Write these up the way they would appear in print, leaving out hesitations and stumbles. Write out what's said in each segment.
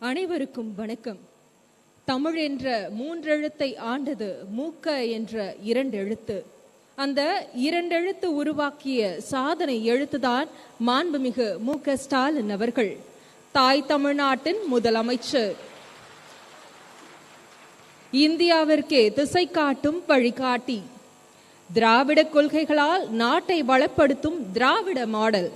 அனைவருக்கும் வணக்கம். தமிழ் என்ற மூன்றெழுத்தை ஆண்டது மூக்க என்ற இரண்டெழுத்து. அந்த இரண்டெழுத்து உருவாக்கிய சாதனை எழுத்துதான் மாண்புமிகு மு.க. ஸ்டாலின் அவர்கள், தாய் தமிழ்நாட்டின் முதலமைச்சர். இந்தியாவிற்கே திசை காட்டும் வழிகாட்டி, திராவிட கொள்கைகளால் நாட்டை வளப்படுத்தும் திராவிட மாடல்.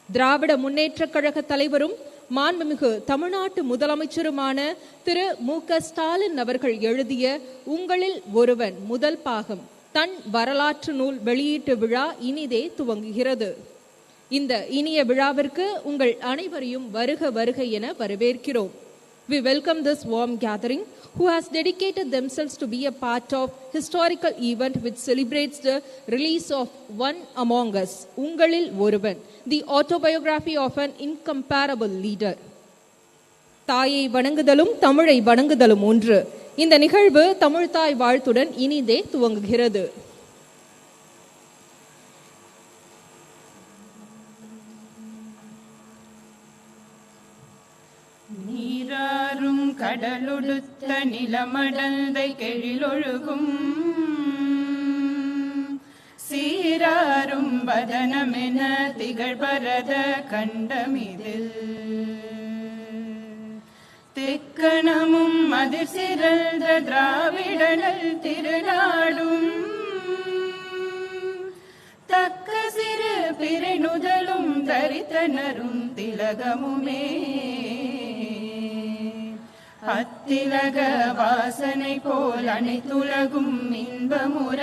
திராவிட முன்னேற்ற கழக தலைவரும் மாண்புமிகு தமிழ்நாட்டு முதலமைச்சருமான திரு மு.க. ஸ்டாலின் அவர்கள் எழுதிய உங்களில் ஒருவன் முதல் பாகம் தன் வரலாற்று நூல் வெளியீட்டு விழா இனிதே துவங்குகிறது. இந்த இனிய விழாவிற்கு உங்கள் அனைவரையும் வருக வருக என வரவேற்கிறோம். We welcome this warm gathering who has dedicated themselves to be a part of historical event which celebrates the release of One Among Us, உங்களில் ஒருவன், the autobiography of an incomparable leader. தாயை வணங்குதலும் தமிழை வணங்குதலும் ஒன்று. இந்த நிகழ்வு தமிழ்தாய் வாழ்த்துடன் இனிதே துவங்குகிறது. நீராறும் கடலுடுத்த நிலமடந்தை கெழிலொழுகும் சீராறும் வதனமென திகழ்பரத கண்டமிதில் தெக்கணமும் அதிர் சிறந்த திராவிடனல் திருநாடும் தக்க சிறு பிறைநுதலும் தரித்தனரும் திலகமுமே அத்திலக வாசனை போல் அனைத்துலகும் இன்பமுற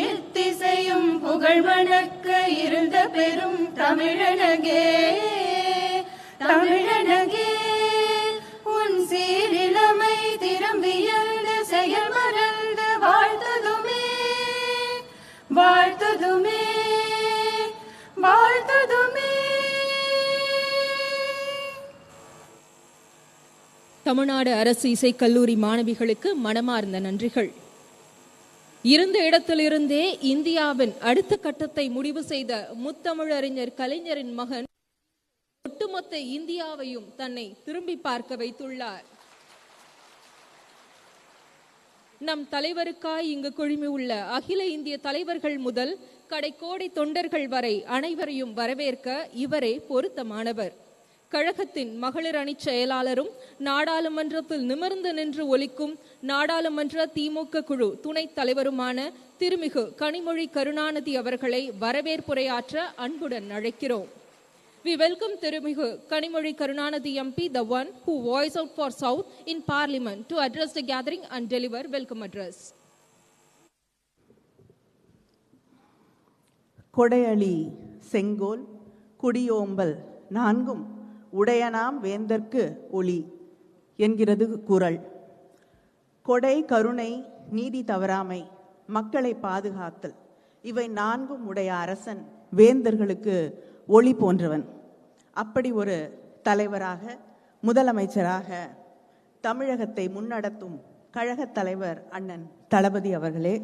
எத்திசையும் புகழ் மணக்க இருந்த பெரும் தமிழனகே தமிழனகே உன் சீரிழமை திரும்பியல்த செயல் மறந்த வாழ்த்ததுமே வாழ்த்ததுமே வாழ்த்ததுமே. தமிழ்நாடு அரசு இசைக்கல்லூரி மாணவிகளுக்கு மனமார்ந்த நன்றிகள். இருந்த இடத்திலிருந்தே இந்தியாவின் அடுத்த கட்டத்தை முடிவு செய்த முத்தமிழறிஞர் கலைஞரின் மகன் ஒட்டுமொத்த இந்தியாவையும் தன்னை திரும்பி பார்க்க வைத்துள்ளார். நம் தலைவருக்காய் இங்கு குழுமி உள்ள அகில இந்திய தலைவர்கள் முதல் கடைக்கோடி தொண்டர்கள் வரை அனைவரையும் வரவேற்க இவரே பொருத்தமானவர். கழகத்தின் மகளிர் அணி செயலாளரும் நாடாளுமன்றத்தில் நிமிர்ந்து நின்று ஒலிக்கும் நாடாளுமன்ற திமுக குழு துணைத் தலைவருமான திருமிகு கனிமொழி கருணாநிதி அவர்களை வரவேற்புரையாற்ற அன்புடன் அழைக்கிறோம். We welcome திருமிகு Kanimozhi Karunanidhi MP, the one who voice out for South in Parliament, to address the gathering and deliver welcome address. கொடையளி செங்கோல் குடியோம்பல் நான்கும் உடையனாம் வேந்தற்கு ஒளி என்கிறது குறள். கொடை, கருணை, நீதி தவறாமை, மக்களை பாதுகாத்தல், இவை நான்கும் உடைய அரசன் வேந்தர்களுக்கு ஒளி போன்றவன். அப்படி ஒரு தலைவராக, முதலமைச்சராக தமிழகத்தை முன்னடத்தும் கழகத் தலைவர் அண்ணன் தளபதி அவர்களே,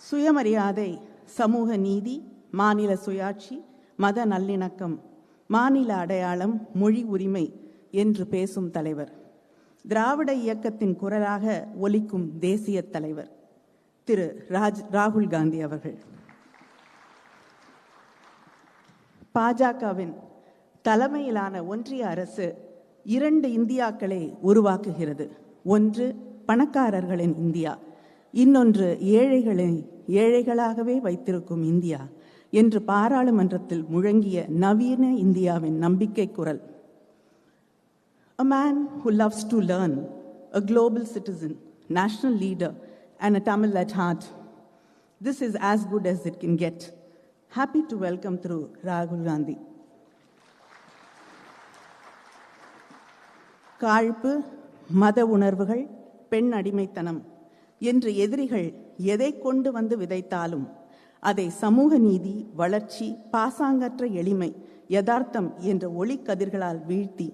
சுயமரியாதை, சமூக நீதி, மாநில சுயாட்சி, மத நல்லிணக்கம், மாநில அடையாளம், மொழி உரிமை என்று பேசும் தலைவர், திராவிட இயக்கத்தின் குரலாக ஒலிக்கும் தேசிய தலைவர் திரு ராகுல் காந்தி அவர்கள், பாஜகவின் தலைமையிலான ஒன்றிய அரசு இரண்டு இந்தியாக்களை உருவாக்குகிறது. ஒன்று பணக்காரர்களின் இந்தியா, இன்னொன்று ஏழைகளாகவே வைத்திருக்கும் இந்தியா என்று பாராளுமன்றத்தில் முழங்கிய நவீன இந்தியாவின் நம்பிக்கை குரல். A man who loves to learn, a global citizen, national leader and a Tamil at heart. This is as good as it can get. Happy to welcome through Rahul Gandhi. காழ்ப்பு, மத உணர்வுகள், பெண் அடிமைத்தனம் என்று எதிரிகள் எதை கொண்டு வந்து விதைத்தாலும் அதை சமூக நீதி, வளர்ச்சி, பாசாங்கற்ற எளிமை, யதார்த்தம் என்ற ஒளிக்கதிர்களால் வீழ்த்தி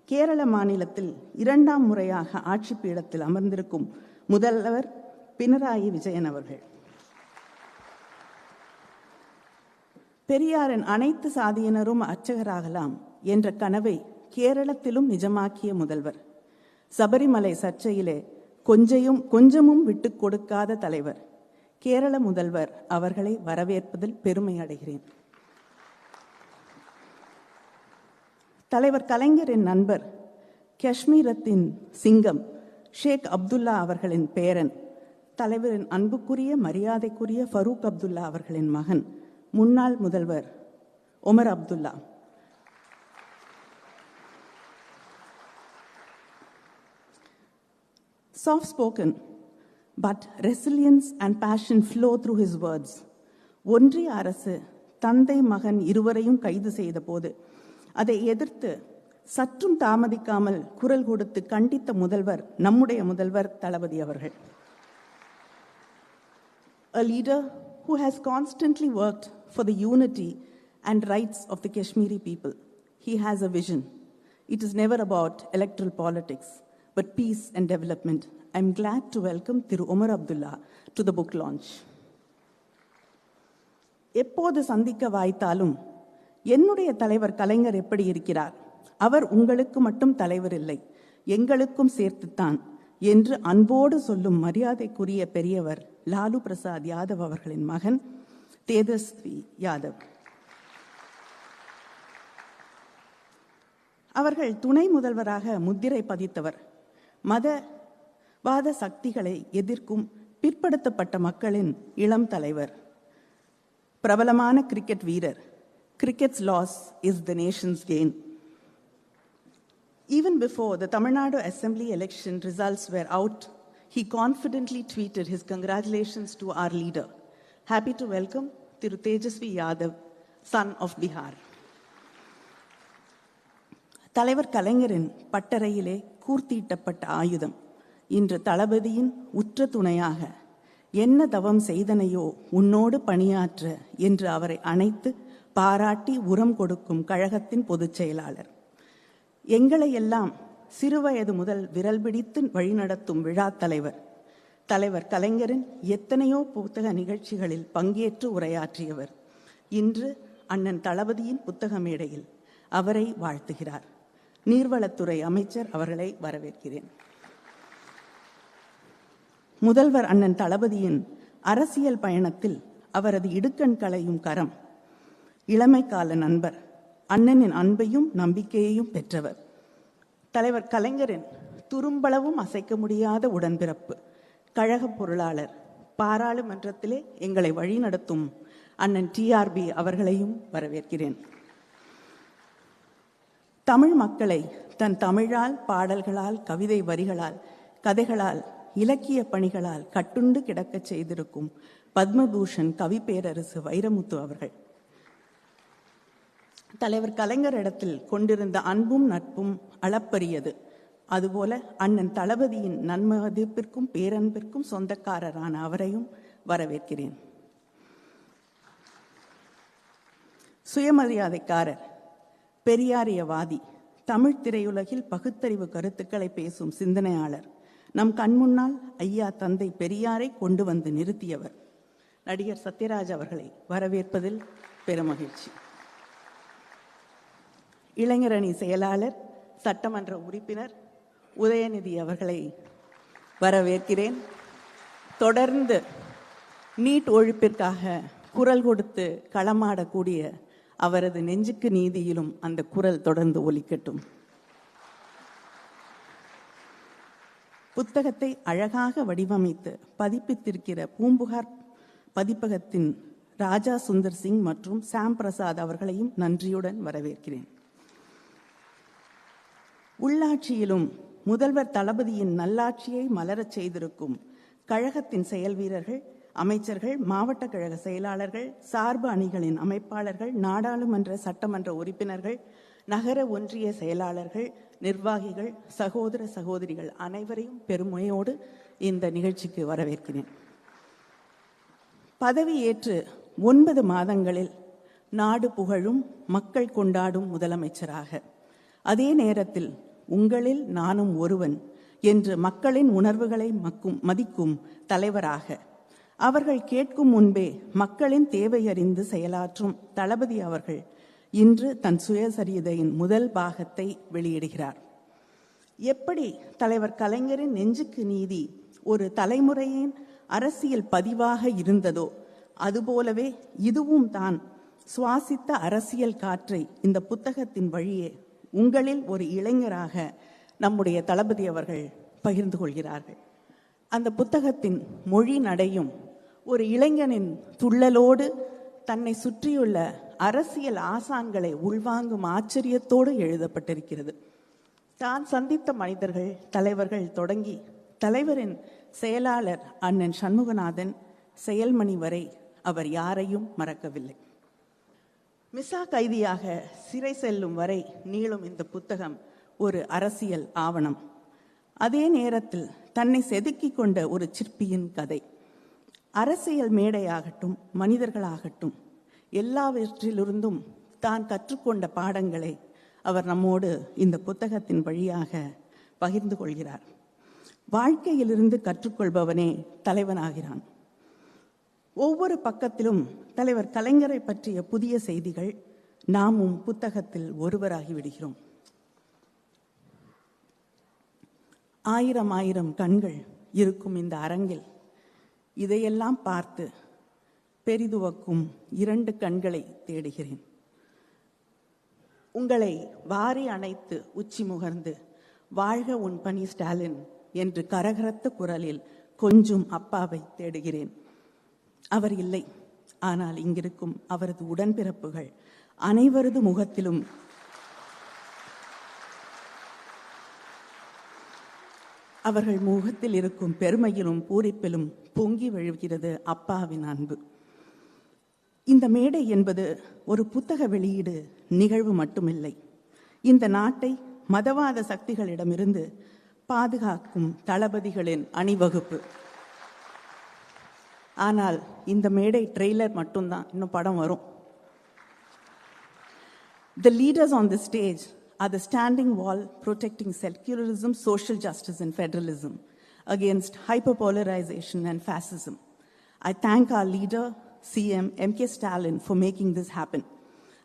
கேரள மாநிலத்தில் இரண்டாம் முறையாக ஆட்சி பீடத்தில் அமர்ந்திருக்கும் முதல்வர் பினராயி விஜயன் அவர்கள். பெரியாரின் அனைத்து சாதியினரும் அர்ச்சகராகலாம் என்ற கனவை கேரளத்திலும் நிஜமாக்கிய முதல்வர். சபரிமலை சர்ச்சையிலே கொஞ்சமும் விட்டு கொடுக்காத தலைவர். கேரள முதல்வர் அவர்களை வரவேற்பதில் பெருமை அடைகிறேன். தலைவர் கலைஞரின் நண்பர், காஷ்மீரத்தின் சிங்கம் ஷேக் அப்துல்லா அவர்களின் பேரன், தலைவரின் அன்புக்குரிய மரியாதைக்குரிய ஃபரூக் அப்துல்லா அவர்களின் மகன், முன்னாள் முதல்வர் Omar Abdullah. Soft spoken, but resilience and passion flow through his words. ஒன்றிய அரசு தந்தை மகன் இருவரையும் கைது செய்த போது அதை எதிர்த்து சற்றும் தாமதிக்காமல் குரல் கொடுத்து கண்டித்த முதல்வர் நம்முடைய முதல்வர் தளபதி அவர்கள். A leader who has constantly worked for the unity and rights of the Kashmiri people. He has a vision. It is never about electoral politics, but peace and development. I'm glad to welcome Thiru Umar Abdullah to the book launch. எப்போது சந்திக்க வாய்த்தாலும் என்னுடைய தலைவர் கலைஞர் எப்படி இருக்கிறார், அவர் உங்களுக்கு மட்டும் தலைவர் இல்லை, எங்களுக்கும் சேர்த்துத்தான் என்று அன்போடு சொல்லும் மரியாதைக்குரிய பெரியவர் லாலு பிரசாத் யாதவ் அவர்களின் மகன் தேஜஸ்வி யாதவ். அவர்கள் துணை முதல்வராக முத்திரை பதித்தவர். மதவாத சக்திகளை எதிர்க்கும் பிற்படுத்தப்பட்ட மக்களின் இளம் தலைவர். பிரபலமான கிரிக்கெட் வீரர். Cricket's loss is the nation's gain. Even before the Tamil Nadu Assembly election results were out, he confidently tweeted his congratulations to our leader. Happy to welcome Thiru Tejasvi Yadav, son of Bihar. தலைவர் கலைஞரின் பட்டறையிலே கூர்த்தீட்டப்பட்ட ஆயுதம் இன்று தளபதியின் உற்ற துணையாக, என்ன தவம் செய்தனையோ உன்னோடு பணியாற்ற என்று அவரை அணைத்து பாராட்டி உரம் கொடுக்கும் கழகத்தின் பொதுச் செயலாளர். எங்களை எல்லாம் சிறுவயது முதல் விரல் பிடித்து வழிநடத்தும் விழா தலைவர். தலைவர் கலைஞரின் எத்தனையோ புத்தக நிகழ்ச்சிகளில் பங்கேற்று உரையாற்றியவர். இன்று அண்ணன் தளபதியின் புத்தக மேடையில் அவரை வாழ்த்துகிறார். நீர்வளத்துறை அமைச்சர் அவர்களை வரவேற்கிறேன். முதல்வர் அண்ணன் தளபதியின் அரசியல் பயணத்தில் அவரது இடுக்கண் களையும் கரம், இளமை கால நண்பர், அண்ணனின் அன்பையும் நம்பிக்கையையும் பெற்றவர். தலைவர் கலைஞரின் துரும்பளவும் அசைக்க முடியாத உடன்பிறப்பு, கழக பொருளாளர், பாராளுமன்றத்திலே எங்களை வழிநடத்தும் அண்ணன் TRB அவர்களையும் வரவேற்கிறேன். தமிழ் மக்களை தன் தமிழால், பாடல்களால், கவிதை வரிகளால், கதைகளால், இலக்கிய பணிகளால் கட்டுண்டு கிடக்கச் செய்திருக்கும் பத்மபூஷன் கவி பேரரசு வைரமுத்து அவர்கள். தலைவர் கலைஞரிடத்தில் கொண்டிருந்த அன்பும் நட்பும் அளப்பரியது. அதுபோல அண்ணன் தளபதியின் நன்மதிப்பிற்கும் பேரன்பிற்கும் சொந்தக்காரரான அவரையும் வரவேற்கிறேன். சுயமரியாதைக்காரர், பெரியாரியவாதி, தமிழ் திரையுலகில் பகுத்தறிவு கருத்துக்களை பேசும் சிந்தனையாளர், நம் கண்முன்னால் ஐயா தந்தை பெரியாரை கொண்டு வந்து நிறுத்தியவர் நடிகர் சத்யராஜ் அவர்களை வரவேற்பதில் பெருமகிழ்ச்சி. இளைஞரணி செயலாளர், சட்டமன்ற உறுப்பினர் உதயநிதி அவர்களை வரவேற்கிறேன். தொடர்ந்து நீட் ஒழிப்பிற்காக குரல் கொடுத்து களமாடக்கூடிய அவரது நெஞ்சுக்கு நீதியிலும் அந்த குரல் தொடர்ந்து ஒலிக்கட்டும். புத்தகத்தை அழகாக வடிவமைத்து பதிப்பித்திருக்கிற பூம்புகார் பதிப்பகத்தின் ராஜா சுந்தர் சிங் மற்றும் சாம் பிரசாத் அவர்களையும் நன்றியுடன் வரவேற்கிறேன். உள்ளாட்சியிலும் முதல்வர் தளபதியின் நல்லாட்சியை மலரச் செய்திருக்கும் கழகத்தின் செயல் வீரர்கள், அமைச்சர்கள், மாவட்ட கழக செயலாளர்கள், சார்பு அணிகளின் அமைப்பாளர்கள், நாடாளுமன்ற சட்டமன்ற உறுப்பினர்கள், நகர ஒன்றிய செயலாளர்கள், நிர்வாகிகள், சகோதர சகோதரிகள் அனைவரையும் பெருமையோடு இந்த நிகழ்ச்சிக்கு வரவேற்கிறேன். பதவியேற்று 9 மாதங்களில் நாடு புகழும், மக்கள் கொண்டாடும் முதலமைச்சராக, அதே நேரத்தில் உங்களில் நானும் ஒருவன் என்று மக்களின் உணர்வுகளை மதிக்கும் தலைவராக, அவர்கள் கேட்கும் முன்பே மக்களின் தேவை அறிந்து செயலாற்றும் தளபதி அவர்கள் இன்று தன் சுயசரிதையின் முதல் பாகத்தை வெளியிடுகிறார். எப்படி தலைவர் கலைஞரின் நெஞ்சுக்கு நீதி ஒரு தலைமுறையின் அரசியல் பதிவாக இருந்ததோ அதுபோலவே இதுவும் தான் சுவாசித்த அரசியல் காற்றை இந்த புத்தகத்தின் வழியே உங்களில் ஒரு இளைஞராக நம்முடைய தளபதி அவர்கள் பகிர்ந்து கொள்கிறார்கள். அந்த புத்தகத்தின் மொழி நடையும் ஒரு இளைஞனின் துள்ளலோடு தன்னை சுற்றியுள்ள அரசியல் ஆசான்களை உள்வாங்கும் ஆச்சரியத்தோடு எழுதப்பட்டிருக்கிறது. தான் சந்தித்த மனிதர்கள், தலைவர்கள் தொடங்கி தலைவரின் செயலாளர் அண்ணன் சண்முகநாதன், செயல்மணி வரை அவர் யாரையும் மறக்கவில்லை. மிசா கைதியாக சிறை செல்லும் வரை நீளும் இந்த புத்தகம் ஒரு அரசியல் ஆவணம். அதே நேரத்தில் தன்னை செதுக்கிக் கொண்ட ஒரு சிற்பியின் கதை. அரசியல் மேடையாகட்டும், மனிதர்களாகட்டும், எல்லாவற்றிலிருந்தும் தான் கற்றுக்கொண்ட பாடங்களை அவர் நம்மோடு இந்த புத்தகத்தின் வழியாக பகிர்ந்து கொள்கிறார். வாழ்க்கையிலிருந்து கற்றுக்கொள்பவனே தலைவனாகிறான். ஒவ்வொரு பக்கத்திலும் தலைவர் கலைஞரை பற்றிய புதிய செய்திகள். நாமும் புத்தகத்தில் ஒருவராகி விடுகிறோம். ஆயிரம் ஆயிரம் கண்கள் இருக்கும் இந்த அரங்கில் இதையெல்லாம் பார்த்து பெரிதுவக்கும் 2 கண்களை தேடுகிறேன். உங்களை வாரி அணைத்து உச்சி முகர்ந்து வாழ்க உன் பணி ஸ்டாலின் என்று கரகரத்த குரலில் கொஞ்சம் அப்பாவை தேடுகிறேன். அவர் இல்லை, ஆனால் இங்கிருக்கும் அவரது உடன்பிறப்புகள் அனைவரது முகத்திலும் அவர்கள் முகத்தில் இருக்கும் பெருமையிலும் பூரிப்பிலும் பொங்கி வழிகிறது அப்பாவின் அன்பு. இந்த மேடை என்பது ஒரு புத்தக வெளியீடு நிகழ்வு மட்டுமில்லை. இந்த நாட்டை மதவாத சக்திகளிடமிருந்து பாதுகாக்கும் தளபதிகளின் அணிவகுப்பு. ஆனால் இந்த மேடை ட்ரெய்லர் மட்டும்தான், இன்னும் படம் வரும். The leaders on the stage are the standing wall protecting secularism, social justice and federalism against hyperpolarization and fascism. I thank our leader, CM M.K. Stalin, for making this happen.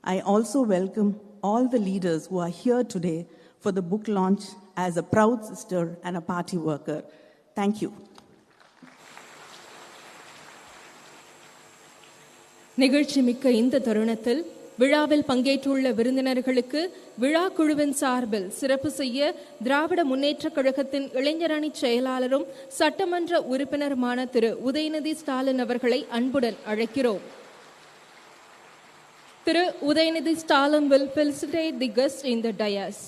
I also welcome all the leaders who are here today for the book launch as a proud sister and a party worker. Thank you. நிகழ்ச்சி மிக்க இந்த தருணத்தில் விழாவில் பங்கேற்றுள்ள விருந்தினர்களுக்கு விழா குழுவின் சார்பில் சிறப்பு செய்ய திராவிட முன்னேற்றக் கழகத்தின் இளைஞரணி செயலாளரும் சட்டமன்ற உறுப்பினருமான திரு உதயநிதி ஸ்டாலின் அவர்களை அன்புடன் அழைக்கிறோம். Thiru Udhayanidhi Stalin will felicitate the guests in the dais.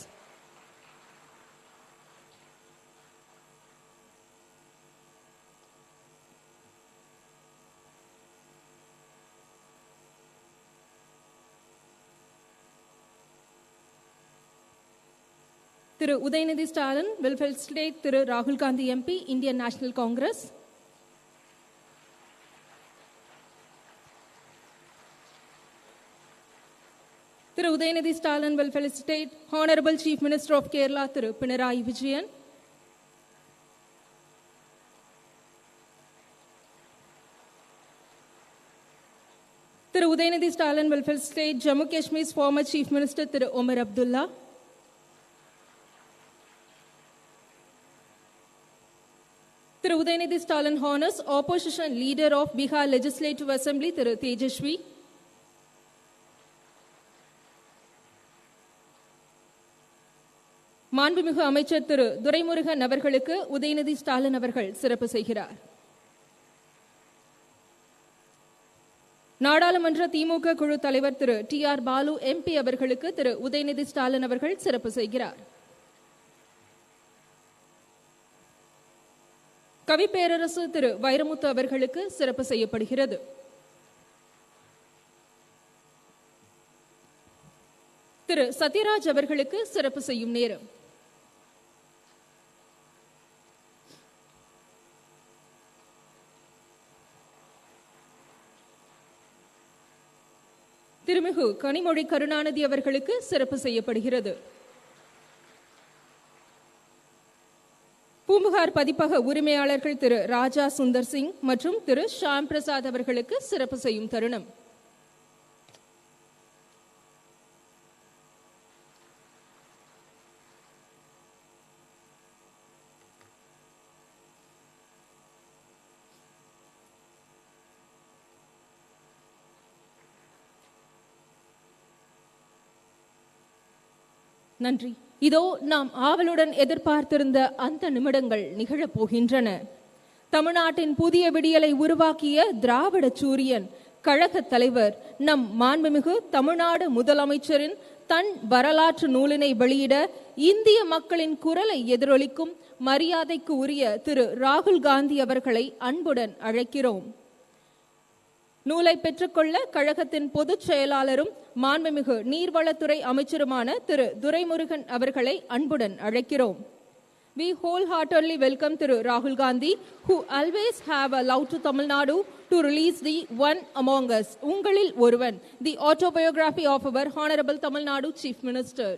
Thiru Udhayanidhi Stalin will felicitate திரு ராகுல் Gandhi MP, Indian National Congress. Thiru Udhayanidhi Stalin will felicitate Honorable Chief Minister of Kerala, Thiru Pinarayi Vijayan. Thiru Udhayanidhi Stalin will felicitate Jammu Kashmir's former Chief Minister, Thiru Omar Abdullah. Thiru Udhayanidhi Stalin honors opposition leader of Bihar Legislative Assembly, திரு தேஜஸ்வி. மாண்புமிகு அமைச்சர் திரு துரைமுருகன் அவர்களுக்கு உதயநிதி ஸ்டாலின் அவர்கள் சிறப்பு செய்கிறார். நாடாளுமன்ற திமுக குழு தலைவர் திரு TR Balu MP அவர்களுக்கு திரு உதயநிதி ஸ்டாலின் அவர்கள் சிறப்பு செய்கிறார். கவி பேரரசு திரு வைரமுத்து அவர்களுக்கு சிறப்பு செய்யப்படுகிறது. திரு சத்யராஜ் அவர்களுக்கு சிறப்பு செய்யும் நேரம். திருமிகு கனிமொழி கருணாநிதி அவர்களுக்கு சிறப்பு செய்யப்படுகிறது. பூம்புகார் பதிப்பக உரிமையாளர்கள் திரு ராஜா சுந்தர் சிங் மற்றும் திரு ஷாம் பிரசாத் அவர்களுக்கு சிறப்பு செய்யும் தருணம். நன்றி. இதோ நாம் ஆவலுடன் எதிர்பார்த்திருந்த அந்த நிமிடங்கள் நிகழப் போகின்றன. தமிழ்நாட்டின் புதிய விடியலை உருவாக்கிய திராவிட சூரியன் கழக தலைவர் நம் மாண்புமிகு தமிழ்நாடு முதலமைச்சரின் தன் வரலாற்று நூலினை வெளியிட இந்திய மக்களின் குரலை எதிரொலிக்கும் மரியாதைக்கு உரிய திரு ராகுல் காந்தி அவர்களை அன்புடன் அழைக்கிறோம். நூலை பெற்றுக்கொள்ள கழகத்தின் பொதுச் செயலாளரும் மாண்புமிகு நீர்வளத்துறை அமைச்சருமான திரு துரைமுருகன் அவர்களை அன்புடன் அழைக்கிறோம். We wholeheartedly welcome Thiru Rahul Gandhi, who always have allowed to Tamil Nadu to release the one among us, Ungalil Oruvan, the autobiography of our Honorable Tamil Nadu Chief Minister.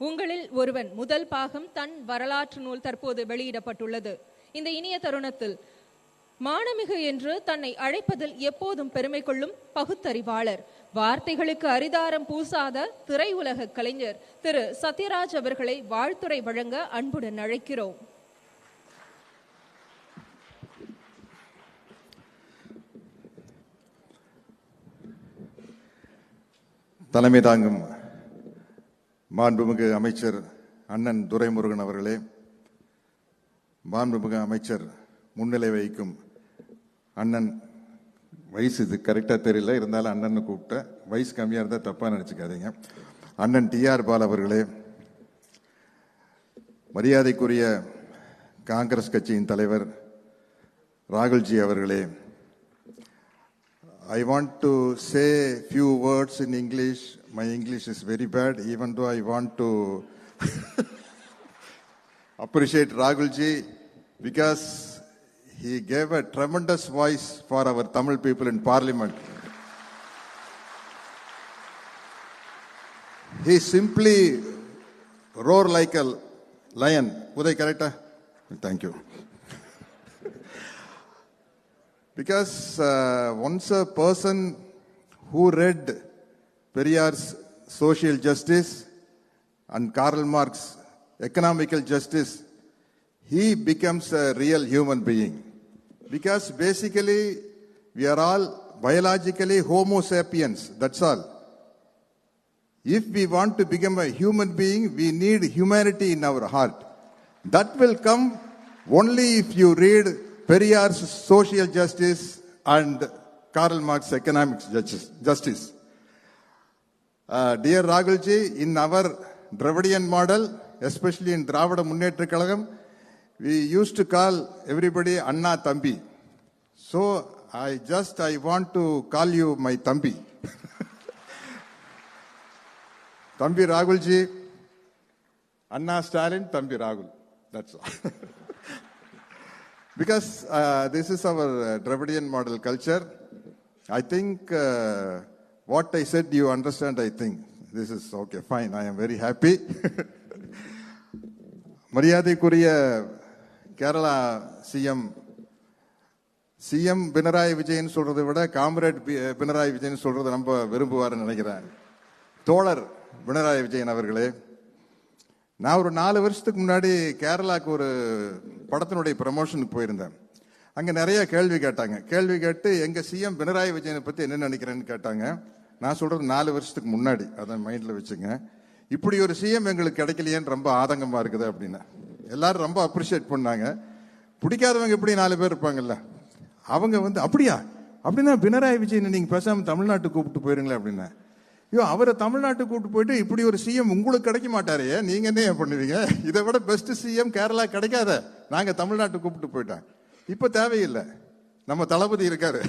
உங்களில் ஒருவன் முதல் பாகம் தன் வரலாற்று நூல் தற்போது வெளியிடப்பட்டுள்ளது. இந்த இனிய தருணத்தில் மானமிகு என்று தன்னை அழைப்பதில் எப்போதும் பெருமை கொள்ளும் பகுத்தறிவாளர், வார்த்தைகளுக்கு அரிதாரம் பூசாத திரையுலக கலைஞர் திரு சத்யராஜ் அவர்களை வாழ்த்துரை வழங்க அன்புடன் அழைக்கிறோம். தலைமை தாங்கும் மாண்புமிகு அமைச்சர் அண்ணன் துரைமுருகன் அவர்களே, மாண்புமிகு அமைச்சர் முன்னிலை வகிக்கும் அண்ணன், வயசு இது கரெக்டாக தெரியல, இருந்தாலும் அண்ணன் கூப்பிட்ட, வயசு கம்மியாக இருந்தால் தப்பாக நினச்சிக்காதீங்க, அண்ணன் டிஆர் பால் அவர்களே, மரியாதைக்குரிய காங்கிரஸ் கட்சியின் தலைவர் ராகுல்ஜி அவர்களே, I want to say few words in English. My English is very bad, even though I want to appreciate Rahulji because he gave a tremendous voice for our Tamil people in Parliament. He simply roared like a lion. Uday, correct? Thank you. Because once a person who read Periyar's social justice and Karl Marx's economical justice, he becomes a real human being. Because basically we are all biologically Homo sapiens, that's all. If we want to become a human being, we need humanity in our heart. That will come only if you read Periyar's Social Justice and Karl Marx's Economic Justice. Dear Rahulji, in our Dravidian model, especially in Dravida Munnetra Kalagam, we used to call everybody Anna Thambi. So I want to call you my Thambi. Thambi Rahulji, Anna Stalin, Thambi Rahul. That's all. Because this is our Dravidian model culture. I think what I said you understand, I think. This is okay, fine. I am very happy. மரியாதைக்குரிய Kerala CM Pinarayi Vijayan சொல்றதை விட comrade Pinarayi Vijayan சொல்றதை ரொம்ப விரும்புவார்னு நினைக்கிறேன். தோழர் பினராயி விஜயன் அவர்களே, நான் ஒரு 4 வருஷத்துக்கு முன்னாடி கேரளாவுக்கு ஒரு படத்தினுடைய ப்ரமோஷனுக்கு போயிருந்தேன். அங்கே நிறைய கேள்வி கேட்டாங்க. கேள்வி கேட்டு எங்கள் சிஎம் பினராயி விஜயனை பற்றி என்ன நினைக்கிறேன்னு கேட்டாங்க. நான் சொல்கிறது 4 வருஷத்துக்கு முன்னாடி, அதை மைண்டில் வச்சுங்க. இப்படி ஒரு சிஎம் எங்களுக்கு கிடைக்கலையேன்னு ரொம்ப ஆதங்கமாக இருக்குது அப்படின்னு எல்லாரும் ரொம்ப அப்ரிஷியேட் பண்ணாங்க. பிடிக்காதவங்க எப்படி 4 பேர் இருப்பாங்கல்ல, அவங்க அப்படியா அப்படின்னா பினராயி விஜயனை நீங்கள் பேசாமல் தமிழ்நாட்டுக்கு கூப்பிட்டு போயிருங்களேன் அப்படின்னா, ஐயோ அவரை தமிழ்நாட்டுக்கு கூப்பிட்டு போயிட்டு இப்படி ஒரு சிஎம் உங்களுக்கு கிடைக்க மாட்டாரே, நீங்க என்ன பண்ணுவீங்க? இதை விட பெஸ்ட் சிஎம் கேரளா கிடைக்காத, நாங்க தமிழ்நாட்டுக்கு கூப்பிட்டு போயிட்டோம். இப்ப தேவையில்லை, நம்ம தளபதி இருக்காரு.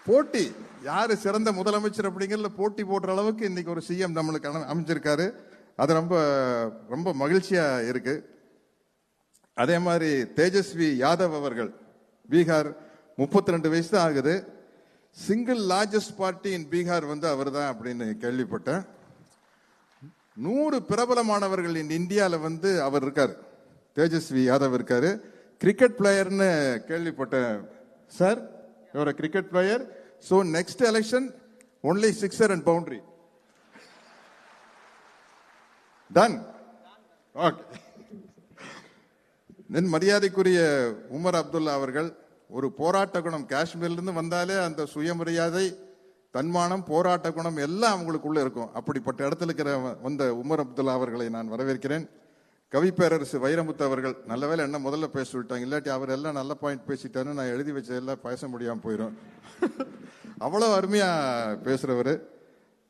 போட்டி யாரு சிறந்த முதலமைச்சர் அப்படிங்கிறதுல போட்டி போடுற அளவுக்கு இன்னைக்கு ஒரு சிஎம் நம்மளுக்கு அமைஞ்சிருக்காரு. அது ரொம்ப ரொம்ப மகிழ்ச்சியா இருக்கு. அதே மாதிரி தேஜஸ்வி யாதவ் அவர்கள், பீகார், 32 வயசு தான் ஆகுது. Single largest party in Bihar அவர் தான் அப்படின்னு கேள்விப்பட்டேன். 100 பிரபலமானவர்கள் இந்தியாவில் அவர் இருக்காரு, தேஜஸ்வி யாதவ் இருக்காரு. கிரிக்கெட் பிளேயர்னு கேள்விப்பட்டேன். Sir your cricket player, so next election only sixer and boundary done. Okay. மரியாதைக்குரிய உமர் அப்துல்லா அவர்கள், ஒரு போராட்ட குணம், காஷ்மீர்லேருந்து வந்தாலே அந்த சுயமரியாதை, தன்மானம், போராட்ட குணம் எல்லாம் அவங்களுக்குள்ள இருக்கும். அப்படிப்பட்ட இடத்துல இருக்கிற வந்த உமர் அப்துல்லா அவர்களை நான் வரவேற்கிறேன். கவிப்பேரரசு வைரமுத்து அவர்கள், நல்ல வேலை என்ன முதல்ல பேச விட்டாங்க, இல்லாட்டி அவர் எல்லாம் நல்ல பாயிண்ட் பேசிட்டாருன்னு நான் எழுதி வச்ச எல்லாம் பேச முடியாமல் போயிடும். அவ்வளோ அருமையா பேசுறவர்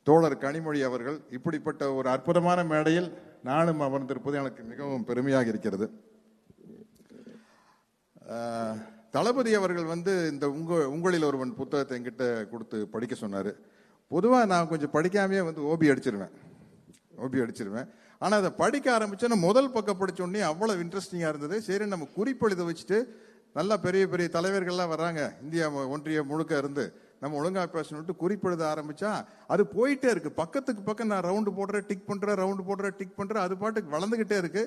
தோழர் கனிமொழி அவர்கள். இப்படிப்பட்ட ஒரு அற்புதமான மேடையில் நானும் அமர்ந்திருப்பது எனக்கு மிகவும் பெருமையாக இருக்கிறது. தளபதி அவர்கள் இந்த உங்களில் ஒருவன் புத்தகத்தை என்கிட்ட கொடுத்து படிக்க சொன்னார். பொதுவாக நான் கொஞ்சம் படிக்காமே ஓபி அடிச்சிருவேன். ஆனால் அதை படிக்க ஆரம்பிச்சோன்னா முதல் பக்கம் படித்தோடனே அவ்வளோ இன்ட்ரெஸ்டிங்காக இருந்தது. சரி, நம்ம குறிப்பெழுத வச்சுட்டு நல்லா பெரிய பெரிய தலைவர்கள்லாம் வர்றாங்க, இந்தியா ஒன்றிய முழுக்க இருந்து, நம்ம ஒழுங்காக பேசணுன்ட்டு குறிப்பெழுத ஆரம்பிச்சா அது போயிட்டே இருக்கு. பக்கத்துக்கு பக்கம் நான் ரவுண்டு போடுறேன், டிக் பண்ணுறேன், ரவுண்டு போடுறேன், டிக் பண்ணுறேன், அது பாட்டுக்கு வளர்ந்துக்கிட்டே இருக்கு.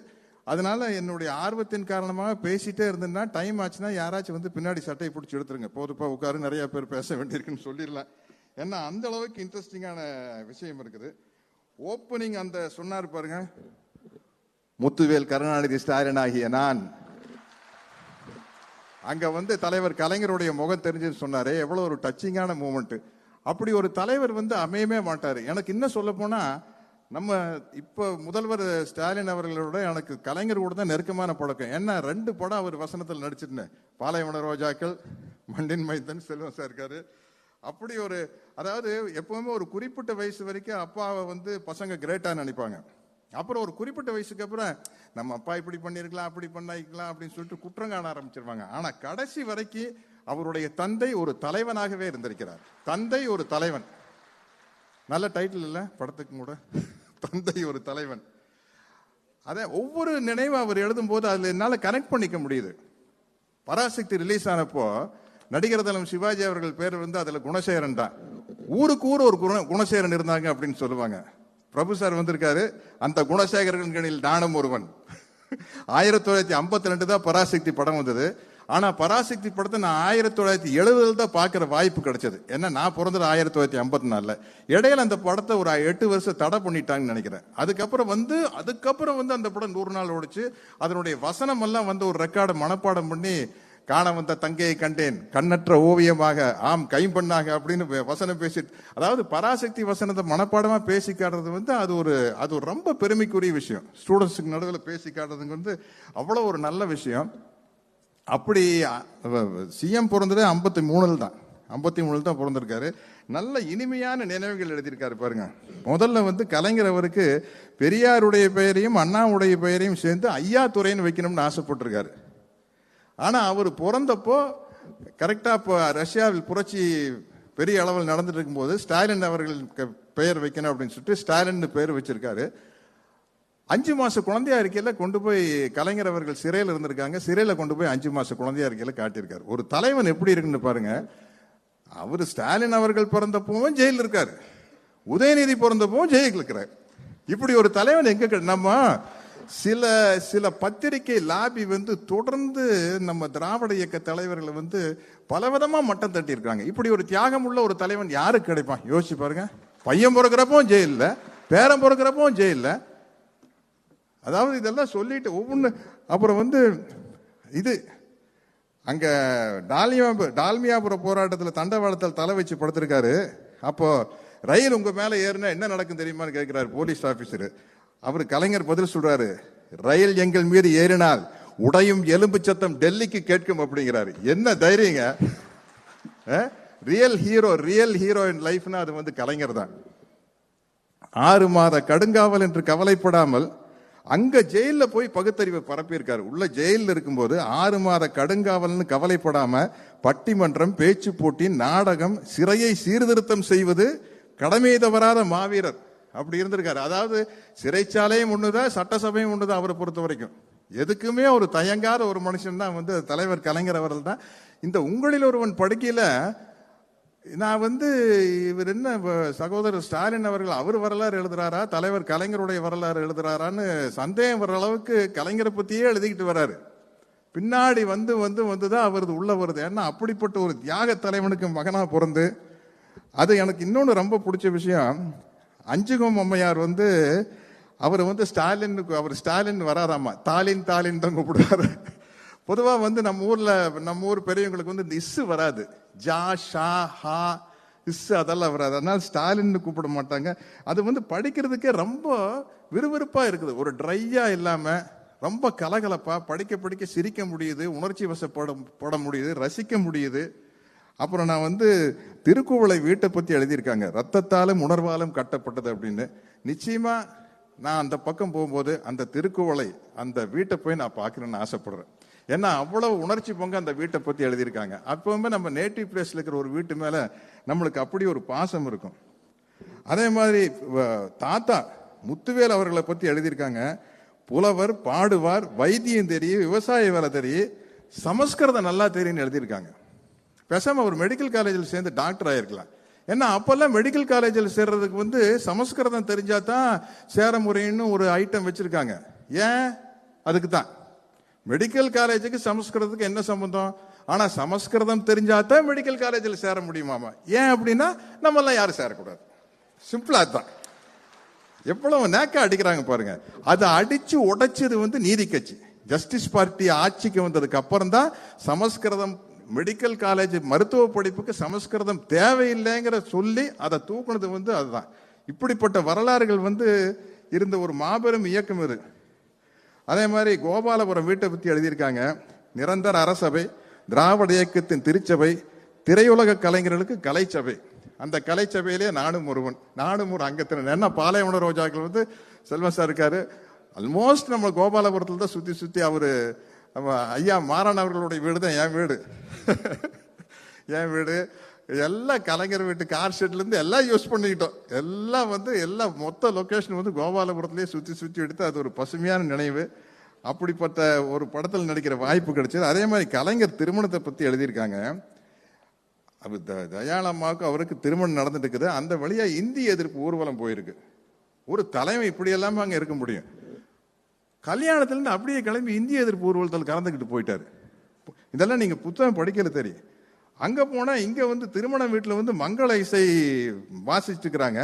அதனால என்னுடைய ஆர்வத்தின் காரணமாக பேசிட்டே இருந்தேன்னா டைம் ஆச்சுன்னா யாராச்சும் பின்னாடி சட்டையை பிடிச்சி எடுத்துருங்க, போதுப்பா உட்காரு, நிறைய பேர் பேச வேண்டியிருக்குன்னு சொல்லிடலாம். ஏன்னா அந்த அளவுக்கு இன்ட்ரெஸ்டிங்கான விஷயம் இருக்குது. ஓப்பனிங் சொன்னார் பாருங்க, முத்துவேல் கருணாநிதி ஸ்டாலின் ஆகிய நான், அங்க தலைவர் கலைஞருடைய முகம் தெரிஞ்சுன்னு சொன்னாரே, எவ்வளவு ஒரு டச்சிங்கான மூமெண்ட். அப்படி ஒரு தலைவர் அமையவே மாட்டாரு. எனக்கு இன்னும் சொல்ல போனா, நம்ம இப்ப முதல்வர் ஸ்டாலின் அவர்களோட எனக்கு கலைஞர் கூட தான் நெருக்கமான பழக்கம். ஏன்னா 2 படம் அவர் வசனத்தில் நடிச்சிருந்தேன், பாலைவன ரோஜாக்கள், மண்டின் மைத்தன், செல்வம் சார் இருக்காரு. அப்படி ஒரு, அதாவது எப்பவுமே ஒரு குறிப்பிட்ட வயசு வரைக்கும் அப்பாவை பசங்க கிரேட்டா நினைப்பாங்க. அப்புறம் ஒரு குறிப்பிட்ட வயசுக்கு அப்புறம் நம்ம அப்பா இப்படி பண்ணிருக்கலாம், அப்படி பண்ணிக்கலாம் அப்படின்னு சொல்லிட்டு குற்றம் காண ஆரம்பிச்சிருவாங்க. ஆனா கடைசி வரைக்கும் அவருடைய தந்தை ஒரு தலைவனாகவே இருந்திருக்கிறார். தந்தை ஒரு தலைவன், நல்ல டைட்டில் இல்ல படத்துக்கு கூட, தந்தை ஒரு தலைவன். அதே ஒவ்வொரு நினைவு அவர் எழுதும் போது அதுல என்னால கனெக்ட் பண்ணிக்க முடியுது. பராசக்தி ரிலீஸ் ஆனப்போ நடிகர் தலம் சிவாஜி அவர்கள் பேர் அதுல குணசேகரன் தான். ஊருக்கு ஊர் ஒரு குணசேகரன் இருந்தாங்க அப்படின்னு சொல்லுவாங்க. பிரபு சார் வந்திருக்காரு, அந்த குணசேகரன்களில் நானும் ஒருவன். 1952 தான் பராசக்தி படம் வந்தது. ஆனா பராசக்தி படத்தை நான் 1970 தான் பார்க்கிற வாய்ப்பு கிடைச்சது. ஏன்னா நான் பிறந்தது 1954. இடையில அந்த படத்தை ஒரு 8 வருஷம் தடை பண்ணிட்டாங்கன்னு நினைக்கிறேன். அதுக்கப்புறம் அந்த படம் 100 நாள் ஓடிச்சு. அதனுடைய வசனம் எல்லாம் ஒரு ரெக்கார்டு மனப்பாடம் பண்ணி காண வந்த தங்கையை கண்டேன் கண்ணற்ற ஓவியமாக ஆம் கைம்பண்ணாக அப்படின்னு வசனம் பேசி, அதாவது பராசக்தி வசனத்தை மனப்பாடமா பேசி காட்டுறது வந்து அது ஒரு ரொம்ப பெருமைக்குரிய விஷயம். ஸ்டூடெண்ட்ஸுக்கு நடுவில் பேசி காட்டுறதுக்கு வந்து அவ்வளோ ஒரு நல்ல விஷயம். அப்படி சிஎம் பிறந்தது 53 தான் பிறந்திருக்காரு. நல்ல இனிமையான நினைவுகள் எழுதியிருக்காரு பாருங்க. முதல்ல வந்து கலைஞர் அவருக்கு பெரியாருடைய பெயரையும் அண்ணாவுடைய பெயரையும் சேர்ந்து ஐயா துரைன்னு வைக்கணும்னு ஆசைப்பட்டிருக்காரு. ஆனா அவர் பிறந்தப்போ கரெக்டா இப்போ ரஷ்யாவில் புரட்சி பெரிய அளவில் நடந்துட்டு இருக்கும்போது ஸ்டாலின் அவர்கள் பெயர் வைக்கணும் அப்படின்னு சொல்லிட்டு ஸ்டாலின் பெயர் வச்சிருக்காரு. 5 மாச குழந்தையா இருக்கையில கொண்டு போய் கலைஞர் அவர்கள் சிறையில் இருந்திருக்காங்க. சிறையில கொண்டு போய் 5 மாச குழந்தையா இருக்கையில காட்டியிருக்காரு. ஒரு தலைவன் எப்படி இருக்குன்னு பாருங்க. அவரு ஸ்டாலின் அவர்கள் பிறந்தப்பவும் ஜெயில இருக்காரு, உதயநிதி பிறந்தப்பவும் ஜெயில இருக்கிறார். இப்படி ஒரு தலைவன் எங்க நம்ம சில பத்திரிகை லாபி வந்து தொடர்ந்து நம்ம திராவிட இயக்க தலைவர்களை வந்து பலவிதமா மட்டம் தட்டி இருக்காங்க. இப்படி ஒரு தியாகம் உள்ள ஒரு தலைவன் யாருக்கு கிடைப்பான் யோசிச்சு பாருங்க. பையன் பிறக்கிறப்பவும் ஜெயில, பேரன் பிறக்கிறப்பவும் ஜெயில. அதாவது இதெல்லாம் சொல்லிட்டு ஒவ்வொன்று. அப்புறம் வந்து இது அங்க டால்மியாபுரம் போராட்டத்தில் தண்டவாளத்தில் தலை வச்சு படுத்திருக்காரு. அப்போ ரயில் உங்க மேல ஏறினா என்ன நடக்கும் தெரியுமான்னு கேட்கிறாரு போலீஸ் ஆபீசர். அவர் கலைஞர் பதில் சொல்றாரு, ரயில் எங்கள் மீது ஏறினால் உடையும் எலும்பு சத்தம் டெல்லிக்கு கேட்கும் அப்படிங்கிறாரு. என்ன தைரியங்க! ரியல் ஹீரோ இன் லைஃப்னா அது வந்து கலைஞர் தான். 6 மாத கடுங்காவல் என்று கவலைப்படாமல் அங்க ஜெயில போய் பகுத்தறிவை பரப்பியிருக்காரு. உள்ள ஜெயில இருக்கும்போது 6 மாத கடுங்காவல்னு கவலைப்படாம பட்டிமன்றம், பேச்சு போட்டி, நாடகம், சிறையை சீர்திருத்தம் செய்வது கடமை தவறாத மாவீரர் அப்படி இருந்திருக்காரு. அதாவது சிறைச்சாலையும் ஒண்ணுதான், சட்டசபையும் ஒண்ணுதான். அவரை பொறுத்த வரைக்கும் எதுக்குமே ஒரு தயங்காத ஒரு மனுஷன் தான் வந்து தலைவர் கலைஞர் அவர்கள் தான். இந்த உங்களில் ஒருவன் படுக்கையில நான் வந்து இவர் என்ன சகோதரர் ஸ்டாலின் அவர்கள் அவர் வரலாறு எழுதுறாரா, தலைவர் கலைஞருடைய வரலாறு எழுதுறாரான்னு சந்தேகம் வர்ற அளவுக்கு கலைஞரை பத்தியே எழுதிக்கிட்டு வர்றாரு. பின்னாடி வந்துதான் அவரது உள்ள வருது. ஏன்னா அப்படிப்பட்ட ஒரு தியாக தலைவனுக்கு மகனா பிறந்து, அது எனக்கு இன்னொன்னு ரொம்ப பிடிச்ச விஷயம். அஞ்சுகம் அம்மையார் வந்து அவர் வந்து ஸ்டாலின் வராதாமா, தாலின் தான் கூப்பிடுவாரு. பொதுவா வந்து நம்ம ஊர் பெரியவங்களுக்கு வந்து இந்த இஸ்ஸு வராது, ஜா ஷா ஹா இஸ்ஸு அதெல்லாம் வராது. அதனால ஸ்டாலின் கூப்பிட மாட்டாங்க. அது வந்து படிக்கிறதுக்கே ரொம்ப விறுவிறுப்பா இருக்குது. ஒரு ட்ரையா இல்லாம ரொம்ப கலகலப்பா படிக்க சிரிக்க முடியுது, உணர்ச்சி வசப்பட முடியுது, ரசிக்க முடியுது. அப்புறம் நான் வந்து திருக்குவளை வீட்டை பத்தி எழுதியிருக்காங்க, ரத்தத்தாலும் உணர்வாலும் கட்டப்பட்டது அப்படின்னு. நிச்சயமா நான் அந்த பக்கம் போகும்போது அந்த திருக்குவளை அந்த வீட்டை போய் நான் பார்க்கணும்னு ஆசைப்படுறேன். ஏன்னா அவ்வளவு உணர்ச்சி பொங்க அந்த வீட்டை பத்தி எழுதியிருக்காங்க. அப்பவுமே நம்ம நேட்டிவ் பிளேஸ்ல இருக்கிற ஒரு வீட்டு மேல நம்மளுக்கு அப்படி ஒரு பாசம் இருக்கும். அதே மாதிரி தாத்தா முத்துவேல் அவர்களை பத்தி எழுதியிருக்காங்க. புலவர், பாடுவார், வைத்தியம் தெரியும், விவசாய வேலை தெரியும், சமஸ்கிருதம் நல்லா தெரியும்னு எழுதியிருக்காங்க. பேசாம ஒரு மெடிக்கல் காலேஜில் சேர்ந்து டாக்டர் ஆயிருக்கலாம். ஏன்னா அப்பெல்லாம் மெடிக்கல் காலேஜில் சேர்றதுக்கு வந்து சமஸ்கிருதம் தெரிஞ்சாதான் சேர முறைன்னு ஒரு ஐட்டம் வச்சிருக்காங்க. ஏன்? அதுக்கு தான். மெடிக்கல் காலேஜுக்கு சமஸ்கிருதத்துக்கு என்ன சம்பந்தம்? ஆனா சமஸ்கிருதம் தெரிஞ்சாதான் மெடிக்கல் காலேஜில் சேர முடியுமாமா. ஏன் அப்படின்னா நம்ம எல்லாம் யாரும் சேரக்கூடாது. சிம்பிளா தான். எவ்வளவு நேக்கா அடிக்கிறாங்க பாருங்க. அதை அடிச்சு உடைச்சது வந்து நீதி கட்சி, ஜஸ்டிஸ் பார்ட்டி ஆட்சிக்கு வந்ததுக்கு அப்புறம் தான் சமஸ்கிருதம் மெடிக்கல் காலேஜ் மருத்துவ படிப்புக்கு சமஸ்கிருதம் தேவையில்லைங்கிற சொல்லி அதை தூக்குனது வந்து அதுதான். இப்படிப்பட்ட வரலாறுகள் வந்து இருந்த ஒரு மாபெரும் இயக்கம் இது. அதே மாதிரி கோபாலபுரம் வீட்டை பத்தி எழுதியிருக்காங்க. நிரந்தர அரசபை, திராவிட இயக்கத்தின் திருச்சபை, திரையுலக கலைஞர்களுக்கு கலைச்சபை. அந்த கலைச்சபையிலே நானும் ஒரு அங்கத்தினர். என்ன பாலைவன ரோஜாக்கள் வந்து செல்வம் சார் இருக்காரு. ஆல்மோஸ்ட் நம்ம கோபாலபுரத்தில் தான் சுத்தி அவரு நம்ம ஐயா மாறான் அவர்களுடைய வீடு தான் என் வீடு. எல்லாம் கலைஞர் வீட்டு கார் ஷெட்ல இருந்து எல்லாம் யூஸ் பண்ணிக்கிட்டோம். எல்லாம் மொத்த லொகேஷன் வந்து கோபாலபுரத்திலேயே சுத்தி எடுத்து அது ஒரு பசுமையான நினைவு. அப்படிப்பட்ட ஒரு படத்தில் நடிக்கிற வாய்ப்பு கிடைச்சது. அதே மாதிரி கலைஞர் திருமணத்தை பத்தி எழுதியிருக்காங்க. தயாளம்மாவுக்கு அவருக்கு திருமணம் நடந்துட்டு இருக்குது. அந்த வழியா இந்திய எதிர்ப்பு ஊர்வலம் போயிருக்கு. ஒரு தலைமை இப்படி எல்லாமே அங்க இருக்க முடியும்? கல்யாணத்துல இருந்து அப்படியே கிளம்பி இந்திய எதிர்ப்பு ஊர்வலத்தில் கலந்துக்கிட்டு போயிட்டாரு. இதெல்லாம் நீங்க புத்தகம் படிக்கல தெரியும். அங்க போனா இங்க வந்து திருமண வீட்டுல வந்து மங்கள இசை வாசிச்சுட்டு இருக்கிறாங்க.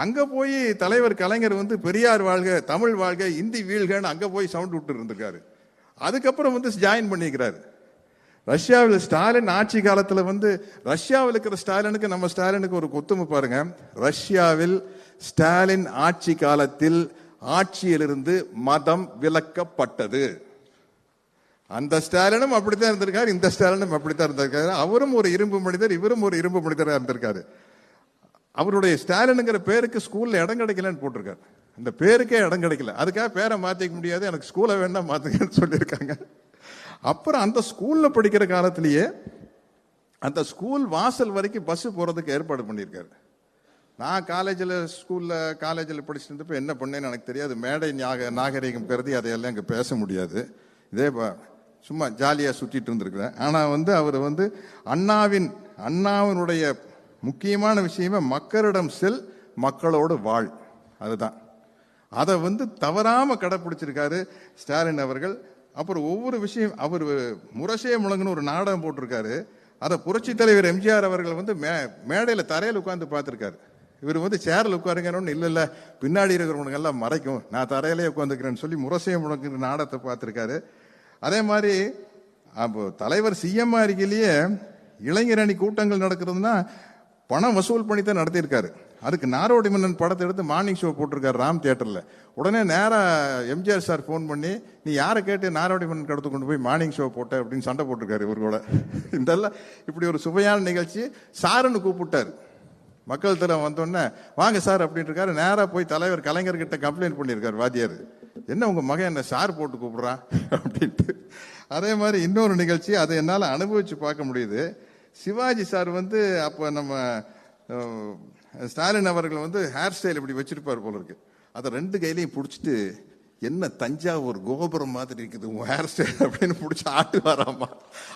அங்க போய் தலைவர் கலைஞர் வந்து பெரியார் வாழ்க, தமிழ் வாழ்க, இந்தி வீழ்கன்னு அங்க போய் சவுண்ட் விட்டு இருந்திருக்காரு. அதுக்கப்புறம் வந்து ஜாயின் பண்ணிக்கிறாரு. ரஷ்யாவில் ஸ்டாலின் ஆட்சி காலத்துல வந்து ரஷ்யாவில் இருக்கிற ஸ்டாலினுக்கு நம்ம ஸ்டாலினுக்கு ஒரு கொத்துமை பாருங்க. ரஷ்யாவில் ஸ்டாலின் ஆட்சி காலத்தில் ஆட்சியிலிருந்து மதம் விலக்கப்பட்டது. அந்த ஸ்டாலினும் அப்படித்தான் இருந்திருக்காரு, இந்த ஸ்டாலினும் அப்படித்தான் இருந்திருக்காரு. அவரும் ஒரு இரும்பு மனிதர், இவரும் ஒரு இரும்பு மனிதராக இருந்திருக்காரு. அவருடைய ஸ்டாலினுங்கிற பேருக்கு ஸ்கூல்ல இடம் கிடைக்கலன்னு போட்டிருக்காரு. இந்த பேருக்கே இடம் கிடைக்கல, அதுக்காக பேரை மாத்திக்க முடியாது, எனக்கு ஸ்கூலை வேணா மாத்துக்கன்னு சொல்லியிருக்காங்க. அப்புறம் அந்த ஸ்கூல்ல படிக்கிற காலத்திலேயே அந்த ஸ்கூல் வாசல் வரைக்கும் பஸ் போறதுக்கு ஏற்பாடு பண்ணியிருக்காரு. நான் காலேஜில் படிச்சுட்டு இருந்தப்ப என்ன பண்ணேன்னு எனக்கு தெரியாது. மேடை நாகரிகம் கருதி அதையெல்லாம் இங்கே பேச முடியாது. இதே சும்மா ஜாலியாக சுற்றிட்டு இருந்திருக்கிறேன். ஆனால் வந்து அவர் வந்து அண்ணாவினுடைய முக்கியமான விஷயமே மக்களிடம் செல், மக்களோடு வாழ். அதுதான். அதை வந்து தவறாம கடைப்பிடிச்சிருக்காரு ஸ்டாலின் அவர்கள். அப்புறம் ஒவ்வொரு விஷயம் அவர் முரசே முழங்குன்னு ஒரு நாடகம் போட்டிருக்காரு. அதை புரட்சி தலைவர் எம்ஜிஆர் அவர்கள் வந்து மேடையில் தரையில் உட்கார்ந்து பார்த்துருக்காரு. இவர் வந்து சேர்ல உட்காருங்கன்னு, இல்ல பின்னாடி இருக்கிறவனுங்க எல்லாம் மறைக்கும், நான் தரையிலே உட்காந்துக்கிறேன்னு சொல்லி முரசையை முழங்குற நாடகத்தை பார்த்திருக்காரு. அதே மாதிரி தலைவர் சிஎம் இருக்கையிலேயே இளைஞர் அணி கூட்டங்கள் நடக்கிறதுனா பணம் வசூல் பண்ணி தான் நடத்தியிருக்காரு. அதுக்கு நாரோடி மன்னன் படத்தை எடுத்து மார்னிங் ஷோ போட்டிருக்காரு ராம் தியேட்டர்ல. உடனே நேரா எம்ஜிஆர் சார் போன் பண்ணி, நீ யாரை கேட்டு நாரோடி மன்னன் கடத்து கொண்டு போய் மார்னிங் ஷோ போட்ட அப்படின்னு சண்டை போட்டிருக்காரு இவர் கூட. இதெல்லாம் இப்படி ஒரு சுவையான நிகழ்ச்சி. சாருன்னு கூப்பிட்டாரு. மக்கள் தரம் வந்தோடனே வாங்க சார் அப்படின்னு இருக்காரு. நேரா போய் தலைவர் கலைஞர்கிட்ட கம்ப்ளைண்ட் பண்ணியிருக்காரு வாத்தியார், என்ன உங்க மகன் என்ன சார் போட்டு கூப்பிடுறான் அப்படின்ட்டு. அதே மாதிரி இன்னொரு நிகழ்ச்சி, அதை என்னால் அனுபவிச்சு பார்க்க முடியுது. சிவாஜி சார் வந்து அப்போ நம்ம ஸ்டாலின் அவர்கள் வந்து ஹேர் ஸ்டைல் இப்படி வச்சிருப்பார் போல இருக்கு. அதை ரெண்டு கையிலையும் பிடிச்சிட்டு, என்ன தஞ்சாவூர் கோபுரம் மாதிரி இருக்குது உங்க ஹேர் ஸ்டைல் அப்படின்னு பிடிச்சி ஆட்டுவாராமா.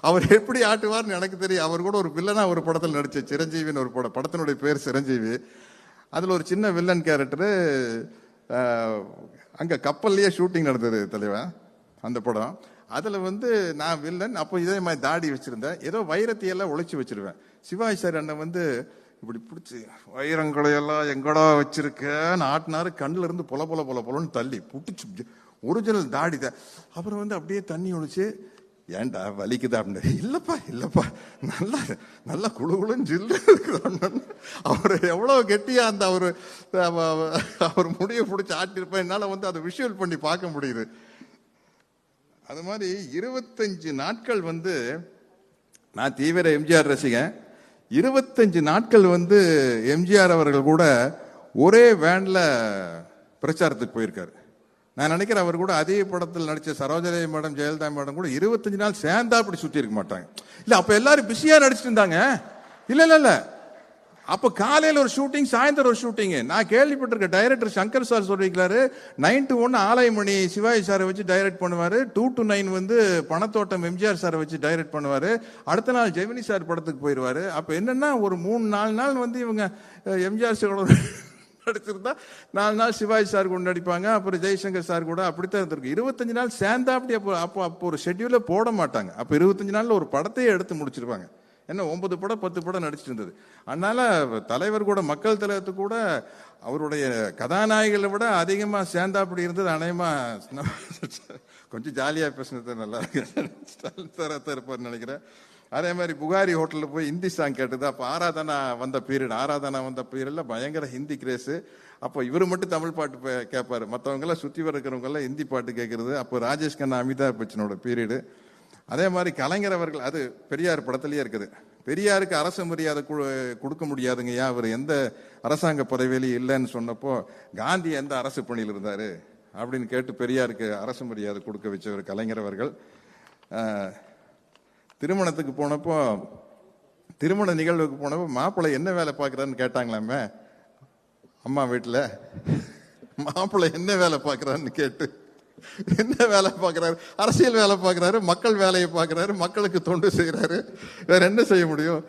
அவர் எப்படி ஆட்டுவார்னு எனக்கு தெரியும். அவர் கூட ஒரு வில்லனா ஒரு படத்தில் நடிச்ச சிரஞ்சீவின்னு ஒரு படத்தினுடைய பேர் சிரஞ்சீவி. அதுல ஒரு சின்ன வில்லன் கேரக்டரு. அங்க கப்பல்லையே ஷூட்டிங் நடந்தது தலைவா அந்த படம். அதுல வந்து நான் வில்லன். அப்போ இதே மாதிரி தாடி வச்சிருந்தேன், ஏதோ வைரத்தையெல்லாம் ஒழிச்சு வச்சிருவேன். சிவாஜி சார் அண்ணன் வந்து இப்படி பிடிச்சி வைரங்களை எல்லாம் எங்கடா வச்சிருக்கேன்னு ஆட்டினாரு. கண்ணுல இருந்து பொல பொல பொல பொலன்னு தள்ளி புட்டிச்சு ஒரிஜினல் தாடி தான். அப்புறம் வந்து அப்படியே தண்ணி ஒழிச்சு, ஏன்டா வலிக்குதா அப்படின்னு. இல்லப்பா நல்லா நல்லா குழுகுழுன்னு ஜில்லு இருக்குது. அவர் எவ்வளவு கெட்டியா அந்த அவர் முடிய பிடிச்சி ஆட்டிருப்பேன். என்னால வந்து அதை விஷுவல் பண்ணி பார்க்க முடியுது. அது மாதிரி 25 நாட்கள் வந்து நான் தீவிர எம்ஜிஆர் ரசிகன். 25 நாட்கள் வந்து எம்ஜிஆர் அவர்கள் கூட ஒரே வேன்ல பிரச்சாரத்துக்கு போயிருக்காரு. நான் நினைக்கிறேன் அவர் கூட அதே படத்தில் நடிச்ச சரோஜதேவி மேடம், ஜெயலலிதா மேடம் கூட 25 நாள் சேர்ந்தா அப்படி சுத்தி இருக்க மாட்டாங்க. இல்ல அப்ப எல்லாரும் பிஸியா நடிச்சிட்டு இருந்தாங்க. இல்ல அப்ப காலையில ஒரு ஷூட்டிங், சாயந்தரம் ஒரு ஷூட்டிங். நான் கேள்விப்பட்டிருக்க டைரக்டர் சங்கர் சார் சொல்லிருக்காரு, 9 to 1 ஆலயமணி சிவாஜி சாரை வச்சு டைரக்ட் பண்ணுவாரு, 2 to 9 வந்து பணத்தோட்டம் எம்ஜிஆர் சாரை வச்சு டைரக்ட் பண்ணுவாரு, அடுத்த நாள் ஜெமினி சார் படத்துக்கு போயிருவாரு. அப்ப என்னன்னா ஒரு 3-4 நாள் வந்து இவங்க எம்ஜிஆர் சாரோட நடிச்சிருந்தா 4 நாள் சிவாஜி சார் கூட நடிப்பாங்க, அப்புறம் ஜெய்சங்கர் சார் கூட. அப்படித்தான் இருந்திருக்கு. 25 நாள் சேர்ந்தா அப்படி அப்போ ஒரு ஷெட்யூல போட மாட்டாங்க. அப்ப 25 நாள்ல ஒரு படத்தையே எடுத்து முடிச்சிருப்பாங்க. என்ன 9 படம் 10 படம் நடிச்சிட்டு இருந்தது. அதனால தலைவர் கூட மக்கள் தலைவத்து கூட அவருடைய கதாநாயகிகளை விட அதிகமா சேர்ந்தா அப்படி இருந்தது. அநேகமா கொஞ்சம் ஜாலியா பேசினது நல்லா இருக்கு இருப்பார் நினைக்கிறேன். அதே மாதிரி புகாரி ஹோட்டல்ல போய் ஹிந்தி சாங் கேட்டது. அப்போ ஆராதனா வந்த பீரியட்ல பயங்கர ஹிந்தி கிரேஸு. அப்போ இவர் மட்டும் தமிழ் பாட்டு கேட்பாரு, மற்றவங்க எல்லாம் சுத்தி வரக்கிறவங்க எல்லாம் ஹிந்தி பாட்டு கேட்கறது. அப்போ ராஜேஷ் கண்ணா, அமிதாப் பச்சனோட பீரியடு. அதே மாதிரி கலைஞர் அவர்கள், அது பெரியார் படத்திலேயே இருக்குது, பெரியாருக்கு அரசு மரியாதை கொடுக்க முடியாதுங்கய்யா, அவர் எந்த அரசாங்க பதவியிலையும் இல்லைன்னு சொன்னப்போ காந்தி எந்த அரசு பணியில் இருந்தாரு அப்படின்னு கேட்டு பெரியாருக்கு அரசு மரியாதை கொடுக்க வச்சவர் கலைஞர் அவர்கள். திருமணத்துக்கு போனப்போ, திருமண நிகழ்வுக்கு போனப்போ மாப்பிள்ளை என்ன வேலை பார்க்குறான்னு கேட்டாங்களாமே அம்மா வீட்டில். மாப்பிள்ளை என்ன வேலை பார்க்குறான்னு கேட்டு, என்ன வேலை பார்க்கிறாரு? அரசியல் வேலை பார்க்கிறாரு, மக்கள் வேலையை பார்க்கிறாரு, மக்களுக்கு தொண்டு செய்யறாரு, வேற என்ன செய்ய முடியும்?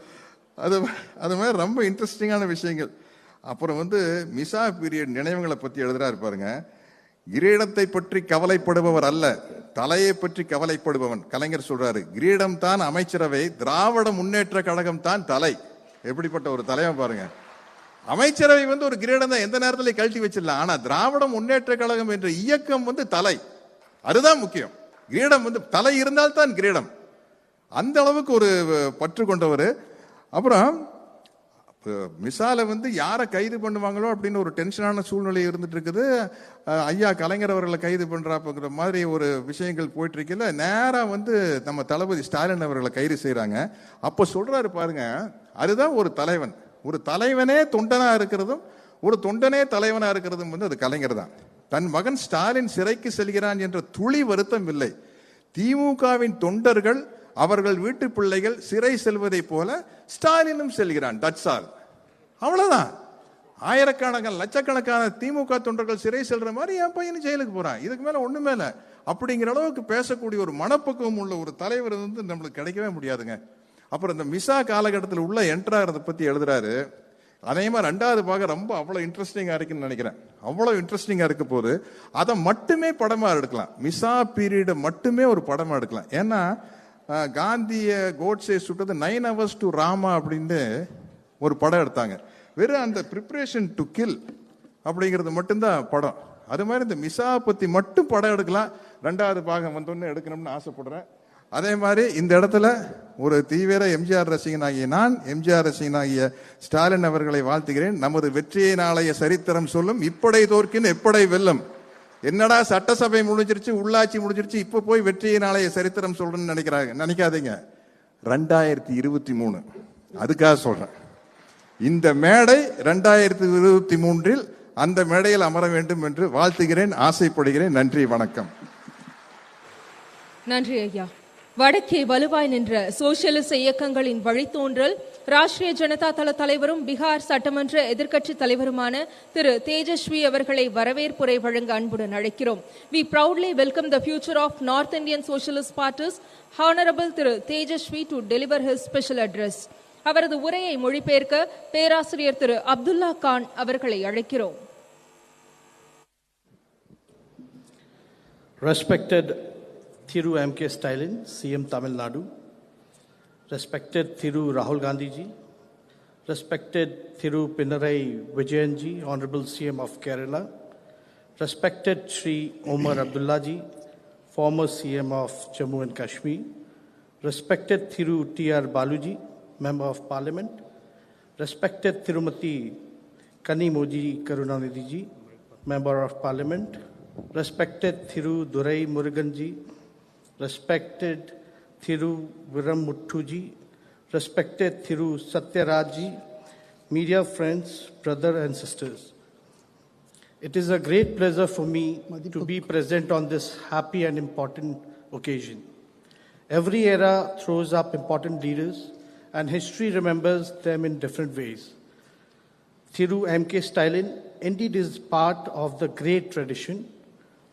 அது மாதிரி ரொம்ப இன்ட்ரெஸ்டிங்கான விஷயங்கள். அப்புறம் வந்து மிசா பீரியட் நினைவுகளை பத்தி எழுதுறாரு பாருங்க. கிரீடத்தை பற்றி கவலைப்படுபவர் அல்ல, தலையை பற்றி கவலைப்படுபவன். கலைஞர் சொல்றாரு, கிரீடம் தான் அமைச்சரவை, திராவிட முன்னேற்ற கழகம் தான் தலை. எப்படிப்பட்ட ஒரு தலைவன் பாருங்க. அமைச்சரவை வந்து ஒரு கிரீடம் தான், எந்த நேரத்திலே கழட்டி வச்சிடலாம். ஆனா திராவிட முன்னேற்ற கழகம் என்ற இயக்கம் வந்து தலை, அதுதான் முக்கியம். கிரீடம் வந்து தலை இருந்தால் தான் கிரீடம். அந்த அளவுக்கு ஒரு பற்று கொண்டவர். அப்புறம் மிசால வந்து யாரை கைது பண்ணுவாங்களோ அப்படின்னு ஒரு டென்ஷனான சூழ்நிலை இருந்துட்டு இருக்குது. ஐயா கலைஞர் அவர்களை கைது பண்றாப்புங்கிற மாதிரி ஒரு விஷயங்கள் போயிட்டு இருக்கல. நேரா வந்து நம்ம தளபதி ஸ்டாலின் அவர்களை கைது செய்யறாங்க. அப்ப சொல்றாரு பாருங்க, அதுதான் ஒரு தலைவன். ஒரு தலைவனே தொண்டனா இருக்கிறதும் ஒரு தொண்டனே தலைவனா இருக்கிறதும் வந்து அது கலைஞர் தான். தன் மகன் ஸ்டாலின் சிறைக்கு செல்கிறான் என்ற துளி வருத்தம் இல்லை. திமுகவின் தொண்டர்கள் அவர்கள் வீட்டு பிள்ளைகள் சிறை செல்வதை போல ஸ்டாலினும் செல்கிறான். That's all. அவ்வளவுதான். ஆயிரக்கணக்கான லட்சக்கணக்கான திமுக தொண்டர்கள் சிறை செல்ற மாதிரி என் பையன் ஜெயிலுக்கு போறான். இதுக்கு மேல ஒண்ணுமே இல்லை. அப்படிங்கிற அளவுக்கு பேசக்கூடிய ஒரு மனப்பக்குவம் உள்ள ஒரு தலைவர் வந்து நம்மளுக்கு கிடைக்கவே முடியாதுங்க. அப்புறம் இந்த மிசா காலகட்டத்தில் உள்ள என்ட்ராகிறத பத்தி எழுதுறாரு. அதே மாதிரி 2வது பாகம் ரொம்ப அவ்வளவு இன்ட்ரெஸ்டிங்கா இருக்குன்னு நினைக்கிறேன். அவ்வளவு இன்ட்ரெஸ்டிங்கா இருக்க போது அதை மட்டுமே படமா எடுக்கலாம். மிசா பீரியட் மட்டுமே ஒரு படமா எடுக்கலாம். ஏன்னா காந்திய கோட்ஸே சுட்டது 9 hours to ராமா அப்படின்னு ஒரு படம் எடுத்தாங்க. வெறும் அந்த ப்ரிப்பரேஷன் டு கில் அப்படிங்கிறது மட்டும்தான் படம். அது மாதிரி இந்த மிசா பத்தி மட்டும் படம் எடுக்கலாம். 2வது பாகம் வந்தோன்னு எடுக்கணும்னு ஆசைப்படுறேன். அதே மாதிரி இந்த இடத்துல ஒரு தீவிர எம்ஜிஆர் ரசிகனாகிய நான், எம்ஜிஆர் ரசிகனாகிய ஸ்டாலின் அவர்களை வாழ்த்துகிறேன். நமது வெற்றியை நாளைய சரித்திரம் சொல்லும். இப்படை தோற்கின் எப்படை வெல்லும். என்னடா சட்டசபை முடிஞ்சிருச்சு, உள்ளாட்சி முடிஞ்சிருச்சு, இப்ப போய் வெற்றியை நாளைய சரித்திரம் சொல்றேன்னு நினைக்காதீங்க. 2023 அதுக்காக சொல்றேன். இந்த மேடை 2023 அந்த மேடையில் அமர வேண்டும் என்று வாழ்த்துகிறேன், ஆசைப்படுகிறேன். நன்றி, வணக்கம். நன்றி ஐயா. வடக்கே வலுவாய் நின்ற சோசியலிச இயக்கங்களின் வழித்தோன்றல் ராஷ்டிரிய ஜனதா தள தலைவரும் பீகார் சட்டமன்ற எதிர்க்கட்சி தலைவருமான திரு தேஜஸ்வி அவர்களை வரவேற்புரை வழங்க அன்புடன் அழைக்கிறோம். We proudly welcome the future of North Indian Socialist Parties, Honorable Thiru Tejashwi to deliver his special address. அவரது உரையை மொழிபெயர்க்க பேராசிரியர் திரு அப்துல்லா கான் அவர்களை அழைக்கிறோம். Respected Thiru M.K. Stalin, CM Tamil Nadu, respected Thiru Rahul Gandhi ji, respected Thiru Pinarayi Vijayan ji, Honorable CM of Kerala, respected Sri Omar Abdullah ji, former CM of Jammu and Kashmir, respected Thiru T.R. Balu ji, Member of Parliament, respected Thirumati Kanimoji Karunanidhi ji, Member of Parliament, respected Thiru Durai Murugan ji, respected Thiru Viramuttu ji, respected Thiru Satyaraj ji, media friends, brothers and sisters. It is a great pleasure for me to be present on this happy and important occasion. Every era throws up important leaders and history remembers them in different ways. Thiru M.K. Stalin indeed is part of the great tradition.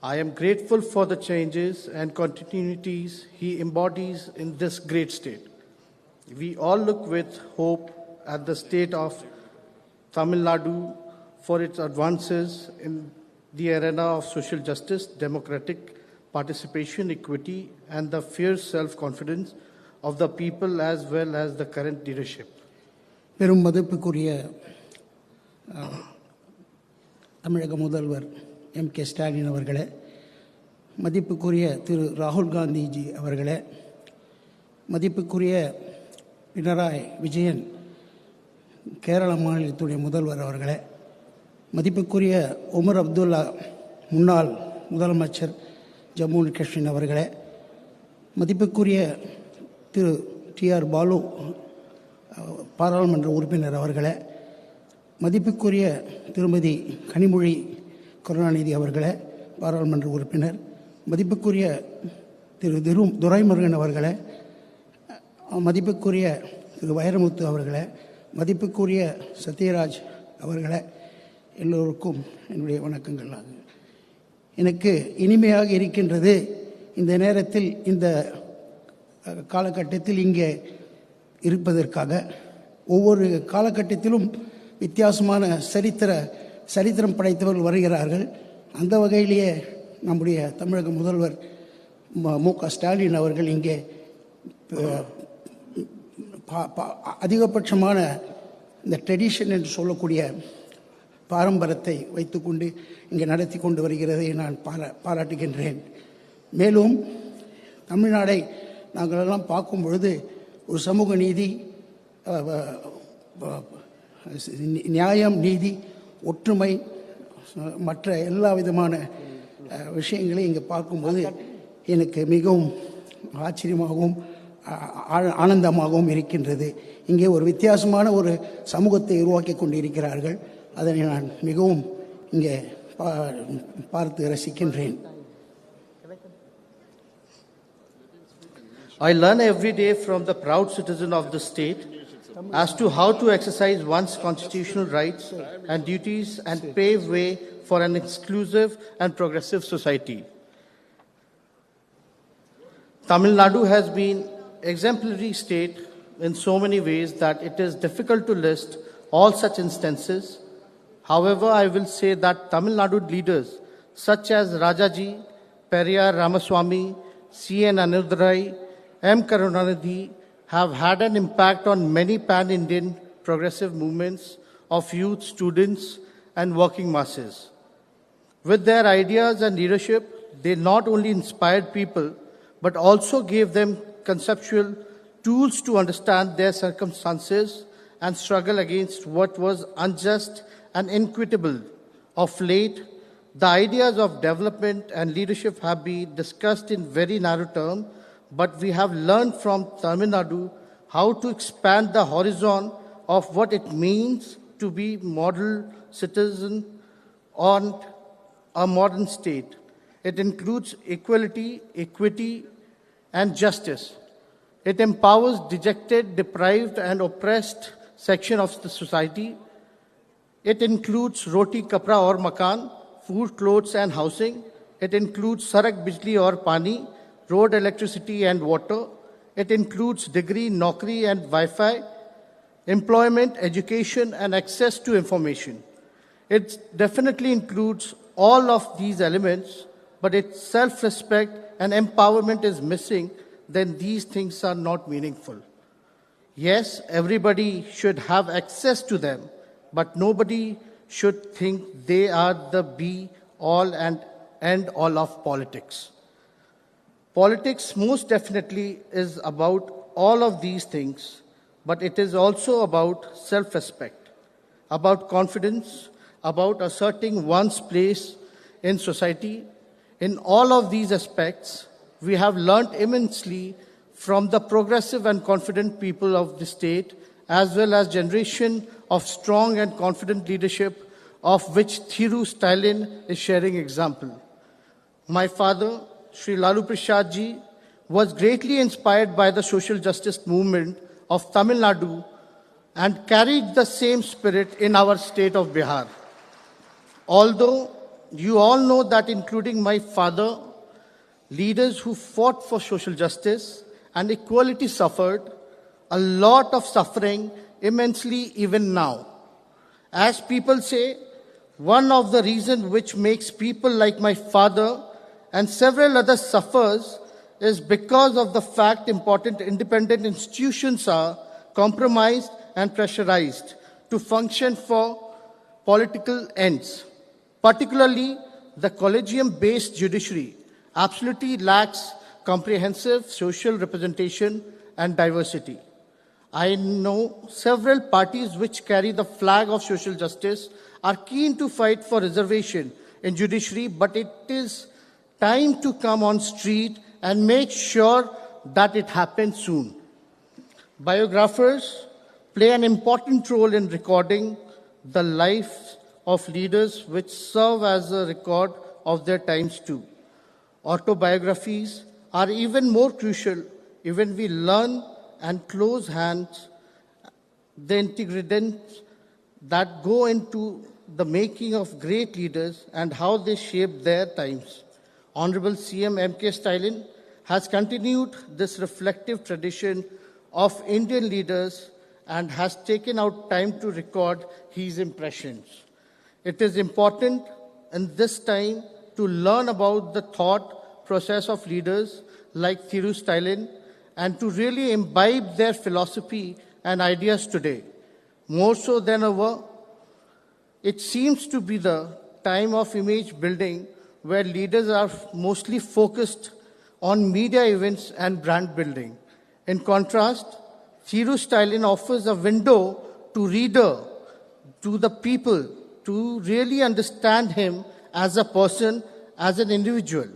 I am grateful for the changes and continuities he embodies in this great state. We all look with hope at the state of Tamil Nadu for its advances in the arena of social justice, democratic participation, equity, and the fierce self-confidence of the people as well as the current leadership. பெரும் மதிப்புக்குரிய தமிழக முதல்வர் M.K. Stalin அவர்களே, மதிப்புக்குரிய திரு ராகுல் காந்திஜி அவர்களே, மதிப்புக்குரிய பினராயி விஜயன் கேரள மாநிலத்துடைய முதல்வர் அவர்களே, மதிப்புக்குரிய உமர் அப்துல்லா முன்னாள் முதலமைச்சர் ஜம்மு அண்ட் காஷ்மீர் அவர்களே, மதிப்புக்குரிய திரு T.R. பாலு பாராளுமன்ற உறுப்பினர் அவர்களே, மதிப்புக்குரிய திருமதி கனிமொழி கருணாநிதி அவர்களே பாராளுமன்ற உறுப்பினர், மதிப்புக்குரிய திரு துரைமுருகன் அவர்களே, மதிப்புக்குரிய திரு வைரமுத்து அவர்களே, மதிப்புக்குரிய சத்யராஜ் அவர்களே, எல்லோருக்கும் என்னுடைய வணக்கங்கள். எனக்கு இனிமையாக இருக்கின்றது இந்த நேரத்தில் இந்த காலகட்டத்தில் இங்கே இருப்பதற்காக. ஒவ்வொரு காலகட்டத்திலும் வித்தியாசமான சரித்திரம் படைத்தவர்கள் வருகிறார்கள். அந்த வகையிலேயே நம்முடைய தமிழக முதல்வர் மு.க. ஸ்டாலின் அவர்கள் இங்கே அதிகபட்சமான இந்த ட்ரெடிஷன் என்று சொல்லக்கூடிய பாரம்பரியத்தை வைத்துக்கொண்டு இங்கே நடத்தி கொண்டு வருகிறதை நான் பாராட்டுகின்றேன். மேலும் தமிழ்நாடை நாங்களெல்லாம் பார்க்கும் பொழுது ஒரு சமூக நீதி, நியாயம், நீதி, ஒற்றுமை, மற்ற எல்லா விதமான விஷயங்களையும் இங்கே பார்க்கும்போது எனக்கு மிகவும் ஆச்சரியமாகவும் ஆனந்தமாகவும் இருக்கின்றது. இங்கே ஒரு வித்தியாசமான ஒரு சமூகத்தை உருவாக்கி கொண்டிருக்கிறார்கள். அதனை நான் மிகவும் இங்கே பார்த்து ரசிக்கின்றேன். I learn every day from the proud citizen of the state as to how to exercise one's constitutional rights and duties and pave way for an inclusive and progressive society. Tamil Nadu has been exemplary state in so many ways that it is difficult to list all such instances. However, I will say that Tamil Nadu leaders such as Rajaji, Periyar Ramaswamy, C.N. Anudurai, M. Karunanidhi have had an impact on many pan-Indian progressive movements of youth, students, and working masses. With their ideas and leadership, they not only inspired people, but also gave them conceptual tools to understand their circumstances and struggle against what was unjust and inequitable. Of late, the ideas of development and leadership have been discussed in very narrow terms, but we have learned from Tamil Nadu how to expand the horizon of what it means to be model citizen on a modern state. It includes equality, equity, and justice. It empowers dejected, deprived, and oppressed section of the society. It includes roti, kapra or makan, food, clothes, and housing. It includes sarak, bijli or pani, road, electricity, and water. It includes degree, naukri, and Wi-Fi, employment, education, and access to information. It definitely includes all of these elements, but its self-respect and empowerment is missing, then these things are not meaningful. Yes, everybody should have access to them, but nobody should think they are the be-all and end-all of politics. Politics most definitely is about all of these things, but it is also about self-respect, about confidence, about asserting one's place in society. In all of these aspects, we have learnt immensely from the progressive and confident people of the state, as well as generation of strong and confident leadership, of which Thiru Stalin is sharing example. My father, Sri Lalu Prasad Ji, was greatly inspired by the social justice movement of Tamil Nadu and carried the same spirit in our state of Bihar. Although you all know that, including my father, leaders who fought for social justice and equality suffered a lot of suffering immensely even now. As people say, one of the reasons which makes people like my father and several others suffers is because of the fact important independent institutions are compromised and pressurized to function for political ends. Particularly, the collegium-based judiciary absolutely lacks comprehensive social representation and diversity. I know several parties which carry the flag of social justice are keen to fight for reservation in judiciary, but it is time to come on street and make sure that it happens soon. Biographers play an important role in recording the life of leaders which serve as a record of their times too. Autobiographies are even more crucial even we learn and close hands the ingredients that go into the making of great leaders and how they shape their times. Honorable CM M.K. Stalin has continued this reflective tradition of Indian leaders and has taken out time to record his impressions. It is important in this time to learn about the thought process of leaders like Thiru Stalin and to really imbibe their philosophy and ideas today. More so than ever, it seems to be the time of image building where leaders are mostly focused on media events and brand building. In contrast, Thiru Stalin offers a window to reader, to the people, to really understand him as a person, as an individual.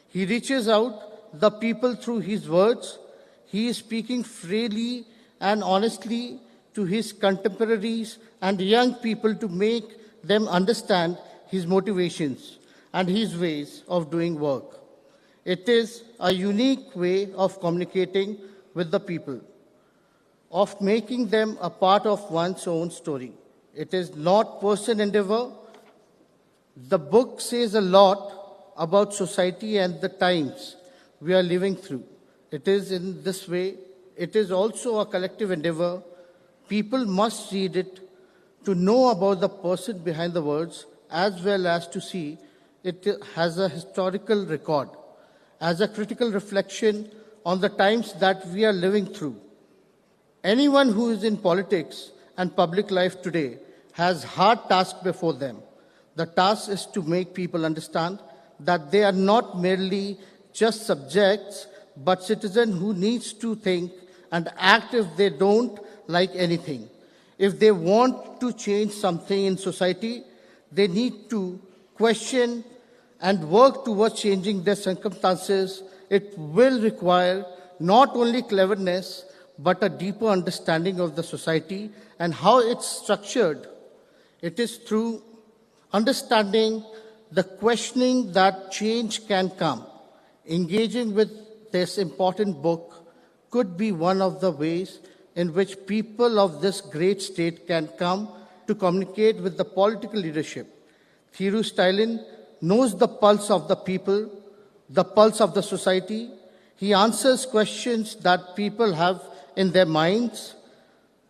He reaches out the people through his words. He is speaking freely and honestly to his contemporaries and young people to make them understand his motivations and his ways of doing work. It is a unique way of communicating with the people, of making them a part of one's own story. It is not personal endeavor. The book says a lot about society and the times we are living through. It is in this way, it is also a collective endeavor. People must read it to know about the person behind the words, as well as to see it has a historical record, as a critical reflection on the times that we are living through. Anyone who is in politics and public life today has hard task before them. The task is to make people understand that they are not merely just subjects, but citizens who needs to think and act if they don't like anything. If they want to change something in society, they need to question and work towards changing their circumstances. It will require not only cleverness, but a deeper understanding of the society and how it's structured. It is through understanding the questioning that change can come. Engaging with this important book could be one of the ways in which people of this great state can come to communicate with the political leadership. Thiru Stalin knows the pulse of the people, the pulse of the society. He answers questions that people have in their minds.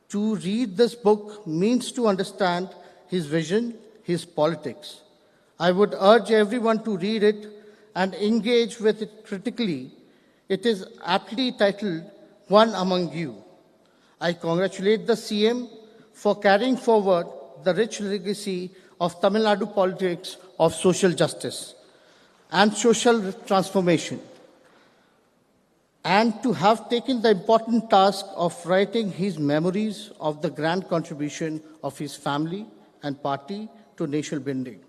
To read this book means to understand his vision, his politics. I would urge everyone to read it and engage with it critically. It is aptly titled One Among You. I congratulate the CM for carrying forward the rich legacy of Tamil Nadu politics of social justice and social transformation, and to have taken the important task of writing his memories of the grand contribution of his family and party to nation building.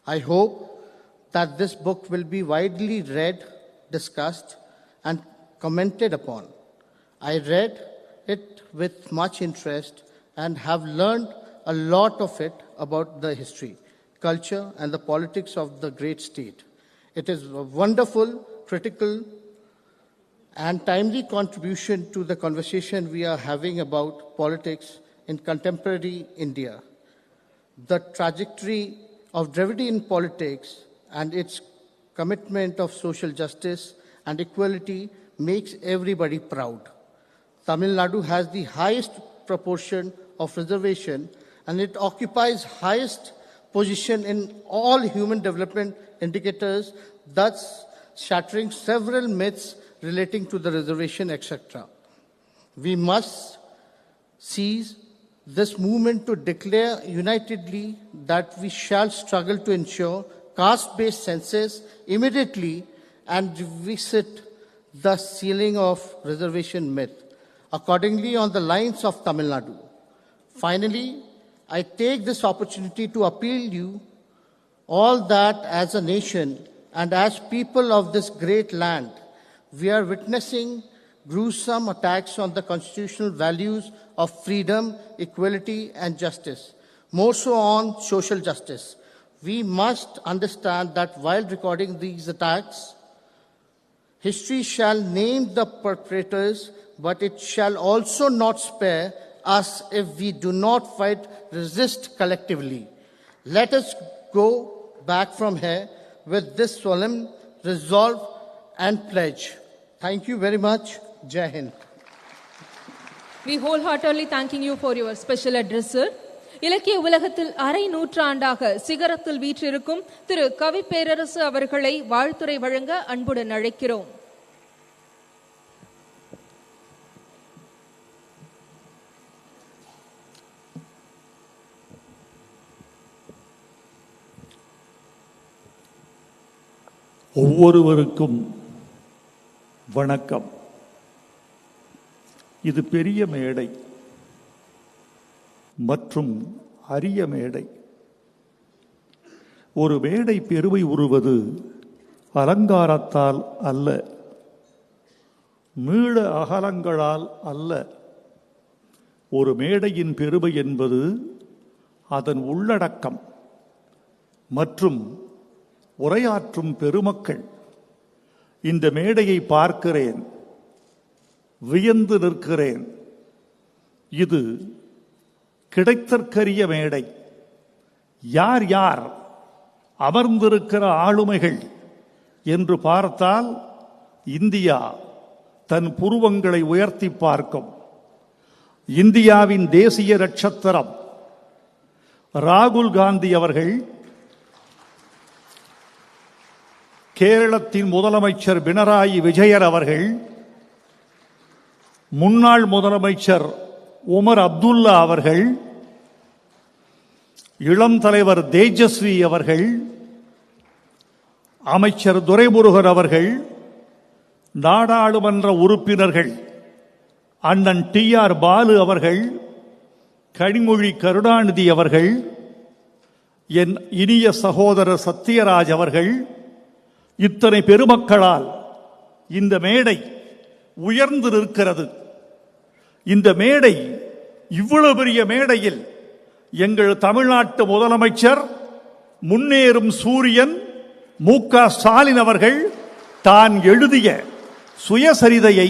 I hope that this book will be widely read, discussed, and commented upon. I read it with much interest and have learned a lot of it about the history, culture, and the politics of the great state. It is a wonderful, critical, and timely contribution to the conversation we are having about politics in contemporary India. The trajectory of Dravidian politics and its commitment of social justice and equality makes everybody proud. Tamil Nadu has the highest proportion of reservation, and it occupies highest position in all human development indicators, thus shattering several myths relating to the reservation, etc. We must seize this movement to declare unitedly that we shall struggle to ensure caste-based census immediately and revisit the ceiling of reservation myth, accordingly on the lines of Tamil Nadu. Finally, I take this opportunity to appeal you all that as a nation and as people of this great land, we are witnessing gruesome attacks on the constitutional values of freedom, equality, and justice, more so on social justice. We must understand that while recording these attacks, history shall name the perpetrators, but it shall also not spare us if we do not fight, resist collectively. Let us go back from here with this solemn resolve and pledge. Thank you very much. Jai Hind. We wholeheartedly thanking you for your special address, sir. இலக்கிய உலகத்தில் அரை நூற்றாண்டாக சிகரத்தில் வீற்றிருக்கும் திரு கவி பேரரசு அவர்களை வாழ்த்துரை வழங்க அன்புடன் அழைக்கிறோம். ஒவ்வொருவருக்கும் வணக்கம். இது பெரிய மேடை மற்றும் அரிய மேடை. ஒரு மேடை பெருமை உருவது அலங்காரத்தால் அல்ல, நீள அகலங்களால் அல்ல. ஒரு மேடையின் பெருமை என்பது அதன் உள்ளடக்கம் மற்றும் உரையாற்றும் பெருமக்கள். இந்த மேடையை பார்க்கிறேன், வியந்து நிற்கிறேன். இது கிடைத்தற்கரிய மேடை. யார் யார் அமர்ந்திருக்கிற ஆளுமைகள் என்று பார்த்தால் இந்தியா தன் புருவங்களை உயர்த்தி பார்க்கும். இந்தியாவின் தேசிய நட்சத்திரம் ராகுல் காந்தி அவர்கள், கேரளத்தின் முதலமைச்சர் பினராயி விஜயன் அவர்கள், முன்னாள் முதலமைச்சர் உமர் அப்துல்லா அவர்கள், இளம் தலைவர் தேஜஸ்வி அவர்கள், அமைச்சர் துரைமுருகன் அவர்கள், நாடாளுமன்ற உறுப்பினர்கள் அண்ணன் TR பாலு அவர்கள், கனிமொழி கருணாநிதி அவர்கள், என் இனிய சகோதரர் சத்யராஜ் அவர்கள், இத்தனை பெருமக்களால் இந்த மேடை உயர்ந்து நிற்கிறது. இந்த மேடை, இவ்வளவு பெரிய மேடையில் எங்கள் தமிழ்நாட்டு முதலமைச்சர், முன்னேறும் சூரியன் மு.க.ஸ்டாலின் அவர்கள் தான் எழுதிய சுயசரிதையை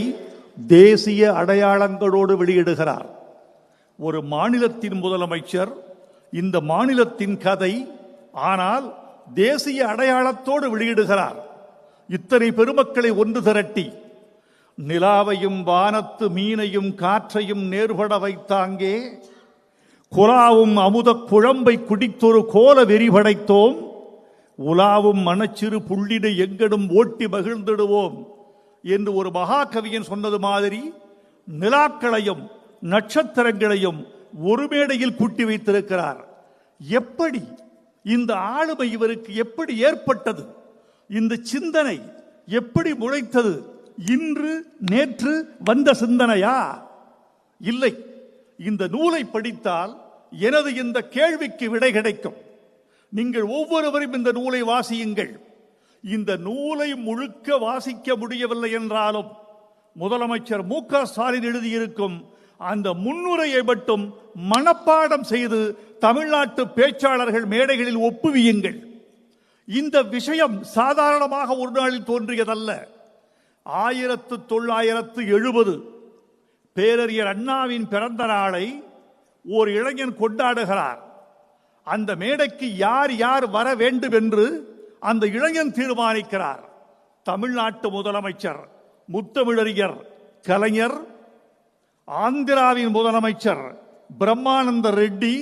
தேசிய அடையாளங்களோடு வெளியிடுகிறார். ஒரு மாநிலத்தின் முதலமைச்சர், இந்த மாநிலத்தின் கதை, ஆனால் தேசிய அடையாளத்தோடு வெளியிடுகிறார். இத்தனை பெருமக்களை ஒன்று திரட்டி, நிலாவையும் வானத்து மீனையும் காற்றையும் நேர்பட வைத்தாங்கே, குலாவும் அமுத குழம்பை குடித்தொரு கோல வெறி படைத்தோம், உலாவும் மனச்சிறு புள்ளினை எங்கடும் ஓட்டி மகிழ்ந்திடுவோம் என்று ஒரு மகாகவியன் சொன்னது மாதிரி, நிலாக்களையும் நட்சத்திரங்களையும் ஒரு மேடையில் கூட்டி வைத்திருக்கிறார். எப்படி இந்த ஆளுமை இவருக்கு எப்படி ஏற்பட்டது? இந்த சிந்தனை எப்படி முளைத்தது? இன்று நேற்று வந்த சிந்தனையா? இல்லை. இந்த நூலை படித்தால் எனது இந்த கேள்விக்கு விடை கிடைக்கும். நீங்கள் ஒவ்வொருவரும் இந்த நூலை வாசியுங்கள். இந்த நூலை முழுக்க வாசிக்க முடியவில்லை என்றாலும் முதலமைச்சர் மு.க.ஸ்டாலின் எழுதியிருக்கும் அந்த முன்னுரையை மட்டும் மனப்பாடம் செய்து தமிழ்நாட்டு பேச்சாளர்கள் மேடைகளில் ஒப்புவியுங்கள். இந்த விஷயம் சாதாரணமாக ஒரு நாளில் தோன்றியதல்ல. 1970 பேரறிஞர் அண்ணாவின் பிறந்த நாளை ஒரு இளைஞன் கொண்டாடுகிறார். அந்த மேடைக்கு யார் யார் வர வேண்டும் என்று அந்த இளைஞன் தீர்மானிக்கிறார். தமிழ்நாட்டு முதலமைச்சர் முத்தமிழறிஞர் கலைஞர், ஆந்திராவின் முதலமைச்சர் பிரம்மானந்த ரெட்டி,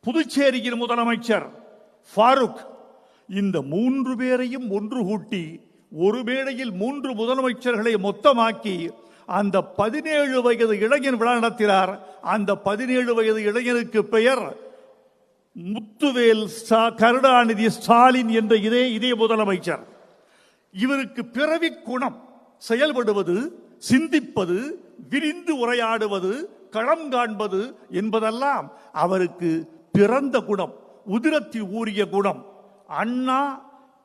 புதுச்சேரியின் முதலமைச்சர் ஃபாரூக், இந்த 3 பேரையும் ஒன்று கூட்டி ஒரு மேடையில் 3 முதலமைச்சர்களை மொத்தமாக்கி அந்த 17 வயது இளைஞன் விழா நடத்தினார். அந்த 17 வயது இளைஞனுக்கு பெயர் முத்துவேல் கருணாநிதி ஸ்டாலின் என்ற இதே முதலமைச்சர். இவருக்கு பிறவி குணம் செயல்படுவது, சிந்திப்பது, விரிந்து உரையாடுவது, களம் காண்பது என்பதெல்லாம் அவருக்கு பிறந்த குணம், உதிரத்தில் ஊறிய குணம். அண்ணா,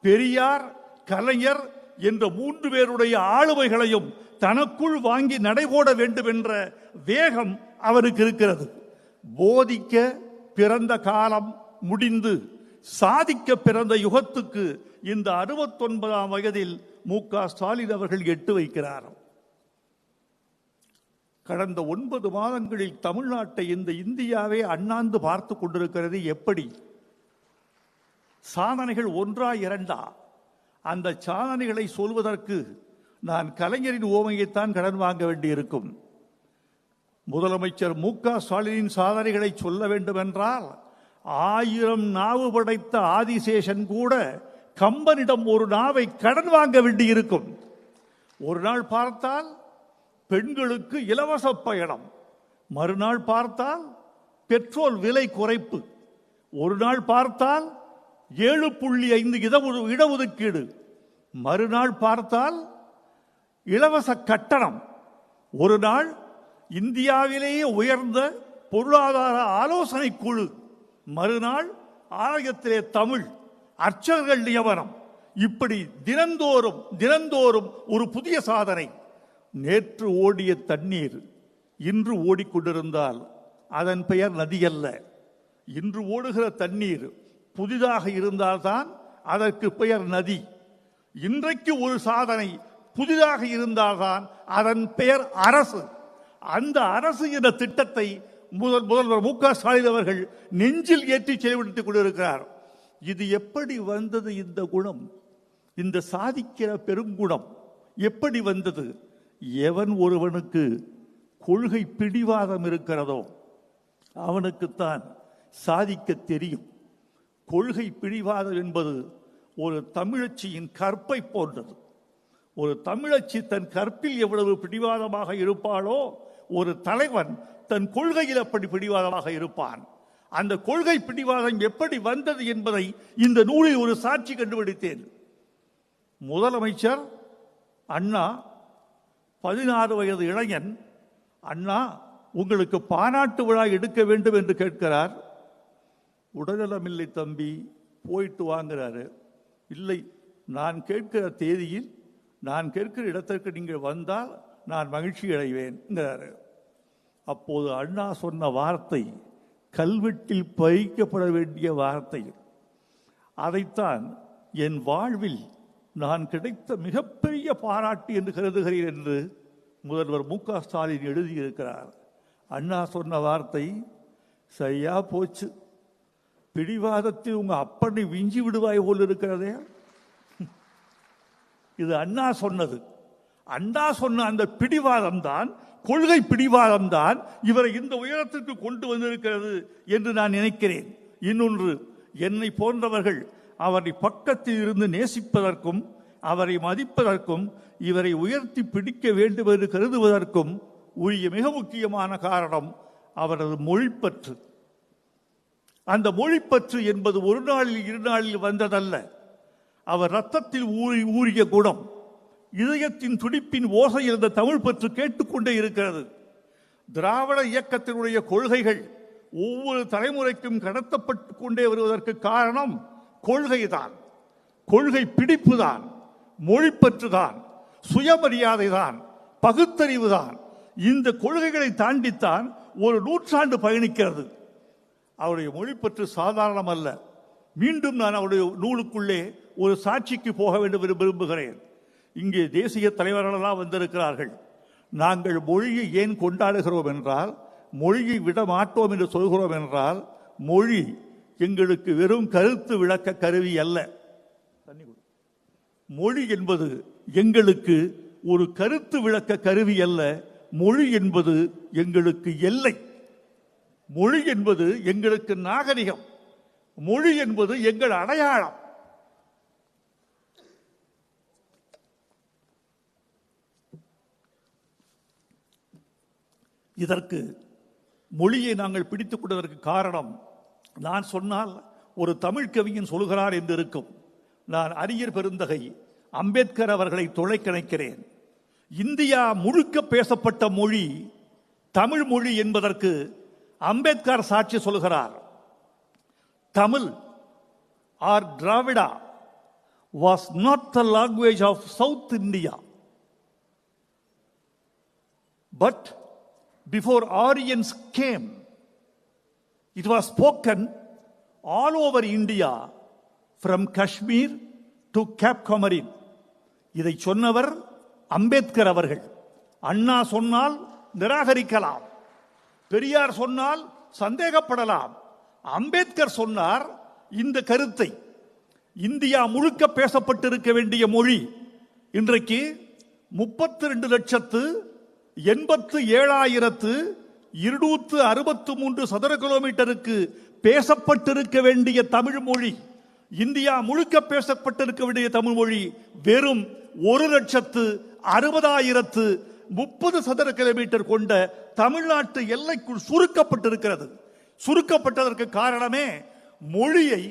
பெரியார், கலைஞர் என்ற 3 பேருடைய ஆளுமைகளையும் தனக்குள் வாங்கி நடைபோட வேண்டும் என்ற வேகம் அவருக்கு இருக்கிறது. போதிக்க பிறந்த காலம் முடிந்து சாதிக்க பிறந்த யுகத்துக்கு இந்த 69ஆம் வயதில் மு.க.ஸ்டாலின் அவர்கள் எட்டு வைக்கிறார். கடந்த 9 மாதங்களில் தமிழ்நாட்டை இந்த இந்தியாவே அண்ணாந்து பார்த்து கொண்டிருக்கிறது. எப்படி சாதனைகள் ஒன்றா இரண்டா? அந்த சாதனைகளை சொல்வதற்கு நான் கலைஞரின் ஓமையைத்தான் கடன் வாங்க வேண்டியிருக்கும். முதலமைச்சர் மு.க.ஸ்டாலினின் சாதனைகளை சொல்ல வேண்டும் என்றால் 1000 நாவு படைத்த ஆதிசேஷன் கூட கம்பனிடம் ஒரு நாவை கடன் வாங்க வேண்டியிருக்கும். ஒரு நாள் பார்த்தால் பெண்களுக்கு இலவச பயணம், மறுநாள் பார்த்தால் பெட்ரோல் விலை குறைப்பு, ஒரு நாள் பார்த்தால் 7.5 இடஒதுக்கீடு, மறுநாள் பார்த்தால் இலவச கட்டணம். ஒரு நாள் இந்தியாவிலேயே உயர்ந்த பொருளாதார ஆலோசனை குழு, மறுநாள் ஆலயத்திலே தமிழ், அர்ச்சகர்கள் நியமனம், இப்படி தினந்தோறும் தினந்தோறும் ஒரு புதிய சாதனை. நேற்று ஓடிய தண்ணீர் இன்று ஓடிக்கொண்டிருந்தால் அதன் பெயர் நதி அல்ல. இன்று ஓடுகிற தண்ணீர் புதிதாக இருந்தால்தான் அதற்கு பெயர் நதி. இன்றைக்கு ஒரு சாதனை புதிதாக இருந்தால்தான் அதன் பெயர் அரசு. அந்த அரசு என்ற திட்டத்தை முதல்வர் மு க ஸ்டாலின் அவர்கள் நெஞ்சில் ஏற்றி செயல்படுத்திக் கொண்டிருக்கிறார். இது எப்படி வந்தது? இந்த குணம், இந்த சாதிக்கிற பெருங்குணம் எப்படி வந்தது? எவன் ஒருவனுக்கு கொள்கை பிடிவாதம் இருக்கிறதோ அவனுக்குத்தான் சாதிக்க தெரியும். கொள்கை பிடிவாதம் என்பது ஒரு தமிழச்சியின் கற்பை போன்றது. ஒரு தமிழச்சி தன் கற்பில் எவ்வளவு பிடிவாதமாக இருப்பாளோ, ஒரு தலைவன் தன் கொள்கையில் அப்படி பிடிவாதமாக இருப்பான். அந்த கொள்கை பிடிவாதம் எப்படி வந்தது என்பதை இந்த நூலில் ஒரு சாட்சி கண்டுபிடித்தேன். முதலமைச்சர் அண்ணா 16 வயது இளைஞன். அண்ணா, உங்களுக்கு பாராட்டு விழா எடுக்க வேண்டும் என்று கேட்கிறார். உடல்நலமில்லை தம்பி, போயிட்டு வாங்குறாரு. இல்லை, நான் கேட்கிற தேதியில் நான் கேட்கிற இடத்திற்கு நீங்கள் வந்தால் நான் மகிழ்ச்சி அடைவேன். அப்போது அண்ணா சொன்ன வார்த்தை கல்வெட்டில் பதிக்கப்பட வேண்டிய வார்த்தை. அதைத்தான் என் வாழ்வில் நான் கிடைத்த மிகப்பெரிய பாராட்டு என்று கருதுகிறேன் என்று முதல்வர் மு க ஸ்டாலின் எழுதியிருக்கிறார். அண்ணா சொன்ன வார்த்தை சரியா போச்சு. பிடிவாதத்தில் உங்க அப்பனை விஞ்சி விடுவாய் போல் இருக்கிறதே. இது அண்ணா சொன்னது. அண்ணா சொன்ன அந்த பிடிவாதம் தான், கொள்கை பிடிவாதம் தான் இவரை இந்த உயரத்திற்கு கொண்டு வந்திருக்கிறது என்று நான் நினைக்கிறேன். இன்னொன்று, என்னை போன்றவர்கள் அவரை பக்கத்தில் இருந்து நேசிப்பதற்கும் அவரை மதிப்பதற்கும் இவரை உயர்த்தி பிடிக்க வேண்டும் என்று கருதுவதற்கும் உரிய மிக முக்கியமான காரணம் அவரது மொழிப்பற்று. அந்த மொழிப்பற்று என்பது ஒரு நாளில் இரு நாளில் வந்ததல்ல. அவர் ரத்தத்தில் ஊறிய குணம், இதயத்தின் துடிப்பின் ஓசை இருந்த தமிழ் பற்று கேட்டுக்கொண்டே இருக்கிறது. திராவிட இயக்கத்தினுடைய கொள்கைகள் ஒவ்வொரு தலைமுறைக்கும் கடத்தப்பட்டு கொண்டே வருவதற்கு காரணம் கொள்கைதான், கொள்கை பிடிப்பு தான், மொழிப்பற்று தான், சுயமரியாதை தான், பகுத்தறிவு தான். இந்த கொள்கைகளை தாண்டித்தான் ஒரு நூற்றாண்டு பயணிக்கிறது. அவருடைய மொழிப்பற்று சாதாரணம் அல்ல. மீண்டும் நான் அவருடைய நூலுக்குள்ளே ஒரு சாட்சிக்கு போக வேண்டும் என்று விரும்புகிறேன். இங்கே தேசிய தலைவர்களெல்லாம் வந்திருக்கிறார்கள். நாங்கள் மொழியை ஏன் கொண்டாடுகிறோம் என்றால், மொழியை விட மாட்டோம் என்று சொல்கிறோம் என்றால், மொழி எங்களுக்கு வெறும் கருத்து விளக்க கருவி அல்ல. மொழி என்பது எங்களுக்கு ஒரு கருத்து விளக்க கருவி அல்ல. மொழி என்பது எங்களுக்கு எல்லை. மொழி என்பது எங்களுக்கு நாகரிகம். மொழி என்பது எங்கள் அடையாளம். இதற்கு மொழியை நாங்கள் பிடித்துக் கொண்டதற்கு காரணம், நான் சொன்னால் ஒரு தமிழ் கவிஞன் சொல்கிறார் என்று இருக்கும். நான் அறிஞர் பெருந்தகை அம்பேத்கர் அவர்களை தொலைக்கணைக்கிறேன். இந்தியா முழுக்க பேசப்பட்ட மொழி தமிழ் மொழி என்பதற்கு அம்பேத்கர் சாட்சி சொல்கிறார். Tamil or Dravida was not the language of South India, but before Aryans came, it was spoken all over India from Kashmir to Cape Comorin. இதை சொன்னவர் அம்பேத்கர் அவர்கள். அண்ணா சொன்னால் நிராகரிக்கலாம், பெரியார் சொன்னால் சந்தேகப்படலாம். அம்பேத்கர் சொன்னார் இந்த கருத்தை. இந்தியா முழுக்க பேசப்பட்டிருக்க வேண்டிய மொழி இன்றைக்கு 32,87,263 சதுர கிலோமீட்டருக்கு பேசப்பட்டிருக்க வேண்டிய தமிழ் மொழி, இந்தியா முழுக்க பேசப்பட்டிருக்க வேண்டிய தமிழ் மொழி வெறும் 1,60,60,30 சதுர கிலோமீட்டர் கொண்ட தமிழ்நாட்டு எல்லைக்குள் சுருக்கப்பட்டிருக்கிறது. சுருக்கப்பட்டதற்கு காரணமே மொழியை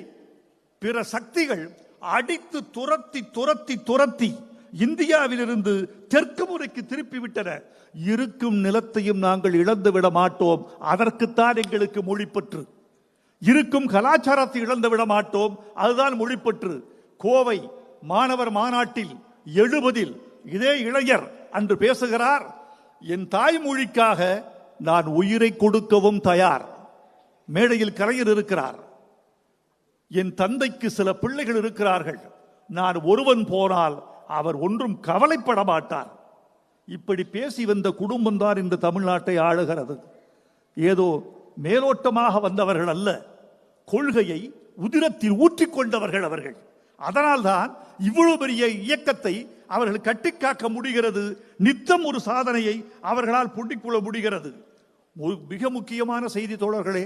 பிற சக்திகள் அடித்து துரத்தி துரத்தி துரத்தி இந்தியாவிலிருந்து தெற்கு முறைக்கு திருப்பிவிட்டன. இருக்கும் நிலத்தையும் நாங்கள் இழந்து விட மாட்டோம், அதற்குத்தான் எங்களுக்கு மொழிப்பற்று. இருக்கும் கலாச்சாரத்தை இழந்து விட மாட்டோம், அதுதான் மொழிப்பற்று. கோவை மாணவர் மாநாட்டில் 70 இதே இளைஞர் அன்று பேசுகிறார், என் தாய்மொழிக்காக நான் உயிரை கொடுக்கவும் தயார். மேடையில் கலைஞர் இருக்கிறார். என் தந்தைக்கு சில பிள்ளைகள் இருக்கிறார்கள், நான் ஒருவன் போனால் அவர் ஒன்றும் கவலைப்பட மாட்டார். இப்படி பேசி வந்த குடும்பம் தான் இந்த தமிழ்நாட்டை ஆளுகிறது. ஏதோ மேலோட்டமாக வந்தவர்கள் அல்ல, கொள்கையை உதிரத்தில் ஊற்றிக்கொண்டவர்கள் அவர்கள். அதனால்தான் இவ்வளவு பெரிய இயக்கத்தை அவர்கள் கட்டிக்காக்க முடிகிறது. நித்தம் ஒரு சாதனையை அவர்களால் புண்டிக்கொள்ள முடிகிறது. மிக முக்கியமான செய்தி தோழர்களே,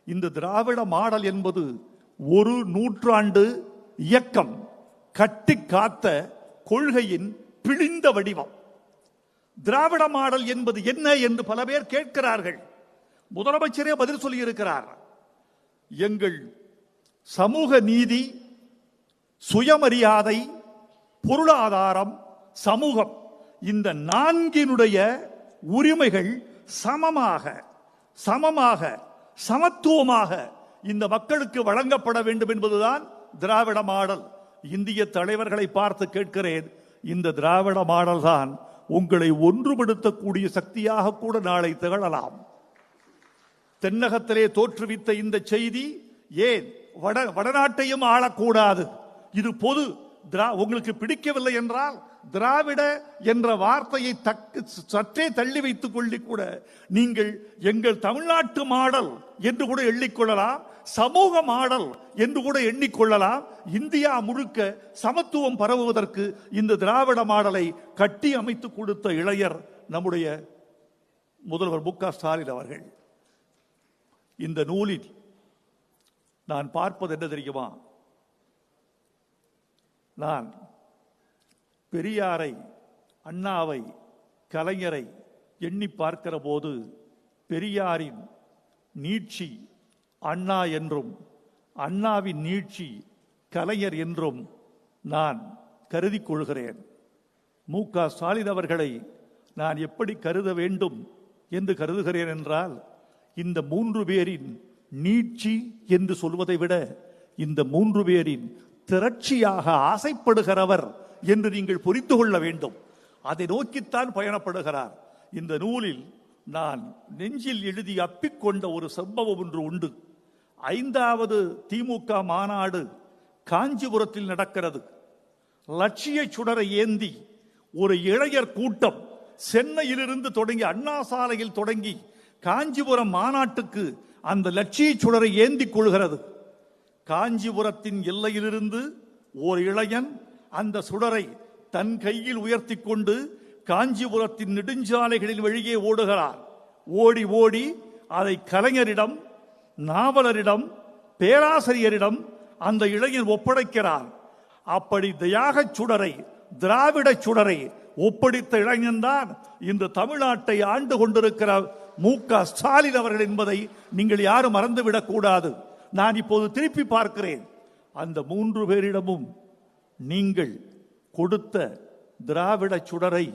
இந்த திராவிட மாடல் என்பது ஒரு நூற்றாண்டு இயக்கம் கட்டி காத்த கொள்கையின் பிழிந்த வடிவம். திராவிட மாடல் என்பது என்ன என்று பல பேர் கேட்கிறார்கள். முதலமைச்சரே பதில் சொல்லியிருக்கிறார். எங்கள் சமூக நீதி, சுயமரியாதை, பொருளாதாரம், சமூகம், இந்த 4னுடைய உரிமைகள் சமமாக சமத்துவமாக இந்த மக்களுக்கு வழங்கப்பட வேண்டும் என்பதுதான் திராவிட மாடல். இந்திய தலைவர்களை பார்த்து கேட்கிறேன், இந்த திராவிட மாடல் தான் உங்களை ஒன்றுபடுத்தக்கூடிய சக்தியாக கூட நாளை திகழலாம். தென்னகத்திலே தோற்றுவித்த இந்த செய்தி ஏன் வடநாட்டையும் ஆளக்கூடாது? இது பொது. உங்களுக்கு பிடிக்கவில்லை என்றால் திராவிட என்ற வார்த்தையை சற்றே தள்ளி வைத்துக் கொள்ளி கூட நீங்கள் எங்கள் தமிழ்நாட்டு மாடல் என்று கூட எண்ணிக்கொள்ளலாம், சமூக மாடல் என்று கூட எண்ணிக்கொள்ளலாம். இந்தியா முழுக்க சமத்துவம் பரவுவதற்கு இந்த திராவிட மாடலை கட்டி அமைத்து கொடுத்த இளைஞர் நம்முடைய முதல்வர் மு.க. ஸ்டாலின் அவர்கள். இந்த நூலில் நான் பார்ப்பது என்ன தெரியுமா? நான் பெரியாரை, அண்ணாவை, கலைஞரை எண்ணி பார்க்கிற போது பெரியாரின் நீட்சி அண்ணா என்றும், அண்ணாவின் நீட்சி கலைஞர் என்றும் நான் கருதி கொள்கிறேன். மு.க. ஸ்டாலின் அவர்களை நான் எப்படி கருத வேண்டும் என்று கருதுகிறேன் என்றால், இந்த 3 பேரின் நீட்சி என்று சொல்வதை விட இந்த 3 பேரின் திரட்சியாக ஆசைப்படுகிறவர் என்று நீங்கள் புரிந்து கொள்ள வேண்டும். அதை நோக்கித்தான் பயணப்படுகிறார். இந்த நூலில் நான் நெஞ்சில் எழுதி அப்பிக்கொண்ட ஒரு சம்பவம் ஒன்று உண்டு. 5வது திமுக மாநாடு காஞ்சிபுரத்தில் நடக்கிறது. லட்சிய சுடரை ஏந்தி ஒரு இளைஞர் கூட்டம் சென்னையிலிருந்து தொடங்கி, அண்ணா சாலையில் தொடங்கி காஞ்சிபுரம் மாநாட்டுக்கு அந்த லட்சிய சுடரை ஏந்தி கொள்கிறது. காஞ்சிபுரத்தின் எல்லையிலிருந்து ஒரு இளைஞன் அந்த சுடரை தன் கையில் உயர்த்தி கொண்டு காஞ்சிபுரத்தின் நெடுஞ்சாலைகளில் வழியே ஓடுகிறார். ஓடி ஓடி அதை கலைஞரிடம், நாவலரிடம், பேராசிரியரிடம் அந்த இளைஞர் ஒப்படைக்கிறார். அப்படி தியாக சுடரை, திராவிட சுடரை ஒப்படைத்த இளைஞன்தான் இந்த தமிழ்நாட்டை ஆண்டு கொண்டிருக்கிற மு.க. ஸ்டாலின் அவர்கள் என்பதை நீங்கள் யாரும் மறந்துவிடக் கூடாது. நான் இப்போது திருப்பி பார்க்கிறேன். அந்த 3 பேரிடமும் நீங்கள் கொடுத்த திராவிட சுடரை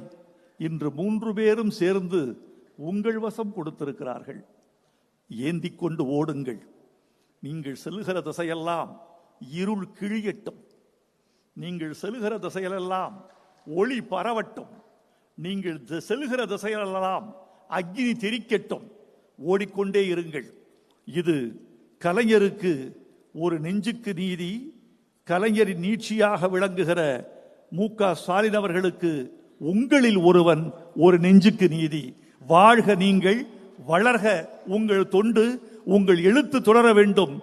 இன்று 3 பேரும் சேர்ந்து உங்கள் வசம் கொடுத்திருக்கிறார்கள். ஏந்தி கொண்டு ஓடுங்கள். நீங்கள் செல்கிற திசையெல்லாம் இருள் கிழியட்டும். நீங்கள் செல்கிற திசையிலெல்லாம் ஒளி பரவட்டும். நீங்கள் செல்கிற திசையிலெல்லாம் அக்னி தெரிக்கட்டும். ஓடிக்கொண்டே இருங்கள். இது கலைஞருக்கு ஒரு நெஞ்சுக்கு நீதி, கலைஞரின் நீட்சியாக விளங்குகிற மு.க. ஸ்டாலின் அவர்களுக்கு உங்களில் ஒருவன் ஒரு நெஞ்சுக்கு நீதி. வாழ்க நீங்கள், வளர்க உங்கள் தொண்டு, உங்கள் எழுத்து தொடர வேண்டும்.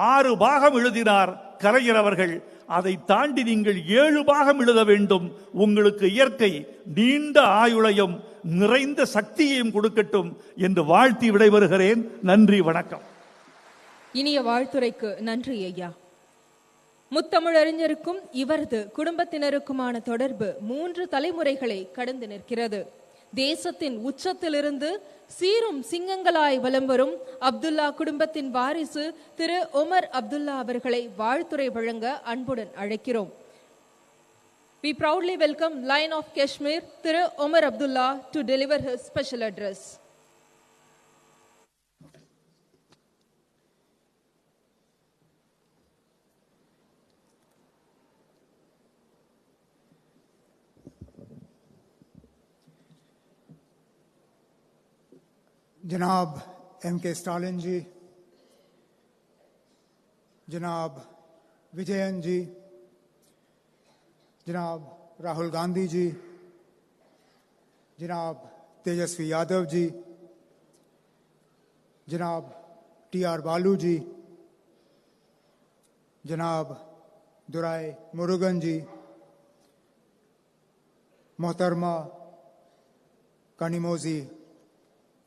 6 பாகம் எழுதினார் கலைஞர் அவர்கள். அதை தாண்டி நீங்கள் 7 பாகம் எழுத வேண்டும். உங்களுக்கு இயற்கை நீண்ட ஆயுளையும் நிறைந்த சக்தியையும் கொடுக்கட்டும் என்று வாழ்த்தி விடைபெறுகிறேன். நன்றி, வணக்கம். இனிய வாழ்த்துரைக்கு நன்றி ஐயா. முத்தமிழறிஞருக்கும் இவரது குடும்பத்தினருக்குமான தொடர்பு 3 தலைமுறைகளை கடந்து நிற்கிறது. தேசத்தின் உச்சத்திலிருந்து சீரும் சிங்கங்களாய் வலம் வரும் அப்துல்லா குடும்பத்தின் வாரிசு திரு உமர் அப்துல்லா அவர்களை வாழ்த்துரை வழங்க அன்புடன் அழைக்கிறோம். We proudly welcome Lion of Kashmir, Thiru Omar Abdullah, to deliver his special address. जनाब M.K. Stalin जी, जनाब विजयन जी, जनाब राहुल गांधी जी, जनाब तेजस्वी यादव जी, जनाब T.R. बालू जी, जनाब दुराई मुरुगन जी, मोहतरमा कानिमोजी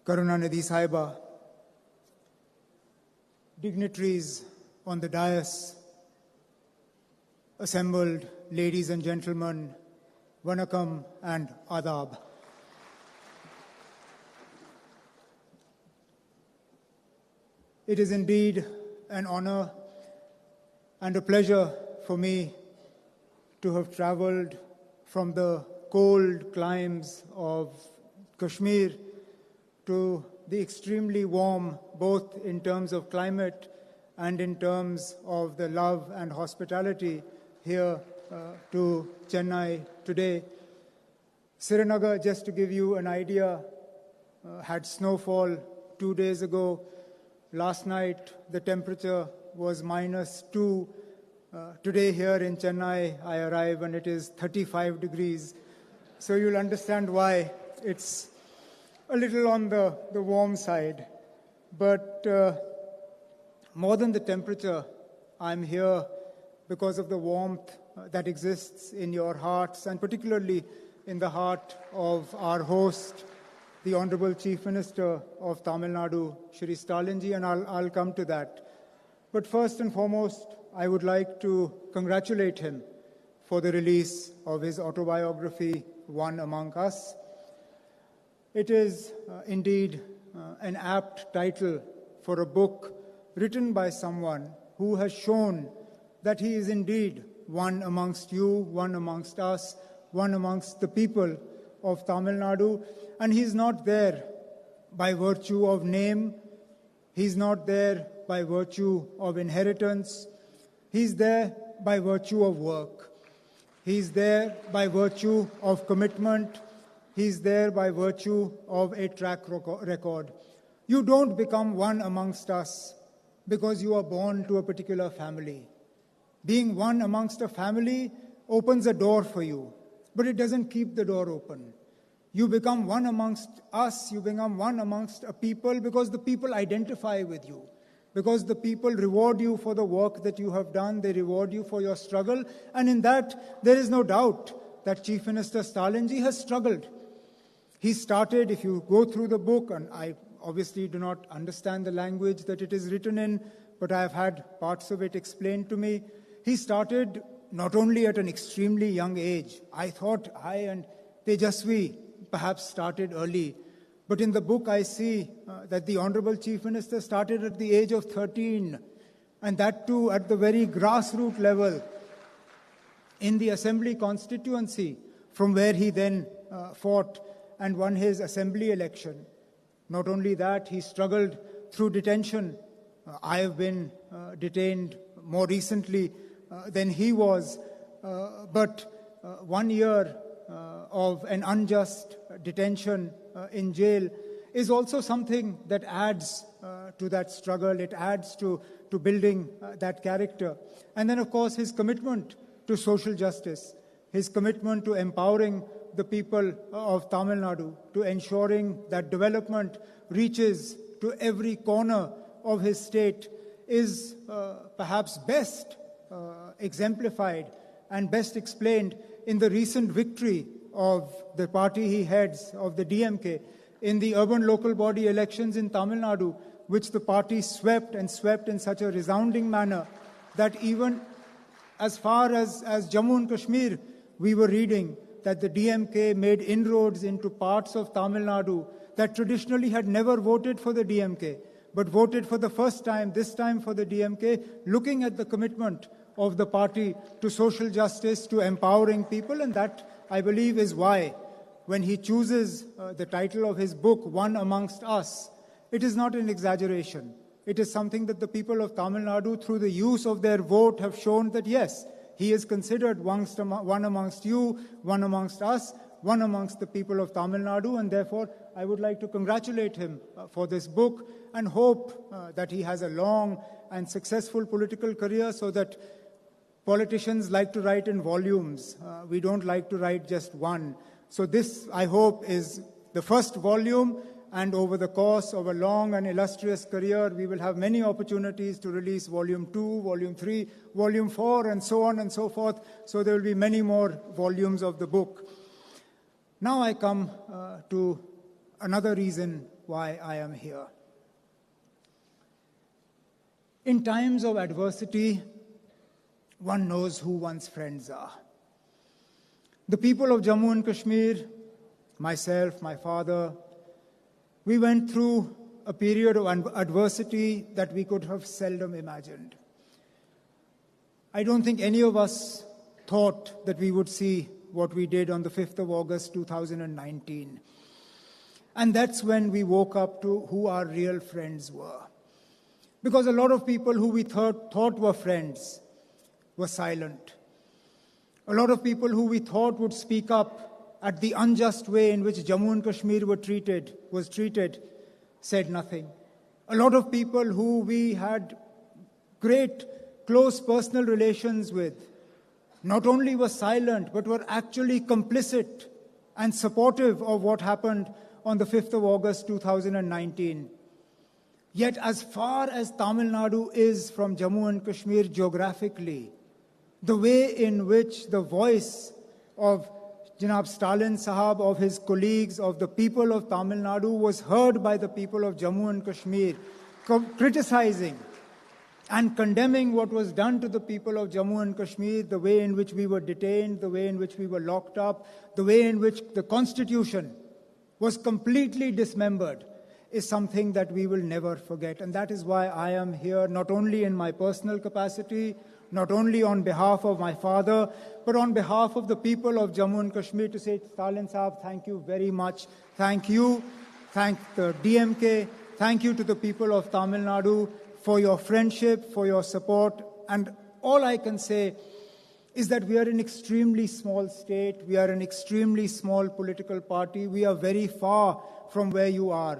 Karunanidhi Saiba, dignitaries on the dais, assembled ladies and gentlemen, Vanakkam and Adab. It is indeed an honor and a pleasure for me to have traveled from the cold climes of Kashmir to the extremely warm, both in terms of climate and in terms of the love and hospitality here to Chennai today. Srinagar, just to give you an idea, had snowfall 2 days ago. Last night, the temperature was -2. Today here in Chennai, I arrive and it is 35 degrees. So you'll understand why it's a little on the warm side. But more than the temperature, I'm here because of the warmth that exists in your hearts, and particularly in the heart of our host, the Honorable Chief Minister of Tamil Nadu, Shri Stalin ji, and I'll come to that. But first and foremost, I would like to congratulate him for the release of his autobiography, One Among Us. It is indeed an apt title for a book written by someone who has shown that he is indeed one amongst you, one amongst us, one amongst the people of Tamil Nadu. And he's not there by virtue of name. He's not there by virtue of inheritance. He's there by virtue of work. He's there by virtue of commitment. He's there by virtue of a track record. You don't become one amongst us because you are born to a particular family. Being one amongst a family opens a door for you, but it doesn't keep the door open. You become one amongst us, you become one amongst a people because the people identify with you, because the people reward you for the work that you have done, they reward you for your struggle, and in that there is no doubt that Chief Minister Stalinji has struggled. He started, if you go through the book, and I obviously do not understand the language that it is written in, but I have had parts of it explained to me. He started not only at an extremely young age. I thought I and Tejasvi perhaps started early. But in the book I see that the Honorable Chief Minister started at the age of 13, and that too at the very grassroots level in the Assembly constituency, from where he then fought and won his Assembly election. Not only that, he struggled through detention. I have been detained more recently than he was, but 1 year of an unjust detention in jail is also something that adds to that struggle. It adds to building that character. And then, of course, his commitment to social justice, his commitment to empowering the people of Tamil Nadu, to ensuring that development reaches to every corner of his state is perhaps best exemplified and best explained in the recent victory of the party he heads, of the DMK, in the urban local body elections in Tamil Nadu, which the party swept and swept in such a resounding manner that even as far as Jammu and Kashmir, we were reading that the DMK made inroads into parts of Tamil Nadu that traditionally had never voted for the DMK, but voted for the first time, this time for the DMK, looking at the commitment of the party to social justice, to empowering people, and that, I believe, is why when he chooses the title of his book, One Amongst Us, it is not an exaggeration. It is something that the people of Tamil Nadu, through the use of their vote, have shown that yes, he is considered one amongst you, one amongst us, one amongst the people of Tamil Nadu, and therefore I would like to congratulate him for this book and hope that he has a long and successful political career, so that politicians like to write in volumes. We don't like to write just one. So this, I hope, is the first volume, and over the course of a long and illustrious career, we will have many opportunities to release Volume 2, Volume 3, Volume 4, and so on and so forth. So there will be many more volumes of the book. Now I come to another reason why I am here. In times of adversity, one knows who one's friends are. The people of Jammu and Kashmir, myself, my father, we went through a period of adversity that we could have seldom imagined. I don't think any of us thought that we would see what we did on the 5th of August 2019. And that's when we woke up to who our real friends were. Because a lot of people who we thought were friends were silent. A lot of people who we thought would speak up at the unjust way in which Jammu and Kashmir was treated, said nothing. A lot of people who we had great, close personal relations with, not only were silent, but were actually complicit and supportive of what happened on the 5th of August 2019. Yet as far as Tamil Nadu is from Jammu and Kashmir geographically, the way in which the voice of Janab Stalin Sahab, of his colleagues, of the people of Tamil Nadu was heard by the people of Jammu and Kashmir, criticizing and condemning what was done to the people of Jammu and Kashmir, the way in which we were detained, the way in which we were locked up, the way in which the constitution was completely dismembered, is something that we will never forget. And that is why I am here, not only in my personal capacity, not only on behalf of my father, but on behalf of the people of Jammu and Kashmir, to say, Stalin Sahab, thank you very much. Thank you. Thank the DMK. Thank you to the people of Tamil Nadu for your friendship, for your support. And all I can say is that we are an extremely small state. We are an extremely small political party. We are very far from where you are.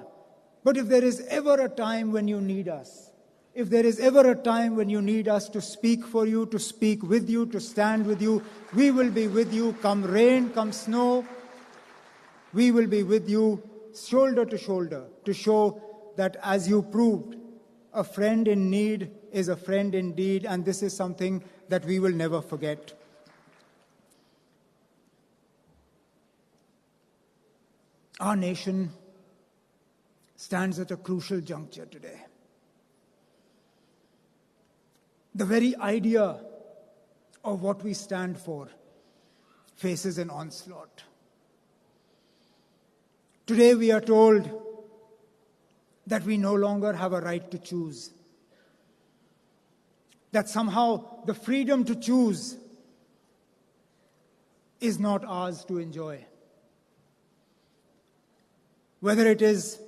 But if there is ever a time when you need us, if there is ever a time when you need us to speak for you, to speak with you, to stand with you, we will be with you, come rain, come snow. We will be with you shoulder to shoulder to show that, as you proved, a friend in need is a friend indeed, and this is something that we will never forget. Our nation stands at a crucial juncture today. The very idea of what we stand for faces an onslaught. Today we are told that we no longer have a right to choose. That somehow the freedom to choose is not ours to enjoy. Whether it is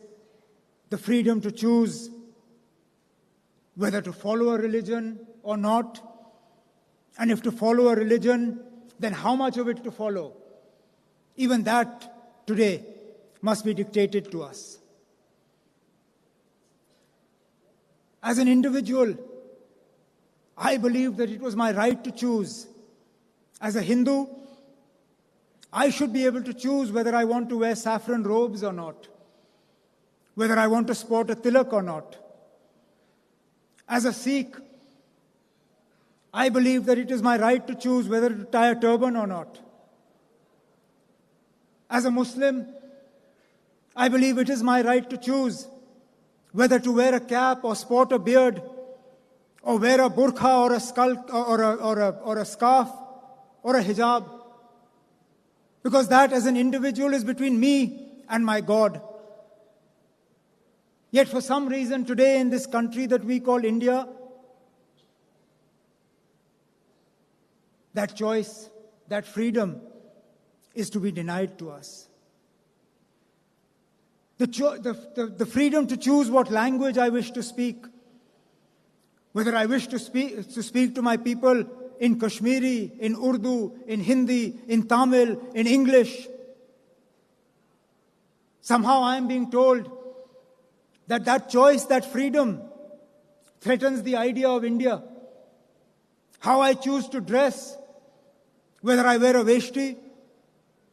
the freedom to choose whether to follow a religion or not, and if to follow a religion, then how much of it to follow. Even that today must be dictated to us. As an individual, I believe that it was my right to choose. As a Hindu, I should be able to choose whether I want to wear saffron robes or not, whether I want to sport a tilak or not. As a Sikh, I believe that it is my right to choose whether to tie a turban or not. As a Muslim, I believe it is my right to choose whether to wear a cap or sport a beard, or wear a burqa or a scarf or a hijab. Because that, as an individual, is between me and my God. Yet for some reason today in this country that we call India, that choice, that freedom is to be denied to us. The freedom to choose what language I wish to speak, whether I wish to speak to my people in Kashmiri, in Urdu, in Hindi, in Tamil, in English. Somehow I am being told that choice, that freedom, threatens the idea of India. How I choose to dress, whether I wear a veshti,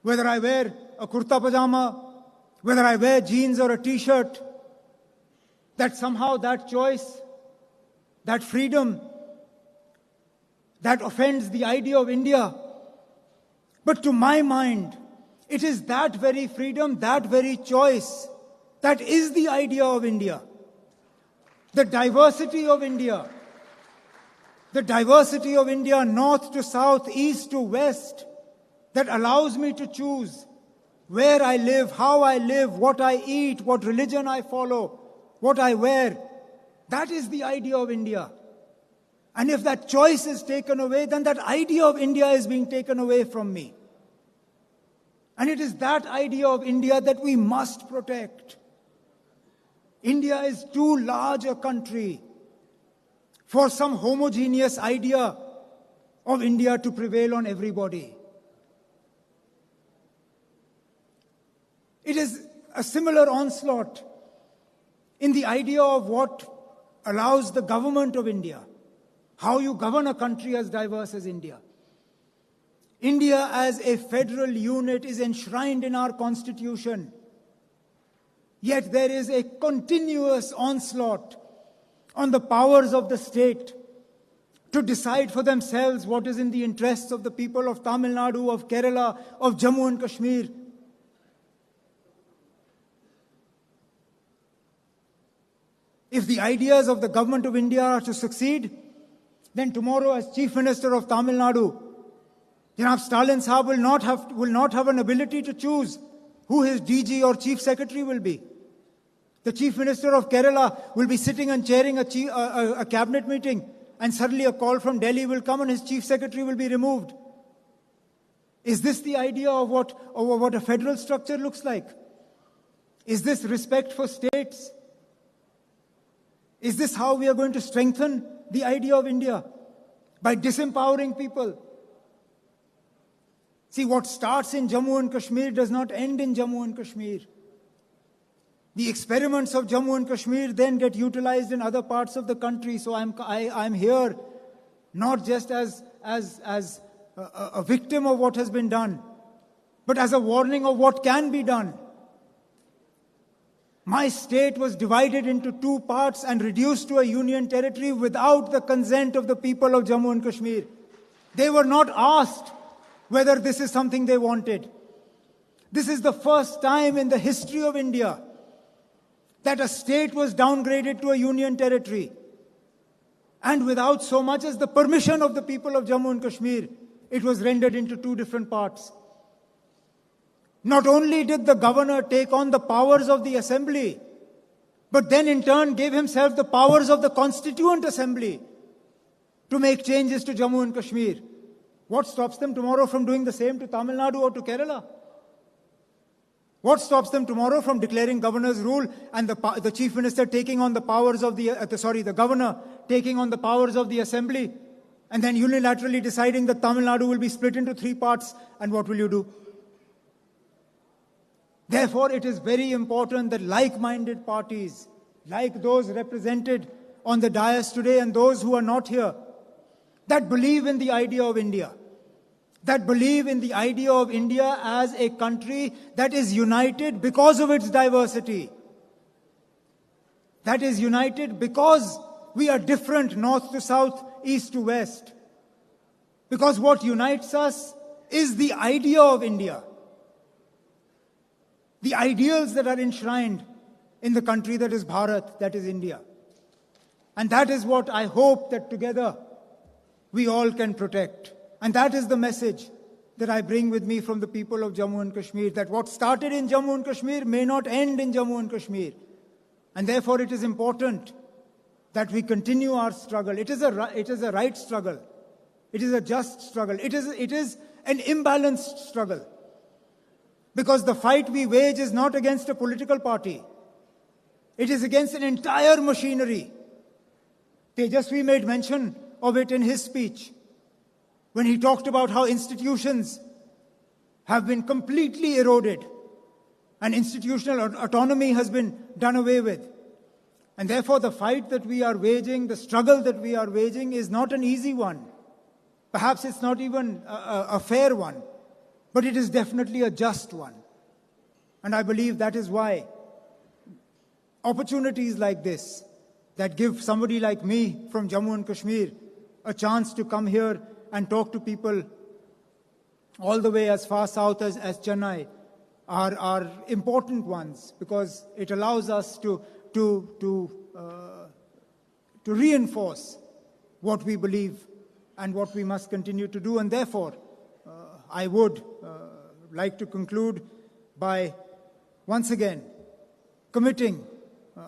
whether I wear a kurta pajama, whether I wear jeans or a t-shirt, that somehow that choice, that freedom, that offends the idea of India. But to my mind, it is that very freedom, that very choice, that is the idea of India. The diversity of India. The diversity of India, north to south, east to west, that allows me to choose where I live, how I live, what I eat, what religion I follow, what I wear. That is the idea of India. And if that choice is taken away, then that idea of India is being taken away from me. And it is that idea of India that we must protect. India is too large a country for some homogeneous idea of India to prevail on everybody. It is a similar onslaught in the idea of what allows the government of India, how you govern a country as diverse as India. India as a federal unit is enshrined in our constitution. Yet there is a continuous onslaught on the powers of the state to decide for themselves what is in the interests of the people of Tamil Nadu, of Kerala, of Jammu and Kashmir. If the ideas of the government of India are to succeed, then tomorrow as Chief Minister of Tamil Nadu, Janab Stalin Sahab will not have an ability to choose who his DG or Chief Secretary will be. The Chief Minister of Kerala will be sitting and chairing a cabinet meeting, and suddenly a call from Delhi will come and his Chief Secretary will be removed. Is this the idea of what a federal structure looks like? Is this respect for states? Is this how we are going to strengthen the idea of India? By disempowering people? See, what starts in Jammu and Kashmir does not end in Jammu and Kashmir. The experiments of Jammu and Kashmir then get utilized in other parts of the country. So I'm here not just as a victim of what has been done, but as a warning of what can be done. My state was divided into two parts and reduced to a union territory without the consent of the people of Jammu and Kashmir. They were not asked whether this is something they wanted. This is the first time in the history of India that a state was downgraded to a union territory. And without so much as the permission of the people of Jammu and Kashmir, it was rendered into two different parts. Not only did the governor take on the powers of the assembly, but then in turn gave himself the powers of the constituent assembly to make changes to Jammu and Kashmir. What stops them tomorrow from doing the same to Tamil Nadu or to Kerala? What stops them tomorrow from declaring governor's rule and the chief minister taking on the powers of the governor taking on the powers of the assembly, and then unilaterally deciding that Tamil Nadu will be split into three parts, and what will you do? Therefore, it is very important that like-minded parties, like those represented on the dais today and those who are not here, that believe in the idea of India, that believe in the idea of India as a country that is united because of its diversity, that is united because we are different north to south, east to west, because what unites us is the idea of India, the ideals that are enshrined in the country that is Bharat, that is India. And that is what I hope that together we all can protect. And that is the message that I bring with me from the people of Jammu and Kashmir, that what started in Jammu and Kashmir may not end in Jammu and Kashmir. And therefore it is important that we continue our struggle. It is a right struggle. It is a just struggle. It is an imbalanced struggle. Because the fight we wage is not against a political party. It is against an entire machinery. Tejasvi made mention of it in his speech when he talked about how institutions have been completely eroded and institutional autonomy has been done away with. And therefore, the fight that we are waging, the struggle that we are waging is not an easy one. Perhaps it's not even a fair one, but it is definitely a just one. And I believe that is why opportunities like this, that give somebody like me from Jammu and Kashmir a chance to come here and talk to people all the way as far south as Chennai, are important ones, because it allows us to reinforce what we believe and what we must continue to do. And therefore, I would like to conclude by once again committing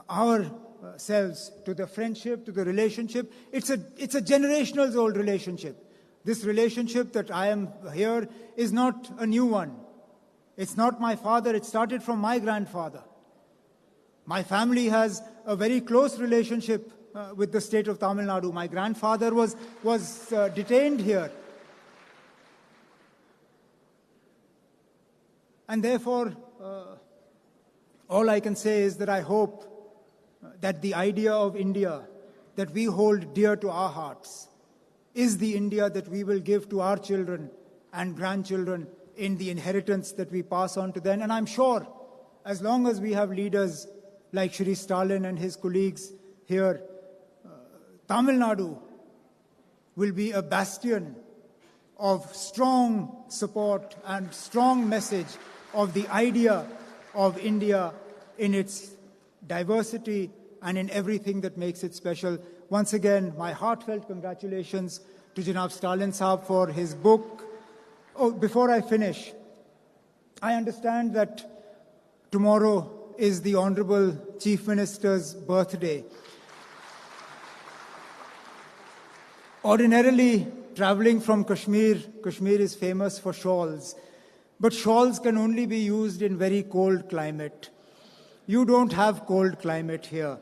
ourselves to the friendship, to the relationship. It's a generational old relationship. This relationship that I am here is not a new one. It's not my father. It started from my grandfather. My family has a very close relationship with the state of Tamil Nadu. My grandfather was detained here. And therefore, all I can say is that I hope that the idea of India that we hold dear to our hearts is the India that we will give to our children and grandchildren in the inheritance that we pass on to them. And I'm sure, as long as we have leaders like Shri Stalin and his colleagues here, Tamil Nadu will be a bastion of strong support and strong message of the idea of India in its diversity and in everything that makes it special. Once again, my heartfelt congratulations to Janab Stalin Saab for his book. Oh, before I finish, I understand that tomorrow is the Honorable Chief Minister's birthday. Ordinarily, traveling from Kashmir is famous for shawls. But shawls can only be used in very cold climate. You don't have cold climate here.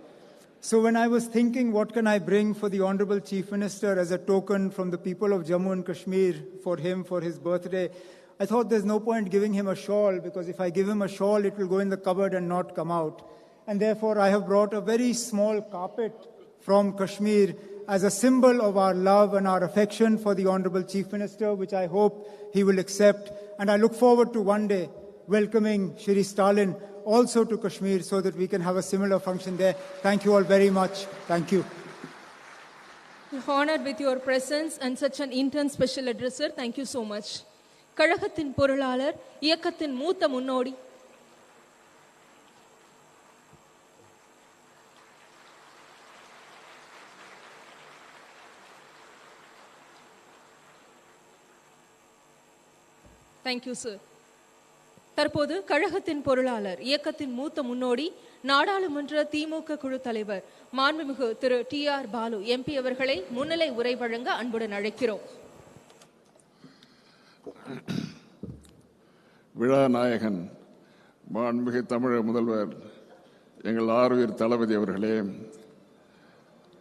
So when I was thinking, what can I bring for the Honorable Chief Minister as a token from the people of Jammu and Kashmir for him, for his birthday, I thought there's no point giving him a shawl, because if I give him a shawl, it will go in the cupboard and not come out. And therefore, I have brought a very small carpet from Kashmir as a symbol of our love and our affection for the Honorable Chief Minister, which I hope he will accept. And I look forward to one day welcoming Shri Stalin also to Kashmir so that we can have a similar function there. Thank you all very much. Thank you. Honored with your presence and such an intense special addresser. Thank you so much. கழகத்தின் பொருளாளர், இயக்கத்தின் மூத்த முன்னோடி, thank you sir. தற்போது கழகத்தின் பொருளாளர், இயக்கத்தின் மூத்த முன்னோடி, நாடாளுமன்ற திமுக குழு தலைவர் மாண்புமிகு திரு TR பாலு MP அவர்களை முன்னிலை உரை வழங்க அன்புடன் அழைக்கிறோம். விழா நாயகன் மாண்புமிகு தமிழக முதல்வர் எங்கள் ஆருயிர் தளபதி அவர்களே,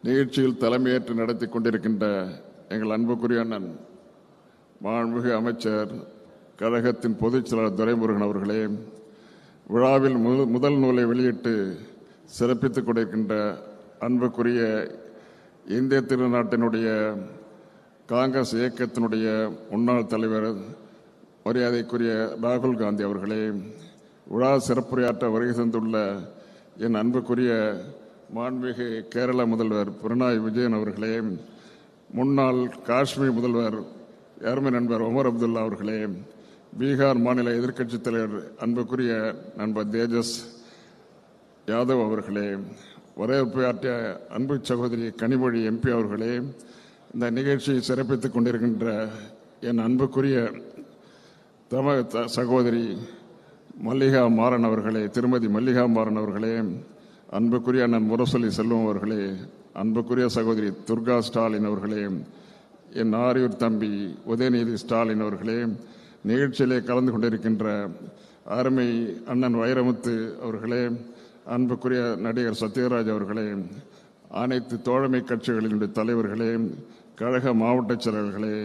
நிகழ்ச்சியில் தலைமையேற்று நடத்தி கொண்டிருக்கின்ற எங்கள் அன்புக்குரிய அண்ணன் மாண்புமிகு அமைச்சர் கழகத்தின் பொதுச் செயலாளர் துரைமுருகன் அவர்களே, விழாவில் முதல் நூலை வெளியிட்டு சிறப்பித்துக் கொண்டிருக்கின்ற அன்புக்குரிய இந்திய திருநாட்டினுடைய காங்கிரஸ் இயக்கத்தினுடைய முன்னாள் தலைவர் மரியாதைக்குரிய ராகுல் காந்தி அவர்களே, விழா சிறப்புரையாற்ற வருகை தந்துள்ள என் அன்புக்குரிய மாண்புமிகு கேரள முதல்வர் பினராயி விஜயன் அவர்களே, முன்னாள் காஷ்மீர் முதல்வர் அருமை நண்பர் உமர் அப்துல்லா அவர்களே, பீகார் மாநில எதிர்க்கட்சித் தலைவர் அன்புக்குரிய நண்பர் தேஜஸ் யாதவ் அவர்களே, வரவேற்புரையாற்றிய அன்பு சகோதரி கனிமொழி MP அவர்களே, இந்த நிகழ்ச்சியை சிறப்பித்துக் கொண்டிருக்கின்ற என் அன்புக்குரிய சகோதரி மல்லிகா மாறன் அவர்களே, திருமதி மல்லிகா மாறன் அவர்களே, அன்புக்குரிய அண்ணன் முரசொலி செல்வம் அவர்களே, அன்புக்குரிய சகோதரி துர்கா ஸ்டாலின் அவர்களே, என் ஆரியூர் தம்பி உதயநிதி ஸ்டாலின் அவர்களே, நிகழ்ச்சியிலே கலந்து கொண்டிருக்கின்ற அருமை அண்ணன் வைரமுத்து அவர்களே, அன்புக்குரிய நடிகர் சத்யராஜ் அவர்களே, அனைத்து தோழமை கட்சிகளினுடைய தலைவர்களே, கழக மாவட்ட செயலர்களே,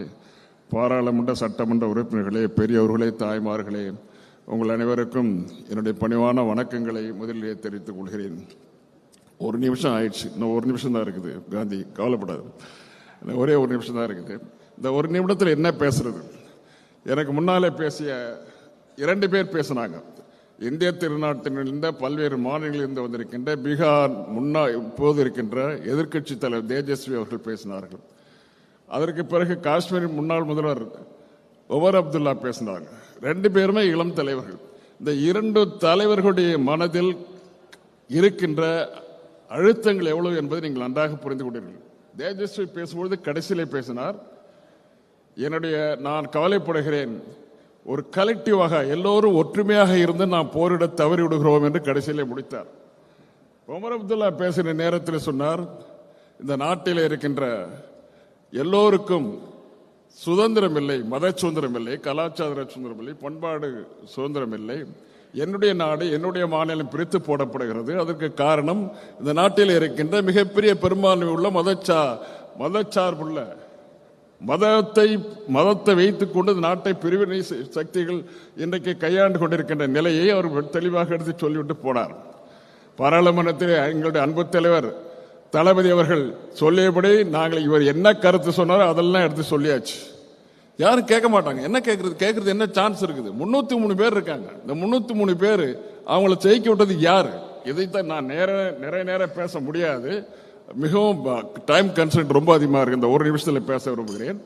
பாராளுமன்ற சட்டமன்ற உறுப்பினர்களே, பெரியவர்களே, தாய்மார்களே, உங்கள் அனைவருக்கும் என்னுடைய பணிவான வணக்கங்களை முதலிலே தெரிவித்துக் கொள்கிறேன். ஒரு நிமிஷம் ஆயிடுச்சு, இன்னும் ஒரு நிமிஷம் தான் இருக்குது. காந்தி கவலைப்படாது, ஒரே ஒரு நிமிஷம் தான் இருக்குது. இந்த ஒரு நிமிடத்தில் என்ன பேசுறது? எனக்கு முன்னாலே பேசிய 2 பேர் பேசினாங்க. இந்திய திருநாட்டிலிருந்த பல்வேறு மாநிலங்களிலிருந்து வந்திருக்கின்ற பீகார் இப்போது இருக்கின்ற எதிர்க்கட்சி தலைவர் தேஜஸ்வி அவர்கள் பேசினார்கள். அதற்கு பிறகு காஷ்மீர் முன்னாள் முதல்வர் ஒமர் அப்துல்லா பேசினாங்க. 2 பேருமே இளம் தலைவர்கள். இந்த 2 தலைவர்களுடைய மனதில் இருக்கின்ற அழுத்தங்கள் எவ்வளவு என்பதை நீங்கள் நன்றாக புரிந்து கொண்டீர்கள். தேஜஸ்வி பேசும்பொழுது கடைசியிலே பேசினார், நான் கவலைப்படுகிறேன், ஒரு கலெக்டிவாக எல்லோரும் ஒற்றுமையாக இருந்து நாம் போரிட தவறிவிடுகிறோம் என்று கடைசியிலே முடித்தார். ஒமர் அப்துல்லா பேசின நேரத்தில் சொன்னார், இந்த நாட்டில் இருக்கின்ற எல்லோருக்கும் சுதந்திரம் இல்லை, மத சுதந்திரம் இல்லை, கலாச்சார சுதந்திரம் இல்லை, பண்பாடு சுதந்திரம் இல்லை. என்னுடைய நாடு, என்னுடைய மாநிலம் பிரித்து போடப்படுகிறது. அதற்கு காரணம் இந்த நாட்டில் இருக்கின்ற மிகப்பெரிய பெரும்பான்மை உள்ள மதச்சார்புள்ள மதத்தை வைத்துக் கொண்டு நாட்டை பிரிவினை சக்திகள் இன்றைக்கு கையாண்டு கொண்டிருக்கின்ற நிலையை அவர் தெளிவாக எடுத்து சொல்லிவிட்டு போனார். பாராளுமன்றத்தில் எங்களுடைய அன்பு தலைவர் தளபதி அவர்கள் சொல்லியபடி நாங்கள் இவர் என்ன கருத்து சொன்னாரோ அதெல்லாம் எடுத்து சொல்லியாச்சு. யாரும் கேட்க மாட்டாங்க. என்ன கேட்கறது என்ன சான்ஸ் இருக்குது? 303 பேர் இருக்காங்க. இந்த 303 பேர் அவங்கள ஜெயிக்க விட்டது யாரு? இதைத்தான் நான் நிறைய பேச முடியாது. மிகவும் டைம் கன்சென்ட் ரொம்ப அதிகமாக இருக்கு. இந்த ஒரு நிமிஷத்தில் பேச விரும்புகிறேன்.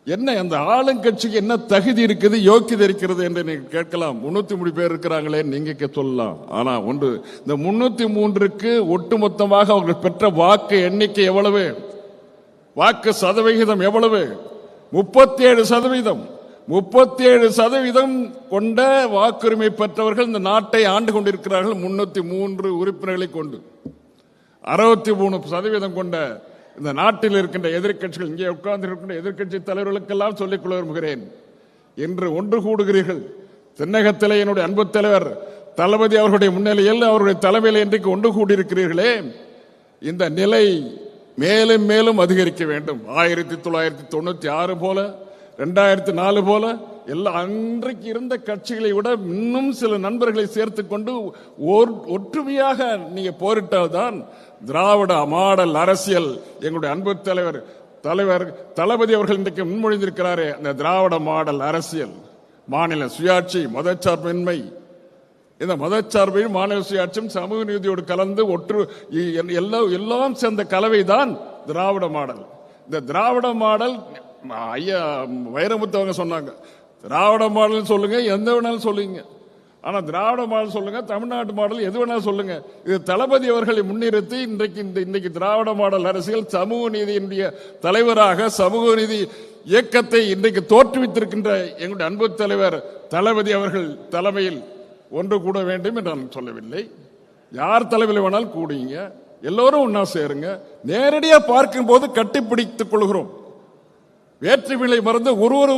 என்ன அந்த ஆளுங்கட்சிக்கு என்ன தகுதி இருக்குது, யோக்கியதை இருக்கிறது என்று நீங்க கேட்கலாம். 303 பேர் இருக்கிறாங்களே நீங்க சொல்லலாம். ஆனா ஒன்று, இந்த 303க்கு ஒட்டுமொத்தமாக அவர்கள் பெற்ற வாக்கு எண்ணிக்கை எவ்வளவு? வாக்கு சதவிகிதம் எவ்வளவு? 37%. 37% கொண்ட வாக்குரிமை பெற்றவர்கள் இந்த நாட்டை ஆண்டு கொண்டிருக்கிறார்கள். 303 உறுப்பினர்களை கொண்டு 63% கொண்ட இந்த நாட்டில் இருக்கின்ற எதிர்க்கட்சிகள், இங்கே உட்கார்ந்து இருக்கின்ற எதிர்க்கட்சி தலைவர்களுக்கெல்லாம் சொல்லிக் கொள்ள விரும்புகிறேன், இன்று ஒன்று கூடுகிறீர்கள். தென்னகத்திலே என்னுடைய அன்பு தலைவர் தளபதி அவர்களுடைய முன்னிலையில் அவருடைய தலைமையில் இன்றைக்கு ஒன்று கூடியிருக்கிறீர்களே, இந்த நிலை மேலும் மேலும் அதிகரிக்க வேண்டும். 1996 போல, 2004 போல எல்லா அன்றைக்கு இருந்த கட்சிகளை விட இன்னும் சில நண்பர்களை சேர்த்துக் கொண்டு ஒற்றுமையாக நீங்க போரிட்டால்தான் திராவிட மாடல் அரசியல், எங்களுடைய அன்பு தலைவர் தளபதி அவர்கள் இன்றைக்கு முன்மொழிந்திருக்கிறாரே, அந்த திராவிட மாடல் அரசியல், மாநில சுயாட்சி, மதச்சார்பின்மை, இந்த மதச்சார்பையும் மாநில சுயாட்சியும் சமூக நீதியோடு கலந்து எல்லாம் சேர்ந்த கலவைதான் திராவிட மாடல். இந்த திராவிட மாடல் ஐயா வைரமுத்து அவங்க சொன்னாங்க, திராவிட மாடல் சொல்லுங்க, எந்த வேணாலும் சொல்லுங்க, ஆனா திராவிட மாடல் சொல்லுங்க, தமிழ்நாட்டு மாடல் எது வேணாலும் சொல்லுங்க. இது தளபதி அவர்களை முன்னிறுத்தி இன்றைக்கு திராவிட மாடல் அரசியல் சமூக நீதியினுடைய தலைவராக சமூக நீதி இயக்கத்தை இன்றைக்கு தோற்றுவித்திருக்கின்ற எங்களுடைய அன்பு தலைவர் தளபதி அவர்கள் தலைமையில் ஒன்று கூட வேண்டும் என்று நான் சொல்லவில்லை. யார் தலைமையில் வேணாலும் கூடுங்க, எல்லோரும் ஒன்னா சேருங்க. நேரடியாக பார்க்கும் போது கட்டிப்பிடித்துக் கொள்கிறோம், வேற்றுமையை மறந்து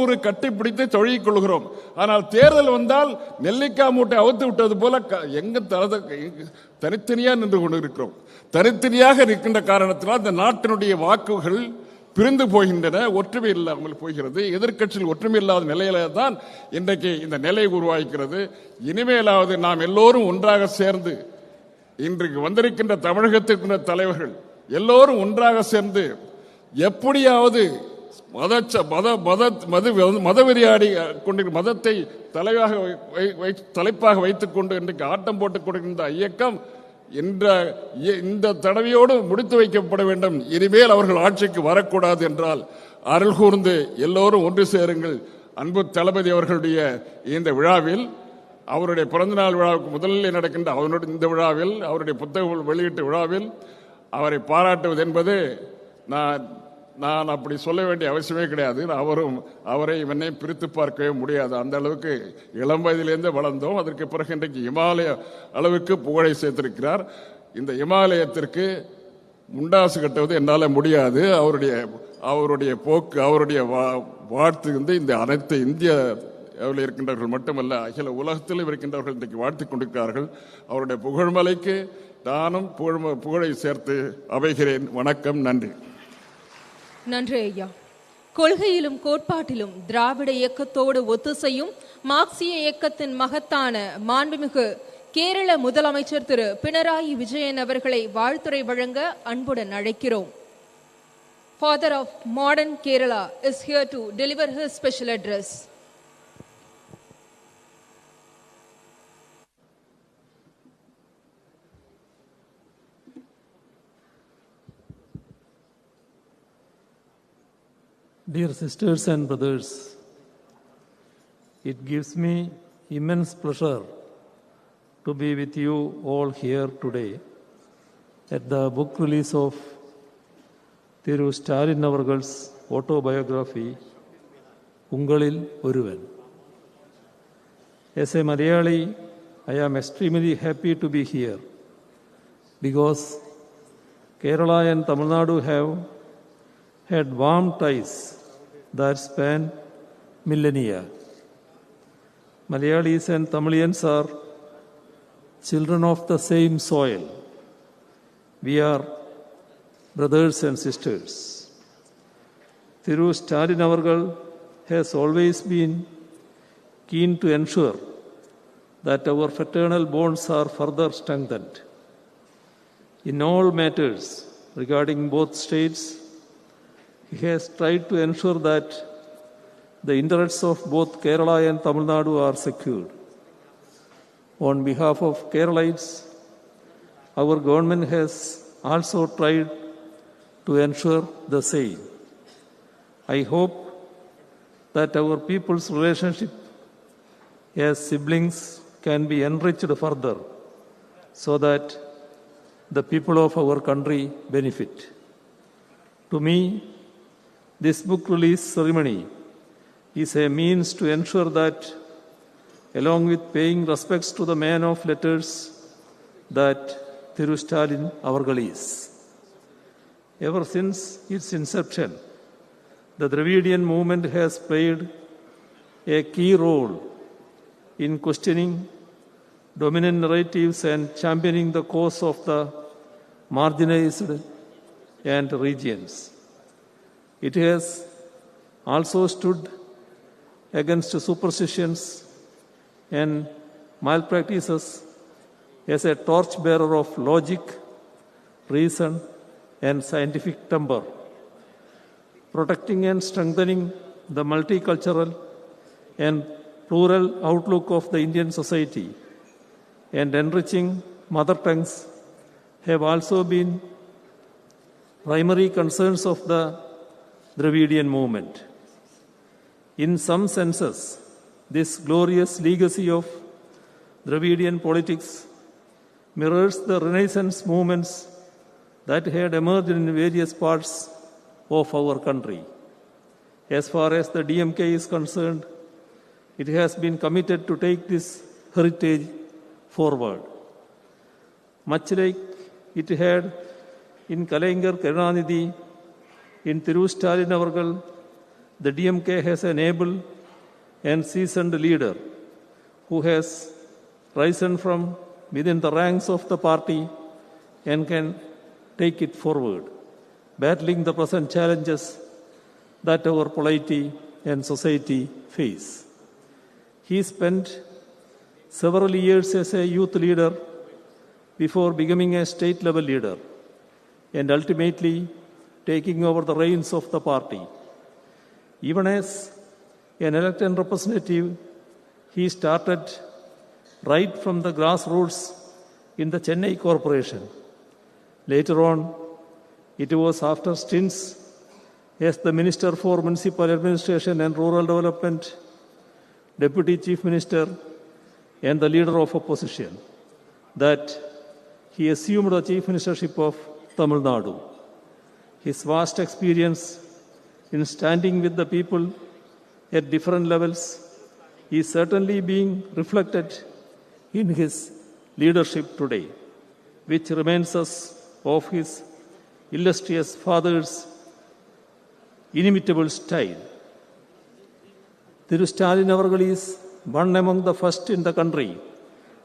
ஒரு கட்டிப்பிடித்து தொழில் கொள்கிறோம். ஆனால் தேர்தல் வந்தால் நெல்லிக்காய் மூட்டை அவுத்து விட்டது போல எங்க தனித்தனியாக நின்று கொண்டிருக்கிறோம். தனித்தனியாக இருக்கின்ற காரணத்தினால் இந்த நாட்டினுடைய வாக்குகள் பிரிந்து போகின்றன, ஒற்றுமை இல்லாமல் போகிறது. எதிர்க்கட்சியில் ஒற்றுமை இல்லாத நிலையில தான் இன்றைக்கு இந்த நிலை உருவாகிறது. இனிமேலாவது நாம் எல்லோரும் ஒன்றாக சேர்ந்து, இன்றைக்கு வந்திருக்கின்ற தமிழகத்திற்கின்ற தலைவர்கள் எல்லோரும் ஒன்றாக சேர்ந்து எப்படியாவது மதவெறியாடி கொண்டிருக்கிற மதத்தை தலைப்பாக வைத்துக் கொண்டு இன்றைக்கு ஆட்டம் போட்டுக் கொண்டிருக்கின்ற இயக்கம் இந்த தடவையோடு முடித்து வைக்கப்பட வேண்டும். இனிமேல் அவர்கள் ஆட்சிக்கு வரக்கூடாது என்றால் அருள் கூர்ந்து எல்லோரும் ஒன்று சேருங்கள். அன்பு தளபதி அவர்களுடைய இந்த விழாவில், அவருடைய பிறந்தநாள் விழாவுக்கு முதலில் நடக்கின்ற அவருடைய இந்த விழாவில், அவருடைய புத்தக வெளியீட்டு விழாவில் அவரை பாராட்டுவது என்பது நான் அப்படி சொல்ல வேண்டிய அவசியமே கிடையாது. அவரை என்னை பிரித்து பார்க்கவே முடியாது. அந்த அளவுக்கு இளம் வயதிலிருந்து வளர்ந்தோம். அதற்கு பிறகு இன்றைக்கு இமாலய அளவுக்கு புகழை சேர்த்திருக்கிறார். இந்த இமாலயத்திற்கு முண்டாசு கட்டுவது என்னால் முடியாது. அவருடைய போக்கு, அவருடைய வாழ்த்து இந்த அனைத்து இந்தியாவில் இருக்கின்றவர்கள் மட்டுமல்ல, அகில உலகத்திலும் இருக்கின்றவர்கள் இன்றைக்கு வாழ்த்திக் கொண்டிருக்கிறார்கள். அவருடைய புகழ்மலைக்கு நானும் புகழை சேர்த்து அமைகிறேன். வணக்கம், நன்றி. நன்றி ஐயா. கொள்கையிலும் கோட்பாட்டிலும் திராவிட இயக்கத்தோடு ஒத்துசையும் மார்க்சிய இயக்கத்தின் மகத்தான மாண்புமிகு கேரள முதலமைச்சர் திரு பினராயி விஜயன் அவர்களை வாழ்த்துரை வழங்க அன்புடன் அழைக்கிறோம். Father of modern Kerala is here to deliver his special address. Dear sisters and brothers, it gives me immense pleasure to be with you all here today at the book release of Thiru Stalin Avargal's autobiography, Ungalil Oruvan. As a Malayali, I am extremely happy to be here because Kerala and Tamil Nadu have had warm ties that span millennia. Malayalis and Tamilians are children of the same soil. We are brothers and sisters. Thiru Stalin Avargal has always been keen to ensure that our fraternal bonds are further strengthened. In all matters regarding both states, he has tried to ensure that the interests of both Kerala and Tamil Nadu are secured. On behalf of Keralites, our government has also tried to ensure the same. I hope that our people's relationship as siblings can be enriched further so that the people of our country benefit. To me, this book release ceremony is a means to ensure that, along with paying respects to the man of letters that Thiru Stalin Avargal is. Ever since its inception, the Dravidian movement has played a key role in questioning dominant narratives and championing the cause of the marginalized and regions. It has also stood against superstitions and malpractices as a torchbearer of logic, reason, and scientific temper, protecting and strengthening the multicultural and plural outlook of the Indian society, and enriching mother tongues have also been primary concerns of the Dravidian movement. In some senses, this glorious legacy of Dravidian politics mirrors the Renaissance movements that had emerged in various parts of our country. As far as the DMK is concerned, it has been committed to take this heritage forward. Much like it had in Kalaignar Karunanidhi, in Thiru Stalin Avargal, the DMK has an able and seasoned leader who has risen from within the ranks of the party and can take it forward, battling the present challenges that our polity and society face. He spent several years as a youth leader before becoming a state-level leader and ultimately taking over the reins of the party. Even as an elected representative, he started right from the grassroots in the Chennai corporation. Later on, it was after stints as the Minister for Municipal Administration and Rural Development, Deputy Chief Minister, and the Leader of Opposition that he assumed the Chief Ministership of Tamil Nadu. His vast experience in standing with the people at different levels is certainly being reflected in his leadership today, which reminds us of his illustrious father's inimitable style. Thiru Stalin Avargal is one among the first in the country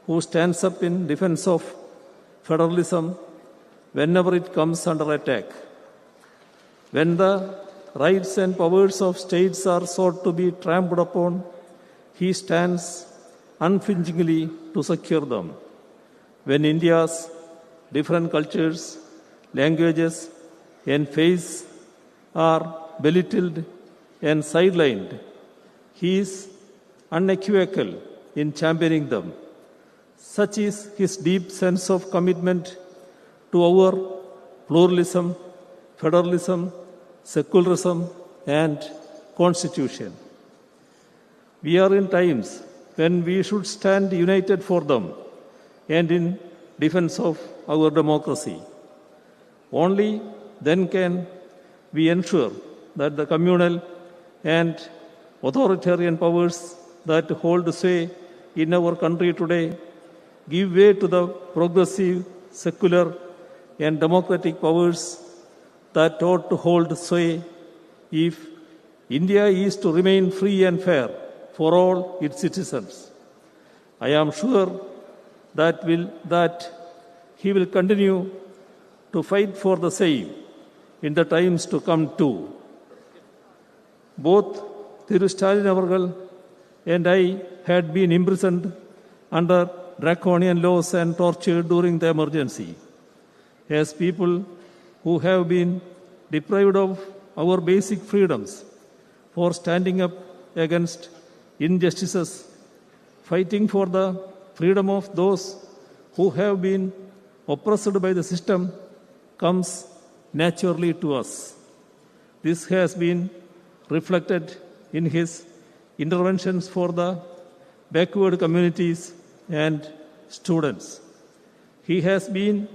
who stands up in defense of federalism whenever it comes under attack. When the rights and powers of states are sought to be trampled upon, he stands unflinchingly to secure them. When India's different cultures, languages, and faiths are belittled and sidelined, he is unequivocal in championing them. Such is his deep sense of commitment to our pluralism, federalism, secularism, and constitution. We are in times when we should stand united for them and in defense of our democracy. Only then can we ensure that the communal and authoritarian powers that hold sway in our country today give way to the progressive, secular, and democratic powers that ought to hold sway if India is to remain free and fair for all its citizens. I am sure that he will continue to fight for the same in the times to come too. Both Thiru Stalin Avargal and I had been imprisoned under draconian laws and tortured during the emergency. As people who have been deprived of our basic freedoms for standing up against injustices, fighting for the freedom of those who have been oppressed by the system comes naturally to us. This has been reflected in his interventions for the backward communities and students. He has been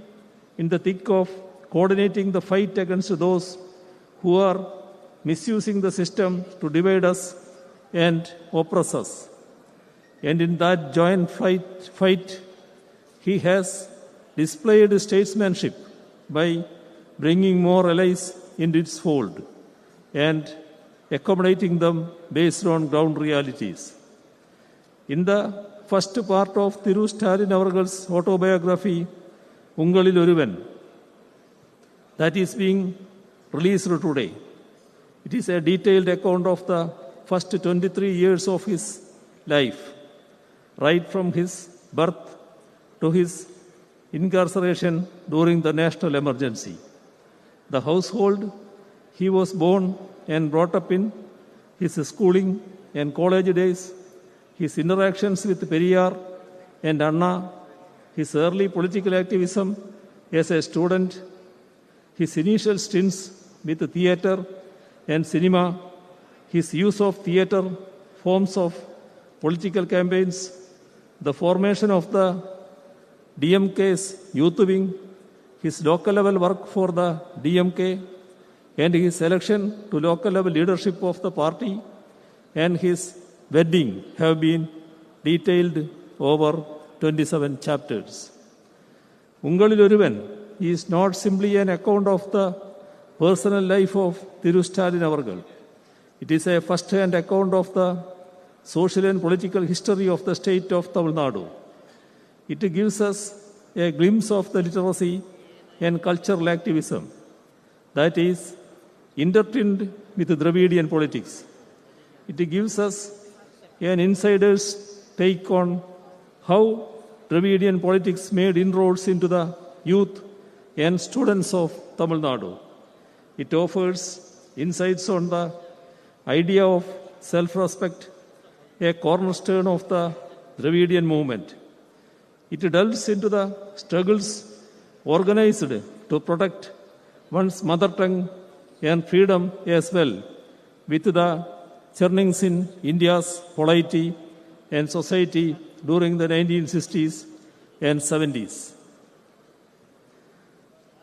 in the thick of coordinating the fight against those who are misusing the system to divide us and oppress us. And in that joint fight, he has displayed statesmanship by bringing more allies into its fold and accommodating them based on ground realities. In the first part of Thiru Stalin Avargal's autobiography, Ungalil Oruvan, that is being released today, it is a detailed account of the first 23 years of his life, right from his birth to his incarceration during the national emergency. The household he was born and brought up in, his schooling and college days, his interactions with Periyar and Anna, his early political activism as a student, his initial stints with theatre and cinema, his use of theatre forms of political campaigns, the formation of the DMK's youth wing, his local level work for the DMK, and his election to local level leadership of the party, and his wedding have been detailed over 27 chapters. Ungalil Oruvan is not simply an account of the personal life of Thiru Stalin Avargal. It is a first-hand account of the social and political history of the state of Tamil Nadu. It gives us a glimpse of the literacy and cultural activism that is intertwined with Dravidian politics. It gives us an insider's take on how Dravidian politics made inroads into the youth and students of Tamil Nadu. It offers insights on the idea of self-respect, a cornerstone of the Dravidian movement. It delves into the struggles organized to protect one's mother tongue and freedom as well, with the churnings in India's polity and society during the 1960s and 70s.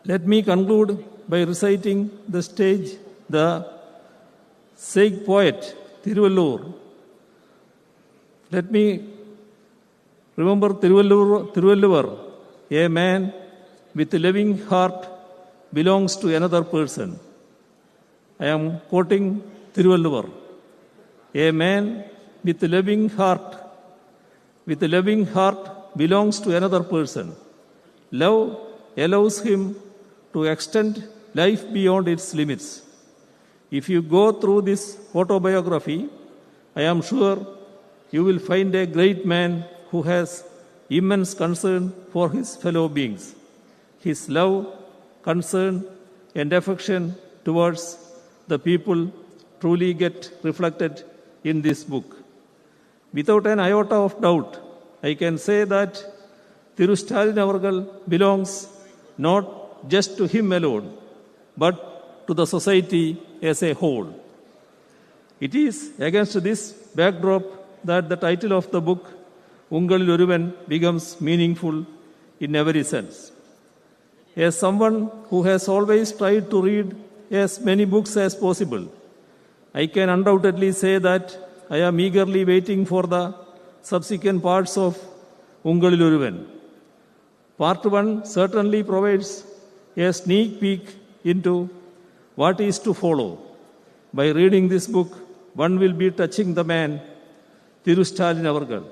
Let me conclude by reciting the sage poet Thiruvallur. Let me remember Thiruvallur, a man with a loving heart belongs to another person. I am quoting Thiruvalluvar. A man with a loving heart belongs to another person. Love allows him to extend life beyond its limits. If you go through this autobiography, I am sure you will find a great man who has immense concern for his fellow beings. His love, concern, and affection towards the people truly get reflected in this book. Without an iota of doubt, I can say that Thiru Stalin Avargal belongs not just to him alone, but to the society as a whole. It is against this backdrop that the title of the book, Ungalil Oruvan, becomes meaningful in every sense. As someone who has always tried to read as many books as possible, I can undoubtedly say that I am eagerly waiting for the subsequent parts of Ungalil Oruvan. Part 1 certainly provides a sneak peek into what is to follow. By reading this book, one will be touching the man, Thiru Stalin Avargal.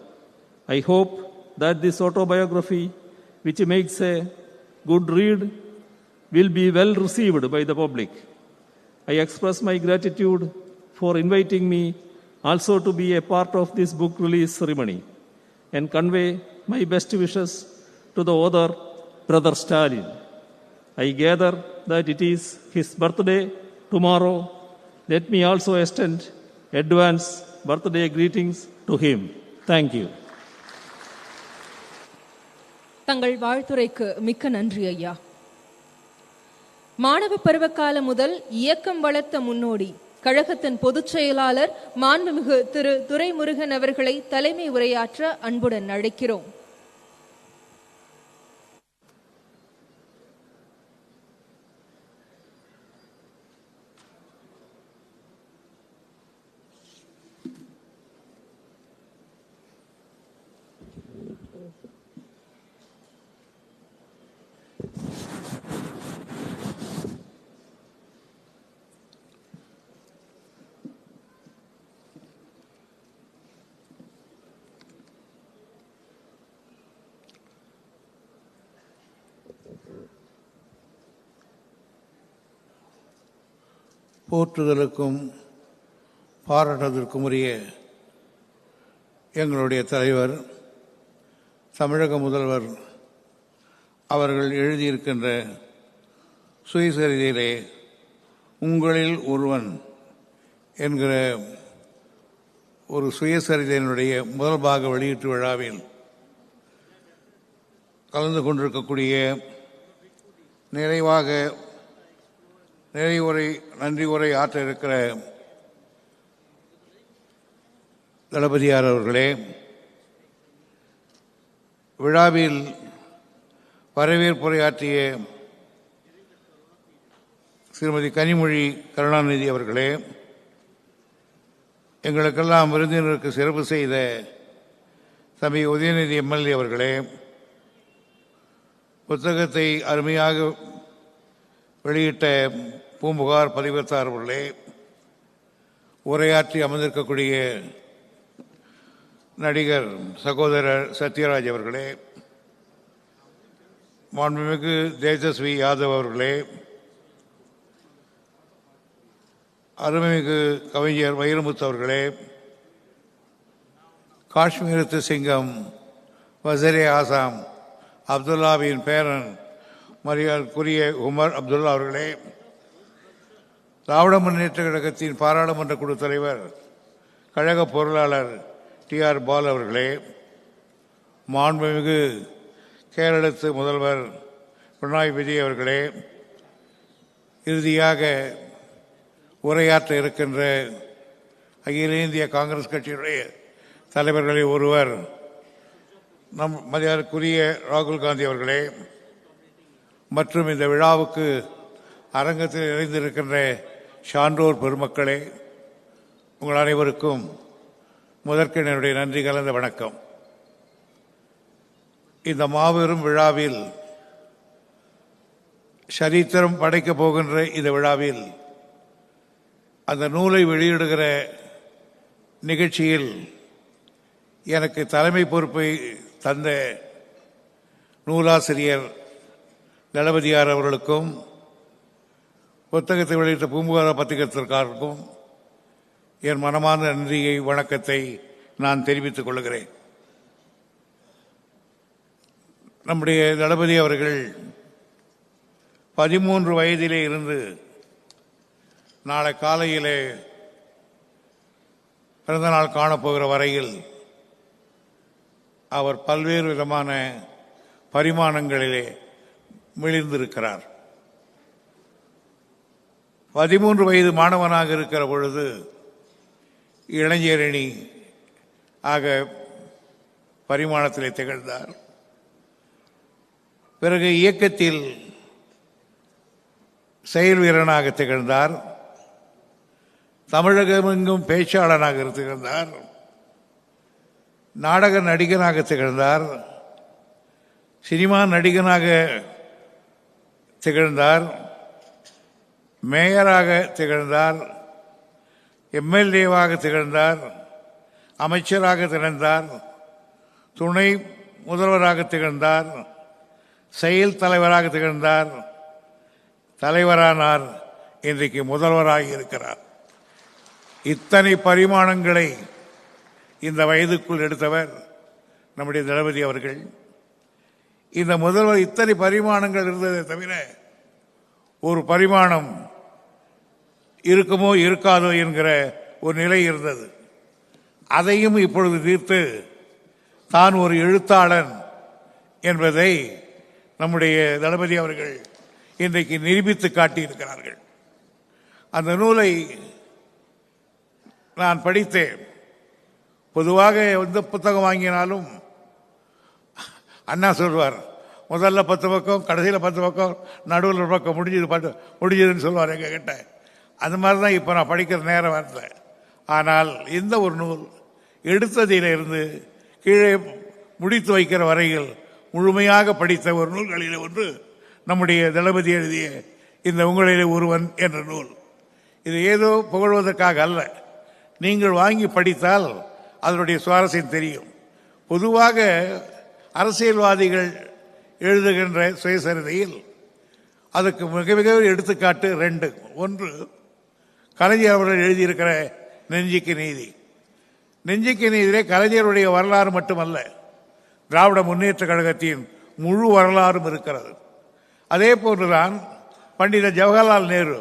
I hope that this autobiography, which makes a good read, will be well received by the public. I express my gratitude for inviting me also to be a part of this book release ceremony and convey my best wishes to the author, Brother Stalin. I gather that it is his birthday tomorrow. Let me also extend advance birthday greetings to him. Thank you. தங்கள் வாழ்த்துரைக்கு மிக்க நன்றி ஐயா. மாணவ பருவகாலம் முதல் இயக்கம் வளர்த்த முன்னோடி கழகத்தின் பொதுச் செயலாளர் மாண்புமிகு திரு துரைமுருகன் அவர்களை தலைமை உரையாற்ற அன்புடன் அழைக்கிறோம். போற்றுதலுக்கும் பாராட்டுவதற்கும் உரிய எங்களுடைய தலைவர், தமிழக முதல்வர் அவர்கள் எழுதியிருக்கின்ற சுயசரிதையிலே உங்களில் ஒருவன் என்கிற ஒரு சுயசரிதையினுடைய முதல் பாக வெளியீட்டு விழாவில் கலந்து கொண்டிருக்கக்கூடிய நன்றி உரை ஆற்ற இருக்கிற தளபதியார் அவர்களே, விழாவில் வரவேற்புரையாற்றிய ஸ்ரீமதி கனிமொழி கருணாநிதி அவர்களே, எங்களுக்கெல்லாம் விருந்தினருக்கு சிறப்பு செய்த தம்பி உதயநிதி எம்எல்ஏ அவர்களே, புத்தகத்தை அருமையாக வெளியிட்ட பூம்புகார் பதிவத்தார் அவர்களே, உரையாற்றி அமர்ந்திருக்கக்கூடிய நடிகர் சகோதரர் சத்யராஜ் அவர்களே, மாண்புமிகு தேஜஸ்வி யாதவ் அவர்களே, அருமைமிகு கவிஞர் வைரமுத்து அவர்களே, காஷ்மீரத்து சிங்கம் வசரே ஆசாம் அப்துல்லாவின் பேரன் மரியாதைக்குரிய உமர் அப்துல்லா அவர்களே, திராவிட முன்னேற்ற கழகத்தின் பாராளுமன்ற குழு தலைவர் கழக பொருளாளர் டி.ஆர். பால் அவர்களே, மாண்புமிகு கேரளத்து முதல்வர் பினராயி விஜய் அவர்களே, இறுதியாக உரையாற்ற இருக்கின்ற அகில இந்திய காங்கிரஸ் கட்சியுடைய தலைவர்களில் ஒருவர் நம் மரியாதைக்குரிய ராகுல் காந்தி அவர்களே, மற்றும் இந்த விழாவுக்கு அரங்கத்தில் இணைந்திருக்கின்ற சான்றோர் பெருமக்களே, உங்கள் அனைவருக்கும் முதற்க என்னுடைய நன்றி கலந்த வணக்கம். இந்த மாபெரும் விழாவில் சரித்திரம் படைக்கப் போகின்ற இந்த விழாவில் அந்த நூலை வெளியிடுகிற நிகழ்ச்சியில் எனக்கு தலைமை பொறுப்பை தந்த நூலாசிரியர் தளபதியார் அவர்களுக்கும் புத்தகத்தை வெளியிட்ட பூம்புகார பத்திரிகைக்காரருக்கும் என் மனமார்ந்த நன்றியை வணக்கத்தை நான் தெரிவித்துக் கொள்கிறேன். நம்முடைய தளபதி அவர்கள் 13 வயதிலே இருந்து நாளை காலையிலே பிறந்தநாள் காணப்போகிற வரையில் அவர் பல்வேறு விதமான பரிமாணங்களிலே மிளிர்ந்திருக்கிறார். 13 வயது மாணவனாக இருக்கிற பொழுது இளைஞரணி ஆக பரிமாணத்திலே திகழ்ந்தார். பிறகு இயக்கத்தில் செயல் வீரனாக திகழ்ந்தார். தமிழகமெங்கும் பேச்சாளனாக திகழ்ந்தார். நாடக நடிகனாக திகழ்ந்தார். சினிமா நடிகனாக திகழ்ந்தார். மேயராக திகழ்ந்தார். எம்எல்ஏவாக திகழ்ந்தார். அமைச்சராக திகழ்ந்தார். துணை முதல்வராக திகழ்ந்தார். செயல் தலைவராக திகழ்ந்தார். தலைவரானார். இன்றைக்கு முதல்வராக இருக்கிறார். இத்தனை பரிமாணங்களை இந்த வயதுக்குள் எடுத்தவர் நம்முடைய தளபதி அவர்கள். இந்த முதல்வர் இத்தனை பரிமாணங்கள் இருந்ததை தவிர ஒரு பரிமாணம் இருக்குமோ இருக்காதோ என்கிற ஒரு நிலை இருந்தது. அதையும் இப்பொழுது தீர்த்து தான் ஒரு எழுத்தாளன் என்பதை நம்முடைய தளபதி அவர்கள் இன்றைக்கு நிரூபித்து காட்டியிருக்கிறார்கள். அந்த நூலை நான் படித்தேன். பொதுவாக எந்த புத்தகம் வாங்கினாலும் அண்ணா சொல்வார், முதல்ல 10 பக்கம், கடைசியில் 10 பக்கம், நடுவில் ஒரு பக்கம் முடிஞ்சதுன்னு சொல்லுவார் எங்க கிட்ட. அந்த மாதிரி தான் இப்போ நான் படிக்கிற நேரம் வரல. ஆனால் இந்த ஒரு நூல் எடுத்ததிலிருந்து கீழே முடித்து வைக்கிற வரையில் முழுமையாக படித்த ஒரு நூல்களில் ஒன்று நம்முடைய தளபதி எழுதிய இந்த உங்களிலே ஒருவன் என்ற நூல். இது ஏதோ புகழ்வதற்காக அல்ல, நீங்கள் வாங்கி படித்தால் அதனுடைய சுவாரஸ்யம் தெரியும். பொதுவாக அரசியல்வாதிகள் எழுதுகின்ற சுயசரிதையில் அதுக்கு மிக மிக எடுத்துக்காட்டு 2. ஒன்று, கலைஞர் அவர்கள் எழுதியிருக்கிற நெஞ்சுக்கு நீதி. நெஞ்சுக்கு நீதியிலே கலைஞருடைய வரலாறு மட்டுமல்ல, திராவிட முன்னேற்ற கழகத்தின் முழு வரலாறும் இருக்கிறது. அதே போன்றுதான் பண்டித ஜவஹர்லால் நேரு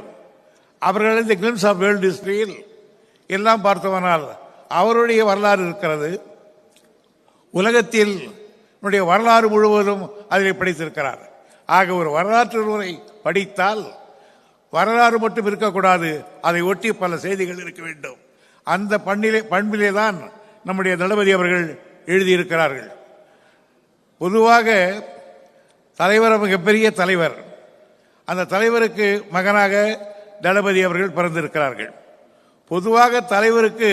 அவர்கள் இந்த கிளிம்ஸ் ஆஃப் வேர்ல்டு ஹிஸ்டரியில் எல்லாம் பார்த்தவனால் அவருடைய வரலாறு இருக்கிறது. உலகத்தில் வரலாறு முழுவதும் அதில் படித்திருக்கிறார். ஆக ஒரு வரலாற்று நூலை படித்தால் வரலாறு மட்டும் இருக்கக்கூடாது, அதை ஒட்டி பல செய்திகள் இருக்க வேண்டும். அந்த பண்பிலே தான் நம்முடைய தளபதி அவர்கள் எழுதியிருக்கிறார்கள். பொதுவாக தலைவர் மிகப்பெரிய தலைவர், அந்த தலைவருக்கு மகனாக தளபதி அவர்கள் பிறந்திருக்கிறார்கள். பொதுவாக தலைவருக்கு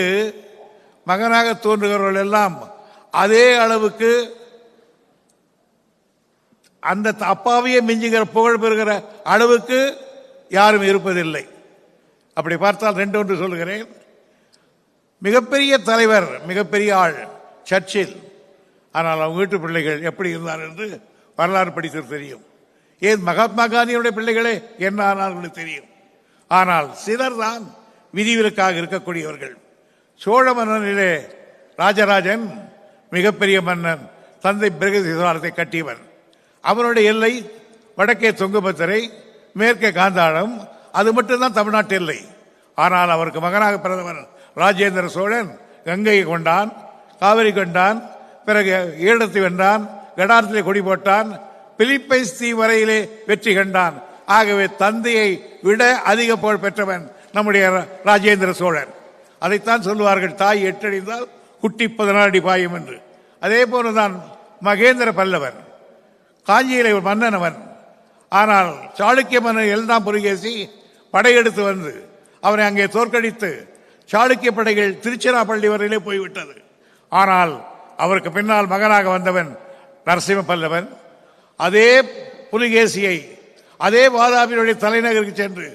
மகனாக தோன்றுகிறவர்கள் எல்லாம் அதே அளவுக்கு அந்த அப்பாவையே மிஞ்சுகிற புகழ் பெறுகிற அளவுக்கு யாரும் இருப்பதில்லை. அப்படி பார்த்தால் 2 ஒன்று சொல்லுகிறேன். மிகப்பெரிய தலைவர், மிகப்பெரிய ஆள் சர்ச்சில். ஆனால் அவங்க வீட்டு பிள்ளைகள் எப்படி இருந்தார் என்று வரலாறு படித்தது தெரியும். ஏன் மகாத்மா காந்தியுடைய பிள்ளைகளே என்ன ஆனாலும் தெரியும். ஆனால் சிலர் தான் விதிவிலக்காக இருக்கக்கூடியவர்கள். சோழ மன்னனிலே ராஜராஜன் மிகப்பெரிய மன்னன், தந்தை பிரகதீஸ்வரத்தை கட்டியவன். அவனுடைய எல்லை வடக்கே துங்கபத்திரை, மேற்கே காந்தாளம், அது மட்டும்தான் தமிழ்நாட்டு எல்லை. ஆனால் அவருக்கு மகனாக பிறந்தவன் ராஜேந்திர சோழன் கங்கையை கொண்டான், காவிரி கொண்டான், பிறகு ஈழத்தை வென்றான், கடாரத்திலே கொடி போட்டான், பிலிப்பைன்ஸ் தீவு வரையிலே வெற்றி கண்டான். ஆகவே தந்தையை விட அதிக புகழ் பெற்றவன் நம்முடைய ராஜேந்திர சோழன். அதைத்தான் சொல்லுவார்கள், தாய் 8 அடிந்தால் குட்டி 14 அடி பாயும் என்று. அதே போலதான் மகேந்திர பல்லவன், காஞ்சியிலே ஒரு மன்னன் அவன். ஆனால் சாளுக்கிய மன்னன் எல்லாம் புலிகேசி படையெடுத்து வந்து அவனை அங்கே தோற்கடித்து சாளுக்கிய படைகள் திருச்சிராப்பள்ளி வரையிலே போய்விட்டது. ஆனால் அவருக்கு பின்னால் மகனாக வந்தவன் நரசிம்ம பல்லவன். அதே புலிகேசியை அதே வாதாபியுடைய தலைநகருக்கு சென்று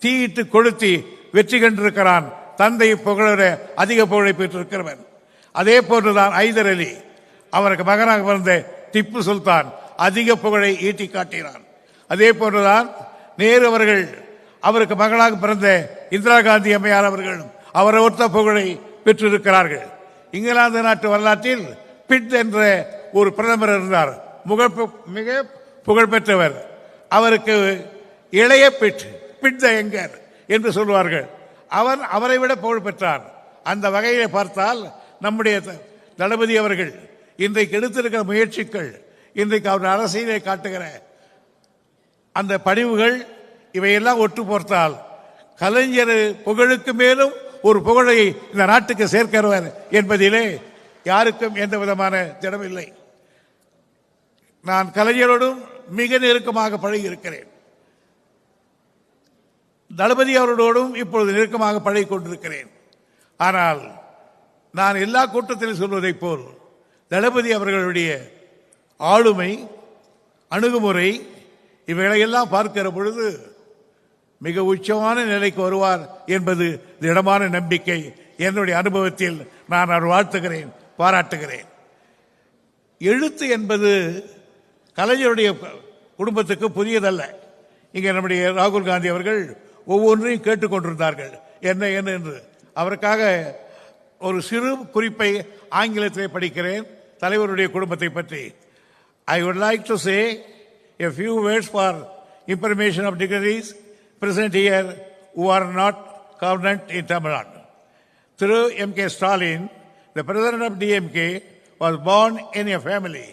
தீயிட்டு கொளுத்தி வெற்றி கண்டிருக்கிறான். தந்தை புகழ அதிக புகழை பெற்றிருக்கிறவன். அதே போன்றுதான் ஐதர் அலி, அவருக்கு மகனாக பிறந்த திப்பு சுல்தான் அதிக புகழை ஈட்டி காட்டினான். அதே போன்றுதான் நேரு அவர்கள், அவருக்கு மகனாக பிறந்த இந்திரா காந்தி அம்மையார் அவர்களும் அவரை ஒத்த புகழை பெற்றிருக்கிறார்கள். இங்கிலாந்து நாட்டு வரலாற்றில் பிட் என்ற ஒரு பிரதமர் இருந்தார், மிக புகழ்பெற்றவர். அவருக்கு இளைய பிட் த யங்கர் என்று சொல்வார்கள். அவரை விட புகழ் பெற்றார். அந்த வகையை பார்த்தால் நம்முடைய தளபதி அவர்கள் இன்றைக்கு எடுத்திருக்கிற முயற்சிகள், இன்றைக்கு அவர் அரசியலை காட்டுகிற அந்த பணிவுகள், இவையெல்லாம் ஒட்டு போர்த்தால் கலைஞர் புகழுக்கு மேலும் ஒரு புகழை இந்த நாட்டுக்கு சேர்க்கிறவர் என்பதிலே யாருக்கும் எந்த விதமான திடமில்லை. நான் கலைஞரோடும் மிக நெருக்கமாக பழகி இருக்கிறேன். தளபதி அவர்களோடும் இப்பொழுது நெருக்கமாக பழகி கொண்டிருக்கிறேன். ஆனால் நான் எல்லா கூட்டத்திலும் சொல்வதைப் போல் தளபதி அவர்களுடைய ஆளுமை, அணுகுமுறை, இவைகளையெல்லாம் பார்க்கிற பொழுது மிக உச்சமான நிலைக்கு வருவார் என்பது திடமான நம்பிக்கை. என்னுடைய அனுபவத்தில் நான் அவர் வாழ்த்துகிறேன், பாராட்டுகிறேன். எழுத்து என்பது கலைஞருடைய குடும்பத்துக்கு புதியதல்ல. இங்கே நம்முடைய ராகுல் காந்தி அவர்கள் ஒவ்வொன்றையும் கேட்டுக்கொண்டிருந்தார்கள் என்ன என்று. அவருக்காக ஒரு சிறு குறிப்பை ஆங்கிலத்திலே படிக்கிறேன் தலைவருடைய குடும்பத்தை பற்றி. I would like to say a few words for information of dignitaries present here who are not cognate in Tamil Nadu. Through M.K. Stalin, the president of DMK, was born in a family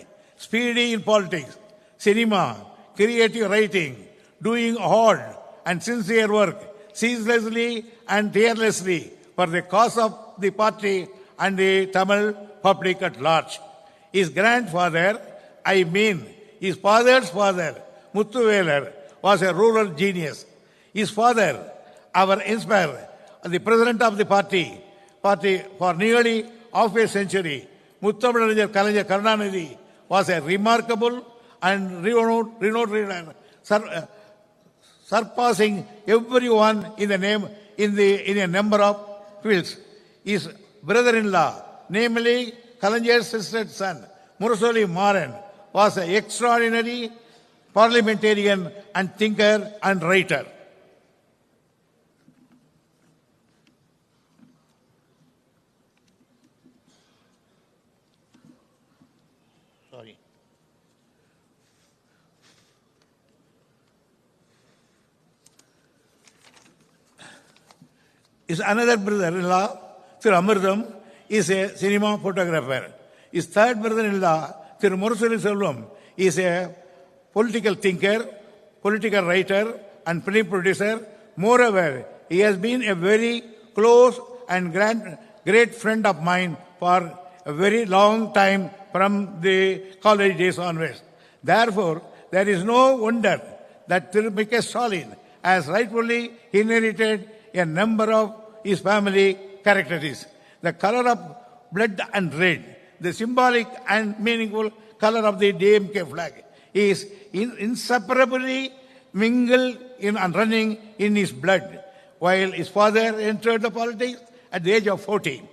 speedy in politics, cinema, creative writing, doing hard and sincere work, ceaselessly and tirelessly for the cause of the party and the Tamil public at large. His grandfather, his father's father, Muthuvelar, was a rural genius. His father, our inspirer, the president of the party for nearly half a century, Muthamalajar Kalaignar Karunanidhi, was a remarkable and renowned leader, surpassing everyone in a number of fields. His brother-in-law, namely Kalaignar's sister's son, Murasoli Maran, was an extraordinary parliamentarian and thinker and writer. His another brother-in-law, Sir Amritam, is a cinema photographer. His third brother-in-law, Sir Murasoli Selvam, is a political thinker, political writer, and film producer. Moreover, he has been a very close and great friend of mine for a very long time from the college days onwards. Therefore, there is no wonder that M.K. Stalin has rightfully inherited a number of his family characteristics. The color of blood and red, the symbolic and meaningful color of the DMK flag, is inseparably mingled and running in his blood. While his father entered the politics at the age of 14,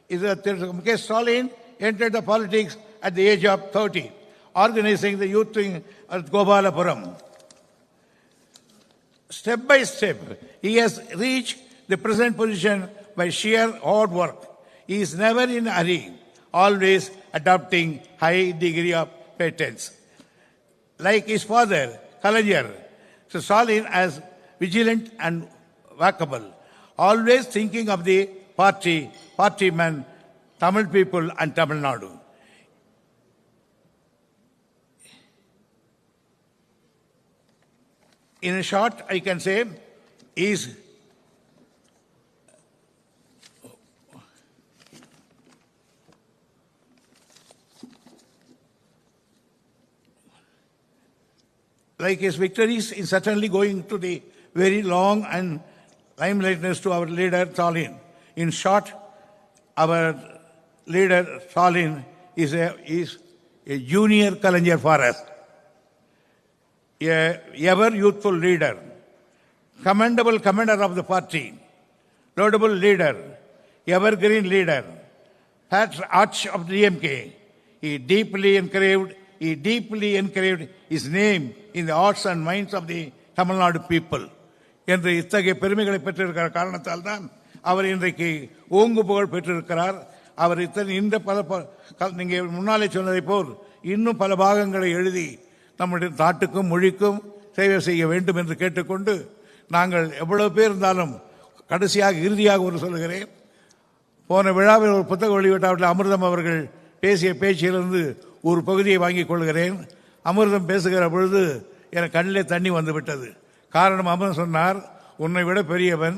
M.K. Stalin entered the politics at the age of 30, organizing the youth wing at Gopalapuram. Step by step, he has reached the present position by sheer hard work. He is never in a hurry, always adopting high degree of patience. Like his father, Kalaignар, so Stalin as vigilant and workable, always thinking of the partymen, Tamil people and Tamil Nadu. In short, I can say, is like his victories is certainly going to the very long and limelightness to our leader Stalin. In short, our leader Stalin is a junior Kalaignар for us. a ever youthful leader, commendable commander of the party, laudable leader, evergreen leader, arch of the DMK. He deeply engraved his name in the hearts and minds of the Tamil Nadu people. என்று இத்தகைய பெருமைகளை பெற்றிருக்கிற காரணத்தால் தான் அவர் இன்றைக்கு ஓங்கு புகழ் பெற்றிருக்கிறார். அவர் இந்த நீங்க முன்னாலே சொன்னதை போல் இன்னும் பல பாகங்களை எழுதி நம்முடைய நாட்டுக்கும் மொழிக்கும் சேவை செய்ய வேண்டும் என்று கேட்டுக்கொண்டு, நாங்கள் எவ்வளவு பேர் இருந்தாலும் கடைசியாக இறுதியாக ஒரு சொல்லுகிறேன். போன விழாவில் ஒரு புத்தக வெளியிட்டாவில் அமிர்தம் அவர்கள் பேசிய பேச்சிலிருந்து ஒரு பகுதியை வாங்கிக் கொள்கிறேன். அமிர்தம் பேசுகிற பொழுது எனக்கு கண்ணிலே தண்ணி வந்து விட்டது. காரணம், அமிர்தம் சொன்னார், உன்னை விட பெரியவன்,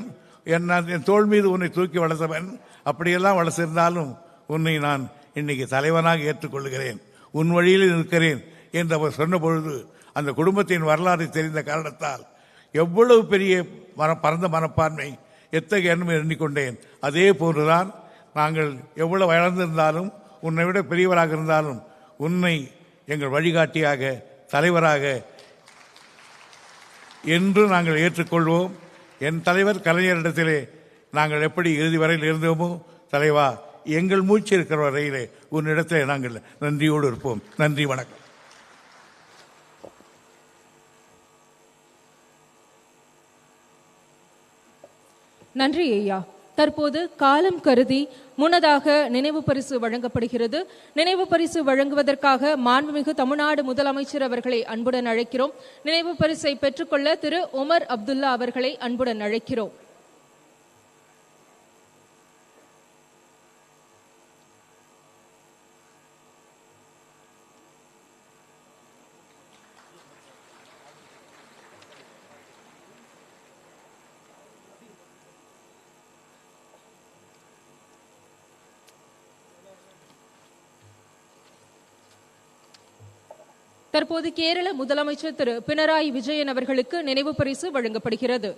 என் தோள் மீது உன்னை தூக்கி வளர்த்தவன், அப்படியெல்லாம் வளர்த்திருந்தாலும் உன்னை நான் இன்னைக்கு தலைவனாக ஏற்றுக்கொள்கிறேன், உன் வழியில் இருக்கிறேன் என்று அவர் சொன்ன பொழுது அந்த குடும்பத்தின் வரலாறு தெரிந்த காரணத்தால் எவ்வளவு பெரிய பரந்த மனப்பான்மை, எத்தகைய எண்ணம் எண்ணிக்கொண்டேன். அதே போன்றுதான் நாங்கள் எவ்வளவு வளர்ந்திருந்தாலும், உன்னை விட பெரியவராக இருந்தாலும் உன்னை எங்கள் வழிகாட்டியாக, தலைவராக என்று நாங்கள் ஏற்றுக்கொள்வோம். என் தலைவர் கலைஞரிடத்திலே நாங்கள் எப்படி இறுதி வரையில் இருந்தோமோ, தலைவா, எங்கள் மூச்சு இருக்கிற வரையிலே உன்னிடத்திலே நாங்கள் நன்றியோடு இருப்போம். நன்றி, வணக்கம். நன்றி ஐயா. தற்போது காலம் கருதி முன்னதாக நினைவு பரிசு வழங்கப்படுகிறது. நினைவு பரிசு வழங்குவதற்காக மாண்புமிகு தமிழ்நாடு முதலமைச்சர் அவர்களை அன்புடன் அழைக்கிறோம். நினைவு பரிசை பெற்றுக்கொள்ள திரு உமர் அப்துல்லா அவர்களை அன்புடன் அழைக்கிறோம். தற்போது கேரள முதலமைச்சர் திரு பினராயி விஜயன் அவர்களுக்கு நினைவு பரிசு வழங்கப்படுகிறது.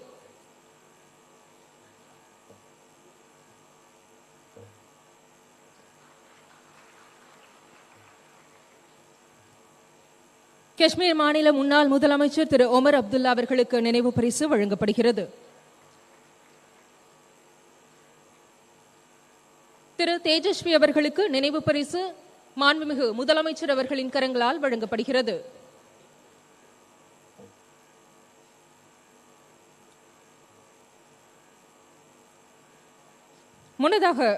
காஷ்மீர் மாநில முன்னாள் முதலமைச்சர் திரு உமர் அப்துல்லா அவர்களுக்கு நினைவு பரிசு வழங்கப்படுகிறது. திரு தேஜஸ்வி அவர்களுக்கு நினைவு பரிசு மாண்புமிகு முதலமைச்சர் அவர்களின் கரங்களால் வழங்கப்படுகிறது. முன்னதாக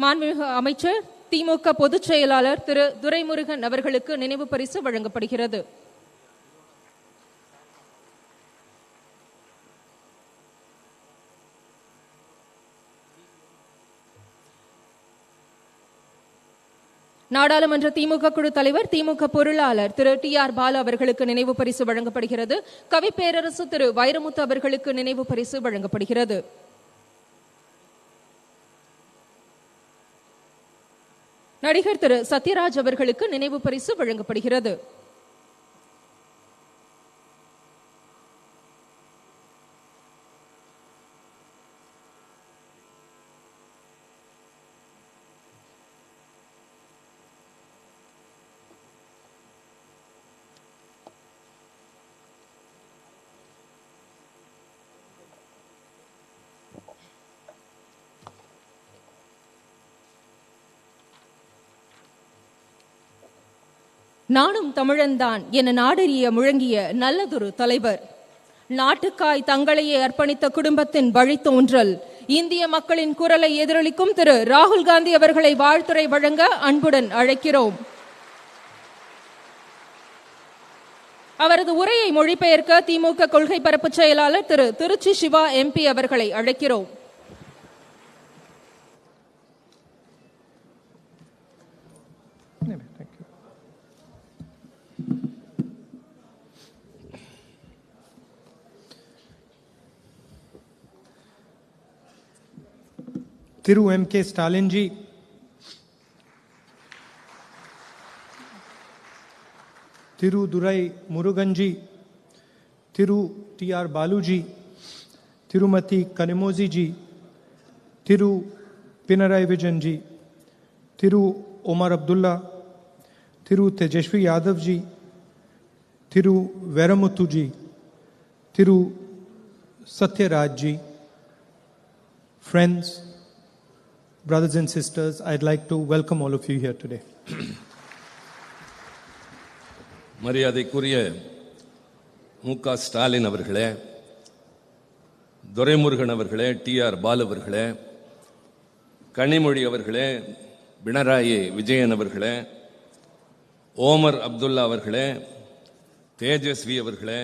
மாண்புமிகு அமைச்சர் திமுக பொதுச் செயலாளர் திரு துரைமுருகன் அவர்களுக்கு நினைவு பரிசு வழங்கப்படுகிறது. நாடாளுமன்ற திமுக குழு தலைவர், திமுக பொருளாளர் திரு டி.ஆர். பாலு அவர்களுக்கு நினைவு பரிசு வழங்கப்படுகிறது. கவிப்பேரரசு திரு வைரமுத்து அவர்களுக்கு நினைவு பரிசு வழங்கப்படுகிறது. நடிகர் திரு சத்யராஜ் அவர்களுக்கு நினைவு பரிசு வழங்கப்படுகிறது. நானும் தமிழன்தான் என நாடறிய முழங்கிய நல்லதொரு தலைவர், நாட்டுக்காய் தங்களையே அர்ப்பணித்த குடும்பத்தின் வழித்தோன்றல், இந்திய மக்களின் குரலை எதிரொலிக்கும் திரு ராகுல் காந்தி அவர்களை வாழ்த்துரை வழங்க அன்புடன் அழைக்கிறோம். அவரது உரையை மொழிபெயர்க்க திமுக கொள்கை பரப்பு செயலாளர் திரு திருச்சி சிவா MP அவர்களை அழைக்கிறோம். Thiru M.K. Stalin ji, Thiru Durai Murugan ji, Thiru T.R. Balu ji, Thirumati Kanimozi ji, Thiru Pinarayi Vijayan ji, Thiru Omar Abdullah, Thiru Tejashwi Yadav ji, Thiru Veramuthuji, Thiru Satyarajji, friends, brothers and sisters, I'd like to welcome all of you here today. மரியாதைக்குரிய மு.க. ஸ்டாலின் அவர்களே, துரைமுருகன் அவர்களே, TR. Balu அவர்களே, கனிமொழி அவர்களே, பினராயி விஜயன் அவர்களே, ஓமர் அப்துல்லா அவர்களே, தேஜஸ்வி அவர்களே,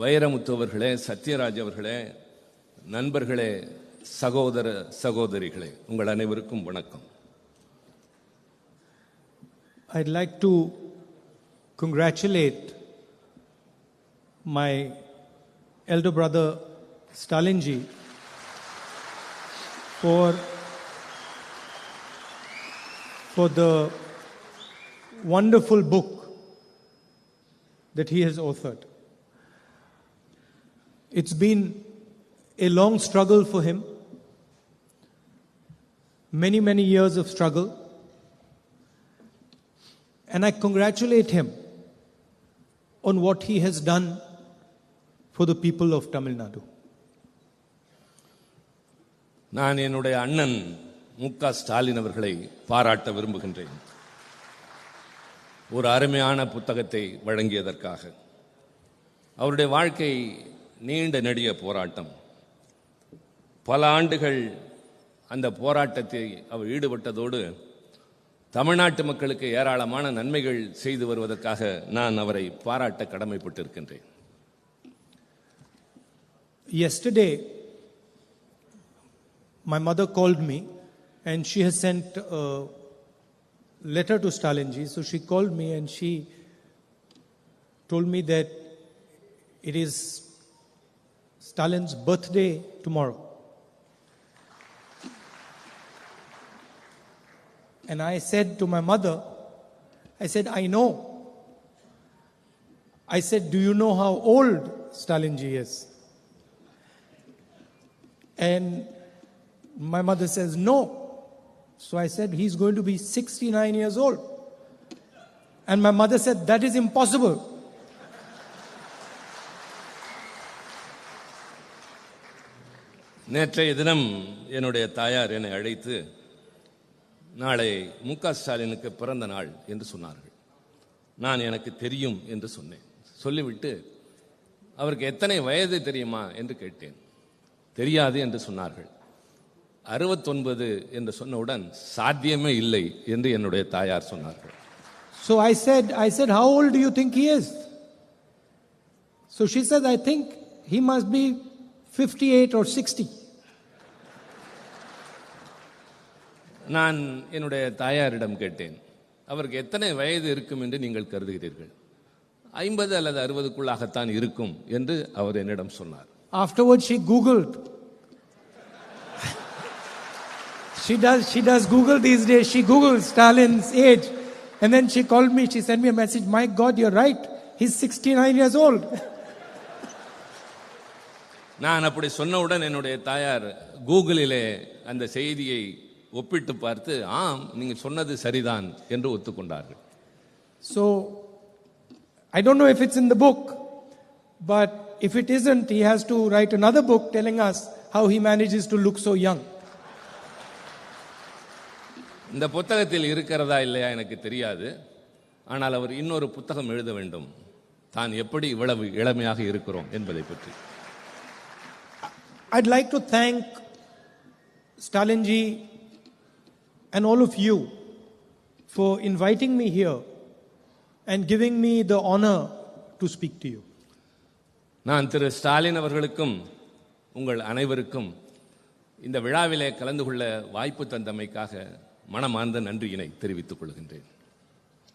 வைரமுத்து அவர்களே, சத்யராஜ் அவர்களே, நண்பர்களே, சகோதர சகோதரிகளே, உங்கள் அனைவருக்கும் வணக்கம். I'd like to congratulate my elder brother Stalinji for the wonderful book that he has authored. It's been a long struggle for him, many years of struggle, and I congratulate him on what he has done for the people of Tamil Nadu. நான் என்னுடைய அண்ணன் மு.க. ஸ்டாலின் அவர்களை பாராட்ட விரும்புகின்றேன். ஒரு அருமையான புத்தகத்தை வழங்கியதற்காக. அவருடைய வாழ்க்கை நீண்ட நெடிய போராட்டம். பல ஆண்டுகள் அந்த போராட்டத்தை அவர் ஈடுபட்டதோடு தமிழ்நாட்டு மக்களுக்கு ஏராளமான நன்மைகள் செய்து வருவதற்காக நான் அவரை பாராட்ட கடமைப்பட்டிருக்கின்றேன். Yesterday, my mother called me and she has sent a letter to Stalinji. So she called me and she told me that it is Stalin's birthday tomorrow. And I said to my mother, I said, I know. I said, do you know how old Stalinji is? And my mother says, no. So I said, he's going to be 69 years old. And my mother said, that is impossible. நேற்றைய தினம் என்னுடைய தாயார் என்னை அழைத்து நாளை மு.க. ஸ்டாலினுக்கு பிறந்த நாள் என்று சொன்னார்கள். நான் எனக்கு தெரியும் என்று சொன்னேன். சொல்லிவிட்டு அவருக்கு எத்தனை வயது தெரியுமா என்று கேட்டேன். தெரியாது என்று சொன்னார்கள். 69 என்று சொன்னவுடன் சாத்தியமே இல்லை என்று என்னுடைய தாயார் சொன்னார்கள். So I said, how old do you think he is? So she said, I think he must be 58 or 60. நான் என்னுடைய தாயாரிடம் கேட்டேன், அவருக்கு எத்தனை வயது இருக்கும் என்று நீங்கள் கருதுகிறீர்கள்? 50 அல்லது 60க்குள்ளாகத்தான் இருக்கும் என்று அவர் என்னிடம் சொன்னார். Afterwards she Googled. She does Google these days. She Googled Stalin's age. And then she called me. She sent me a message. My God, you're right. He's 69 years old. நான் அப்படி சொன்னவுடன் என்னுடைய தாயார் கூகுளிலே அந்த செய்தியை ஒப்பிட்டு பார்த்து, ஆம், நீங்க சொன்னது சரிதான் என்று ஒத்துக்கொண்டார்கள். So I don't know if it's in the book, but if it isn't, he has to write another book telling us how he manages to look so young. இந்த புத்தகத்தில் இருக்கிறதா இல்லையா எனக்கு தெரியாது. ஆனால் அவர் இன்னொரு புத்தகம் எழுத வேண்டும், தான் எப்படி இவ்வளவு இளமையாக இருக்கிறோம் என்பதை பற்றி. I'd like to thank Stalinji and all of you for inviting me here and giving me the honor to speak to you. நான் திரு ஸ்டாலின் அவர்களுக்கும் உங்கள் அனைவருக்கும் இந்த விழாவிலே கலந்து கொள்ள வாய்ப்பு தந்தமைக்காக மனமார்ந்த நன்றியினை தெரிவித்துக் கொள்கின்றேன்.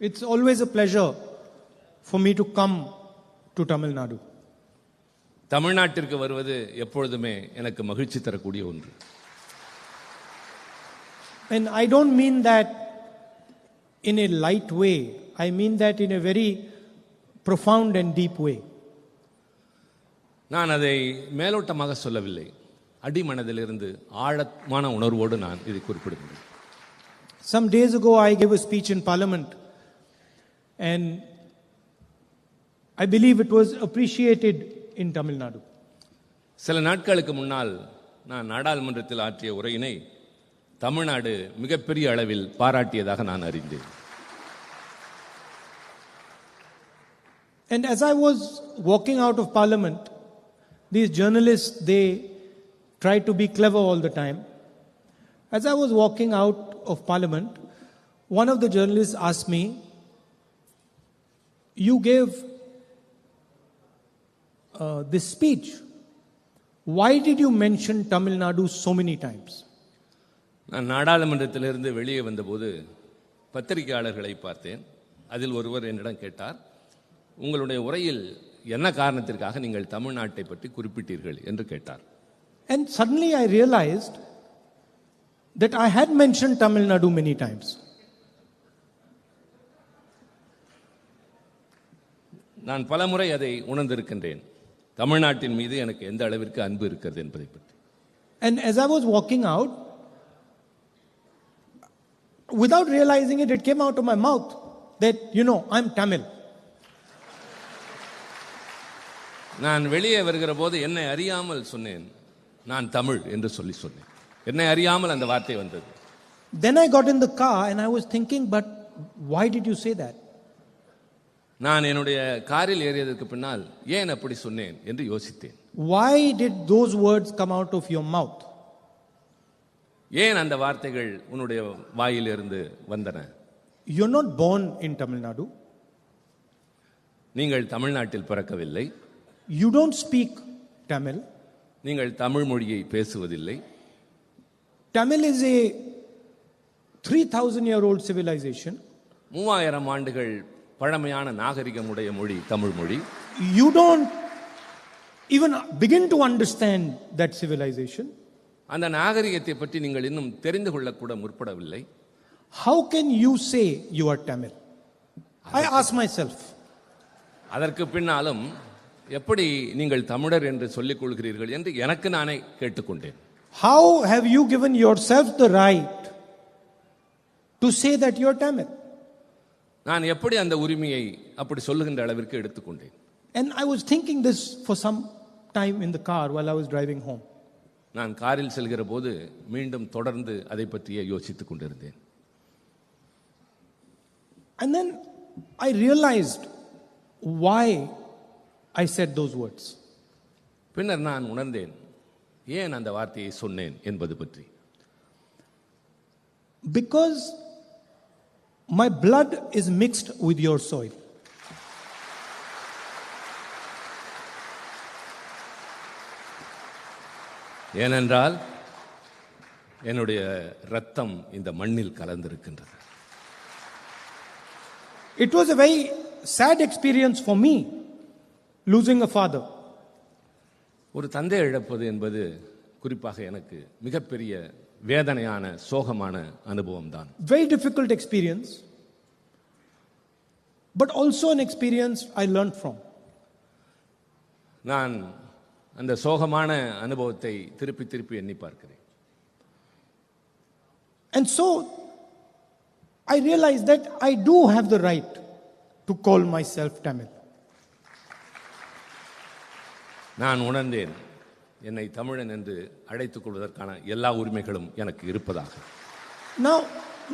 It's always a pleasure for me to come to Tamil Nadu. தமிழ்நாட்டிற்கு வருவது எப்பொழுதுமே எனக்கு மகிழ்ச்சி தரக்கூடிய ஒன்று. And I don't mean that in a light way. I mean that in a very profound and deep way. நான் அதை மேலோட்டமாக சொல்லவில்லை. அடிமனதிலிருந்து ஆழமான உணர்வோடு நான் இதை குறிப்பிடுகிறேன். Some days ago I gave a speech in Parliament and I believe it was appreciated in Tamil Nadu. சில நாட்களுக்கு முன்னால் நான் நாடாளுமன்றத்தில் ஆற்றிய உரையினை தமிழ்நாடு மிகப்பெரிய அளவில் பாராட்டியதாக நான் அறிந்தேன். And as I was walking out of Parliament, these journalists, they try to be clever all the time. As I was walking out of Parliament, one of the journalists asked me, "You gave this speech. Why did you mention Tamil Nadu so many times?" நான் நாடாளுமன்றத்திலிருந்து வெளியே வந்தபோது பத்திரிகையாளர்களை பார்த்தேன். அதில் ஒருவர் என்னிடம் கேட்டார், உங்களுடைய உரையில் என்ன காரணத்திற்காக நீங்கள் தமிழ்நாட்டை பற்றி குறிப்பிட்டீர்கள் என்று கேட்டார். And suddenly I realized that I had mentioned Tamil Nadu many times. நான் பலமுறை அதை உணர்ந்திருக்கின்றேன், தமிழ்நாட்டின் மீது எனக்கு எந்த அளவிற்கு அன்பு இருக்கிறது என்பதை பற்றி. And as I was walking out, without realizing it, it came out of my mouth that, I'm Tamil. நான் வெளியே வருகிற போது என்னை அறியாமல் சொன்னேன், நான் தமிழ் என்று சொன்னேன். என்னை அறியாமல் அந்த வார்த்தை வந்தது. Then I got in the car and I was thinking, but why did you say that? நான் என்னுடைய காரில் ஏறியதற்கு பின்னால் ஏன் அப்படி சொன்னேன் என்று யோசித்தேன். Why did those words come out of your mouth? ஏன் அந்த வார்த்தைகள் உன்னுடைய வாயிலிருந்து வந்தன? You're not born in Tamil Nadu. நீங்கள் தமிழ்நாட்டில் பிறக்கவில்லை. You don't speak Tamil. நீங்கள் தமிழ் மொழியை பேசுவதில்லை. Tamil is a 3,000-year-old civilization. 3000 ஆண்டுகள் பழமையான நாகரிகமுடைய மொழி தமிழ் மொழி. You don't even begin to understand that civilization. அந்த நாகரிகத்தை பற்றி நீங்கள் இன்னும் தெரிந்து கொள்ளக்கூட முற்படவில்லை. How can you say you are Tamil? I ask myself. அதற்கு பின்னாலும் எப்படி நீங்கள் தமிழர் என்று சொல்லிக் கொள்கிறீர்கள் என்று எனக்கு நானே கேட்டுக்கொண்டேன். How have you given yourself the right to say that you are Tamil? நான் எப்படி அந்த உரிமையை அப்படி சொல்லுகின்ற அளவிற்கு எடுத்துக்கொண்டேன். And I was thinking this for some time in the car while I was driving home. நான் காரில் செல்கிற போது மீண்டும் தொடர்ந்து அதை பற்றியே யோசித்துக் கொண்டிருந்தேன். And then I realized why I said those words. பின்னர் நான் உணர்ந்தேன் ஏன் அந்த வார்த்தையை சொன்னேன் என்பது பற்றி. Because my blood is mixed with your soil. ஏனென்றால் என்னுடைய இரத்தம் இந்த மண்ணில் கலந்திருக்கின்றது. It was a very sad experience for me losing a father. ஒரு தந்தை இழப்பது என்பது குறிப்பாக எனக்கு மிகப்பெரிய வேதனையான சோகமான அனுபவம் தான். Very difficult experience, but also an experience I learned from. நான் அந்த சோகமான அனுபவத்தை திருப்பி திருப்பி எண்ணி பார்க்கிறேன். And so I realized that I do have the right to call myself Tamil. நான் உணர்ந்தேன் என்னை தமிழன் என்று அழைத்துக் கொள்வதற்கான எல்லா உரிமைகளும் எனக்கு இருப்பதாக.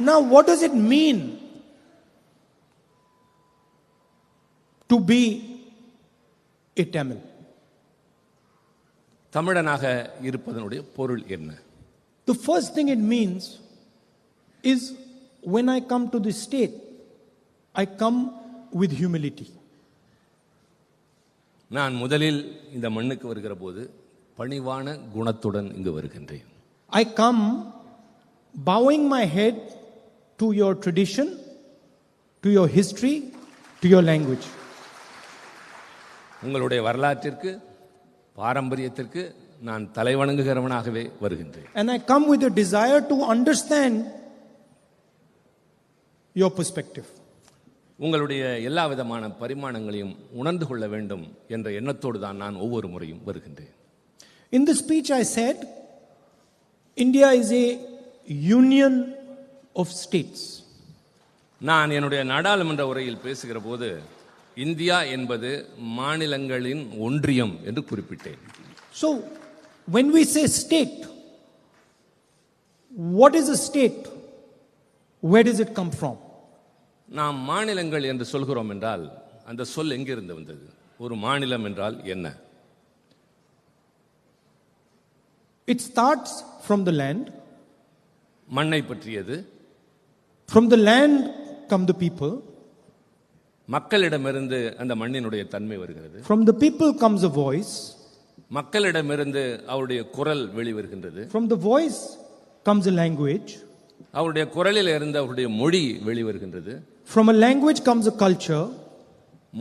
Now what does it mean to be a Tamil? தமிழனாக இருப்பதனுடைய பொருள் என்ன? The first thing it means is when I come to this state, I come with humility. நான் முதலில் இந்த மண்ணுக்கு வருகிற போது பணிவான குணத்துடன் இங்கு வருகின்றேன். I come bowing my head to your tradition, to your history, to your language. உங்களுடைய வரலாற்றிற்கு பாரம்பரியத்திற்கு நான் தலைவணங்குகிறவனாகவே வருகின்றேன். And I come with a desire to understand your perspective. உங்களுடைய எல்லா விதமான பரிமாணங்களையும் உணர்ந்து கொள்ள வேண்டும் என்ற எண்ணத்தோடு தான் நான் ஒவ்வொரு முறையும் வருகின்றேன். In the speech I said, India is a union of states. நான் என்னுடைய நாடாளுமன்ற உரையில் பேசுகிற போது இந்தியா என்பது மாநிலங்களின் ஒன்றியம் என்று குறிப்பிட்டேன். So, when we say state, what is a state? Where does it come from? நாம் மாநிலங்கள் என்று சொல்கிறோம் என்றால் அந்த சொல் எங்கிருந்து வந்தது? ஒரு மாநிலம் என்றால் என்ன? It starts from the land. மண்ணை பற்றியது. From the land come the people. மக்களிடமிருந்து அந்த மண்ணினுடைய தன்மை வருகிறது. From the people comes a voice. மக்களிடமிருந்து அவருடைய குரல் வெளிவருகின்றது. From the voice comes a language. அவருடைய குரலில் இருந்து அவருடைய மொழி வெளிவருகின்றது. From a language comes a culture.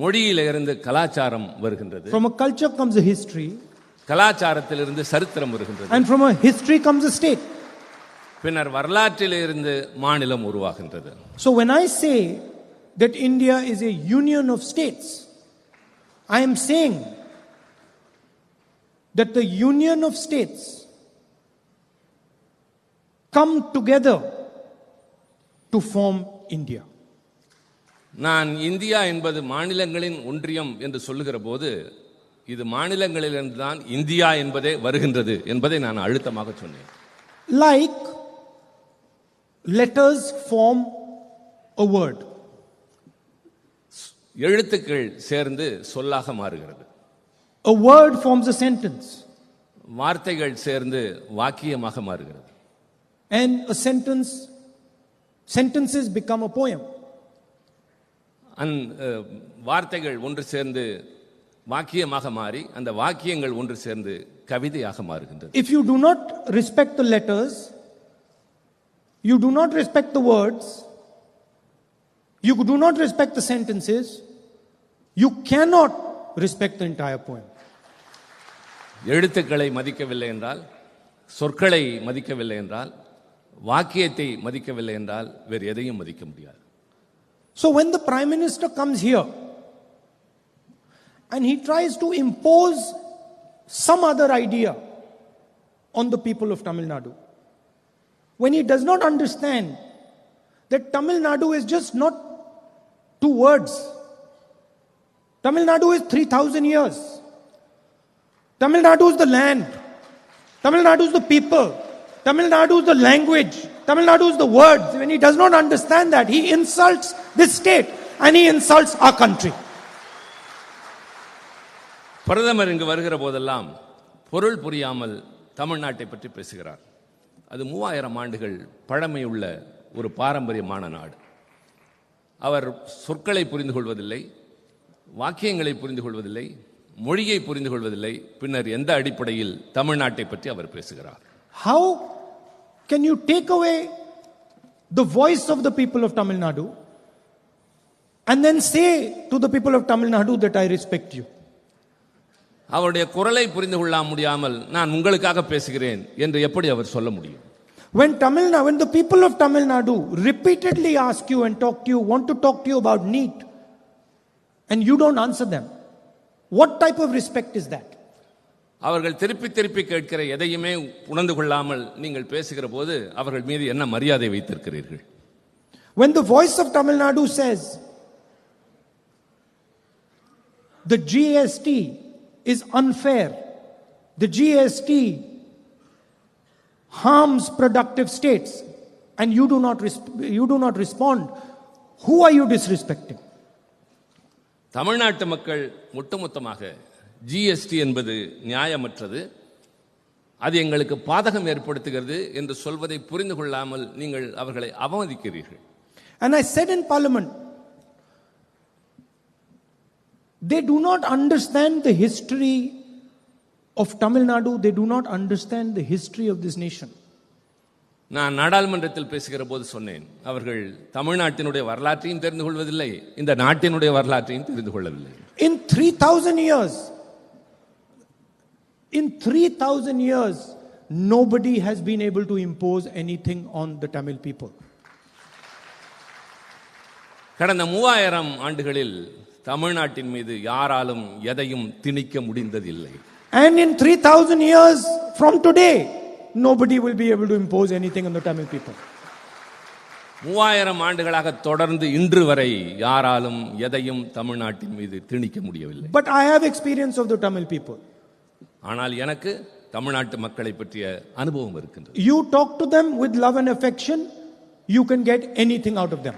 மொழியில இருந்து கலாச்சாரம் வருகின்றது. From a culture comes a history. கலாச்சாரத்திலிருந்து சரித்திரம் வருகின்றது. And from a history comes a state. பின்னர் வரலாற்றிலிருந்து மாநிலம் உருவாகின்றது. So when I say that India is a union of states, I am saying that the union of states come together to form India. நான் India என்பது மாநிலங்களின் ஒன்றியம் என்று சொல்லுகிற போது இது மாநிலங்களிலிருந்து தான் இந்தியா என்பதே வருகின்றது என்பதை நான் அழுத்தமாக சொன்னேன். Like letters form a word. எழுத்துக்கள் சேர்ந்து சொல்லாக மாறுகிறது. A word forms a sentence. வார்த்தைகள் சேர்ந்து வாக்கியமாக மாறுகிறது. And a sentences become a poem. வார்த்தைகள் ஒன்று சேர்ந்து வாக்கியமாக மாறி அந்த வாக்கியங்கள் ஒன்று சேர்ந்து கவிதையாக மாறுகின்றது. If you do not respect the letters, you do not respect the words, you do not respect the sentences, you cannot respect the entire poem. எழுத்துக்களை மதிக்கவில்லை என்றால், சொற்களை மதிக்கவில்லை என்றால், வாக்கியத்தை மதிக்கவில்லை என்றால் வேறு எதையும் மதிக்க முடியாது. So when the Prime Minister comes here and he tries to impose some other idea on the people of Tamil Nadu, when he does not understand that Tamil Nadu is just not two words. Tamil Nadu is 3,000 years. Tamil Nadu is the land. Tamil Nadu is the people. Tamil Nadu is the language. Tamil Nadu is the words. When he does not understand that, he insults this state and he insults our country. பிரதமர் இங்கு வருகிற போதெல்லாம் பொருள் புரியாமல் தமிழ்நாட்டை பற்றி பேசுகிறார். அது 3000 ஆண்டுகள் பழமையுள்ள ஒரு பாரம்பரியமான நாடு. அவர் சொற்களை புரிந்து கொள்வதில்லை, வாக்கியங்களை புரிந்து கொள்வதில்லை, மொழியை புரிந்து கொள்வதில்லை. பின்னர் எந்த அடிப்படையில் தமிழ்நாட்டை பற்றி அவர் பேசுகிறார்? How can you take away the voice of the people of Tamil Nadu and then say to the people of Tamil Nadu that I respect you? அவருடைய குரலை புரிந்து கொள்ள முடியாமல் நான் உங்களுக்காக பேசுகிறேன் என்று எப்படி அவர் சொல்ல முடியும்? When the people of Tamil Nadu repeatedly ask you and want to talk to you about NEET and you don't answer them, what type of respect is that? அவர்கள் திருப்பி திருப்பி கேட்கிற எதையுமே உணர்ந்து கொள்ளாமல் நீங்கள் பேசுகிற போது அவர்கள் மீது என்ன மரியாதை வைத்திருக்கிறீர்கள்? When the voice of Tamil Nadu says the GST is unfair, the GST harms productive states, and you do not respond, who are you disrespecting? தமிழ்நாட்டு மக்கள் ஒட்டுமொத்தமாக ஜிஎஸ்டி என்பது நியாயமற்றது, அது எங்களுக்கு பாதகம் ஏற்படுத்துகிறது என்று சொல்வதை புரிந்து கொள்ளாமல் நீங்கள் அவர்களை அவமதிக்கிறீர்கள். And I said in Parliament, they do not understand the history of Tamil Nadu, they do not understand the history of this nation. நான் நாடாளுமன்றத்தில் பேசுகிற போது சொன்னேன், அவர்கள் தமிழ்நாட்டினுடைய வரலாற்றையும் தெரிந்து கொள்வதில்லை, இந்த நாட்டினுடைய வரலாற்றையும் தெரிந்து கொள்ளவில்லை. In 3,000 years, nobody has been able to impose anything on the Tamil people. கடந்த 3000 ஆண்டுகளில் தமிழ்நாட்டின் மீது யாராலும் எதையும் திணிக்க முடிந்ததில்லை. And in 3,000 years from today, nobody will be able to impose anything on the Tamil people. 3000 ஆண்டுகளாக தொடர்ந்து இன்று வரை யாராலும் எதையும் தமிழ்நாட்டின் மீது திணிக்க முடியவில்லை. But I have experience of the Tamil people. ஆனால் எனக்கு தமிழ்நாட்டு மக்களை பற்றிய அனுபவம் இருக்கின்றது. You talk to them with love and affection, you can get anything out of them.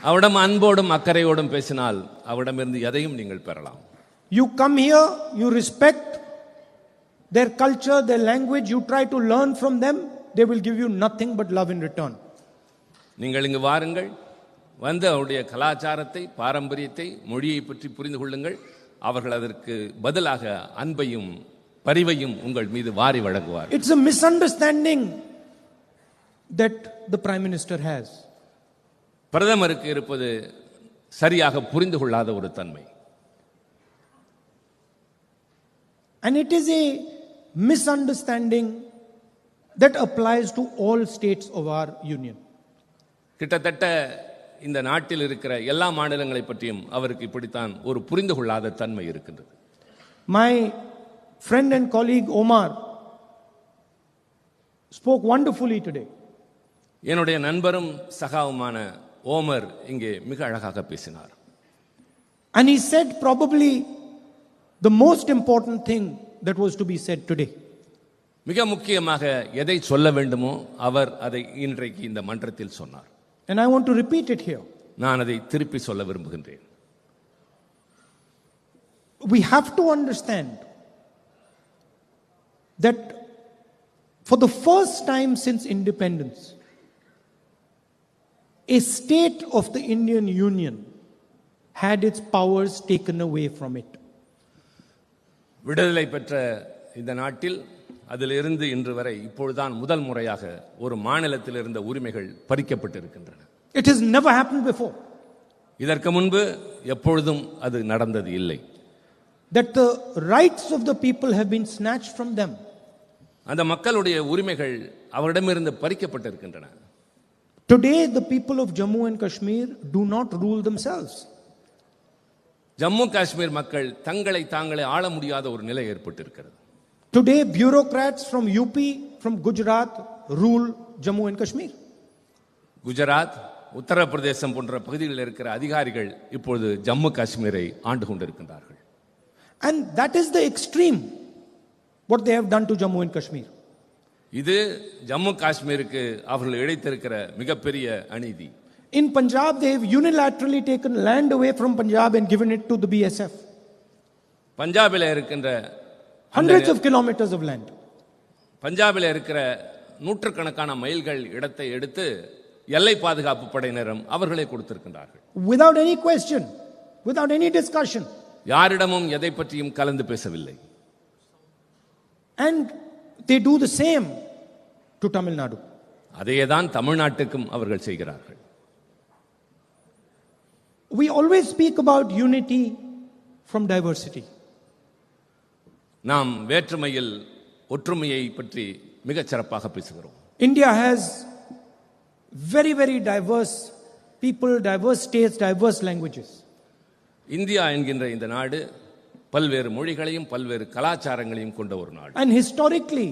அவரிடம் அன்போடும் அக்கறையோடும் பேசினால் அவரிடமிருந்து எதையும் நீங்கள் பெறலாம். You come here, you respect their culture, their language, you try to learn from them, they will give you nothing but love in return. நீங்கள் இங்கு வாருங்கள், வந்து அவருடைய கலாச்சாரத்தை, பாரம்பரியத்தை, மொழியை பற்றி புரிந்து கொள்ளுங்கள். அவர்கள் அதற்கு பதிலாக அன்பையும் பரிவையும் உங்கள் மீது வாரி வழங்குவார். It's a misunderstanding that the Prime Minister has. பிரதமருக்கு இருப்பது சரியாக புரிந்து கொள்ளாத ஒரு தன்மை. And it is a misunderstanding that applies to all states of our union. கிட்டத்தட்ட இந்த நாட்டில் இருக்கிற எல்லா மாநிலங்களை பற்றியும் அவருக்கு இப்படித்தான் ஒரு புரிந்து கொள்ளாத தன்மை இருக்கின்றது. My friend and colleague Omar spoke wonderfully today. என்னுடைய நண்பரும் சகாவுமான ஓமர் இங்கே மிக அழகாக பேசினார். And he said probably the most important thing that was to be said today. மிக முக்கியமாக எதை சொல்ல வேண்டுமோ அவர் அதை இன்றைக்கு இந்த மன்றத்தில் சொன்னார். And I want to repeat it here. நான் அதை திருப்பி சொல்ல விரும்புகின்றேன். We have to understand that for the first time since independence, a state of the Indian Union had its powers taken away from it. விடுதலை பெற்ற இந்த நாட்டில் அதிலிருந்து இன்று வரை இப்பொழுதுதான் முதல் முறையாக ஒரு மாநிலத்தில் இருந்த உரிமைகள் பறிக்கப்பட்டிருக்கின்றன. It has never happened before. இதற்கு முன்பு எப்பொழுதும் அது நடந்தது இல்லை. That the rights of the people have been snatched from them. அந்த மக்களுடைய உரிமைகள் அவரிடமிருந்து பறிக்கப்பட்டிருக்கின்றன. Today the people of Jammu and Kashmir do not rule themselves. Jammu Kashmir மக்கள் தங்களை தாங்களே ஆள முடியாத ஒரு நிலை ஏற்பட்டிருக்கிறது. Today bureaucrats from UP, from Gujarat rule Jammu and Kashmir. Gujarat, Uttar Pradesh போன்ற பகுதிகளில் இருக்கிற அதிகாரிகள் இப்பொழுது ஜம்மு காஷ்மீரை ஆண்டு கொண்டிருக்கின்றார்கள். And that is the extreme what they have done to Jammu and Kashmir. இது ஜம்மு காஷ்மீருக்கு அவர்கள் இழைத்திருக்கிற மிகப்பெரிய அநீதி. In Punjab they have unilaterally taken land away from Punjab and given it to the BSF. பஞ்சாபில் இருக்கின்ற hundreds of kilometers of land. பஞ்சாபில் இருக்கிற நூற்றுக்கணக்கான மைல்கள் இடத்தை எடுத்து எல்லை பாதுகாப்பு படையினரும் அவர்களே கொடுத்திருக்கின்றார்கள். Without any question, without any discussion. யாரிடமும் எதை பற்றியும் கலந்து பேசவில்லை. And they do the same to Tamil Nadu. அதேதான் தமிழ்நாட்டுக்கும் அவர்கள் செய்கிறார்கள். We always speak about unity from diversity. நாம் வேற்றுமையில் ஒற்றுமையை பற்றி மிகச் சிறப்பாக பேசுகிறோம். India has very, very diverse people, diverse states, diverse languages. India என்கின்ற இந்த நாடு பல்வேறு மொழிகளையும் பல்வேறு கலாச்சாரங்களையும் கொண்ட ஒரு நாடு. And historically,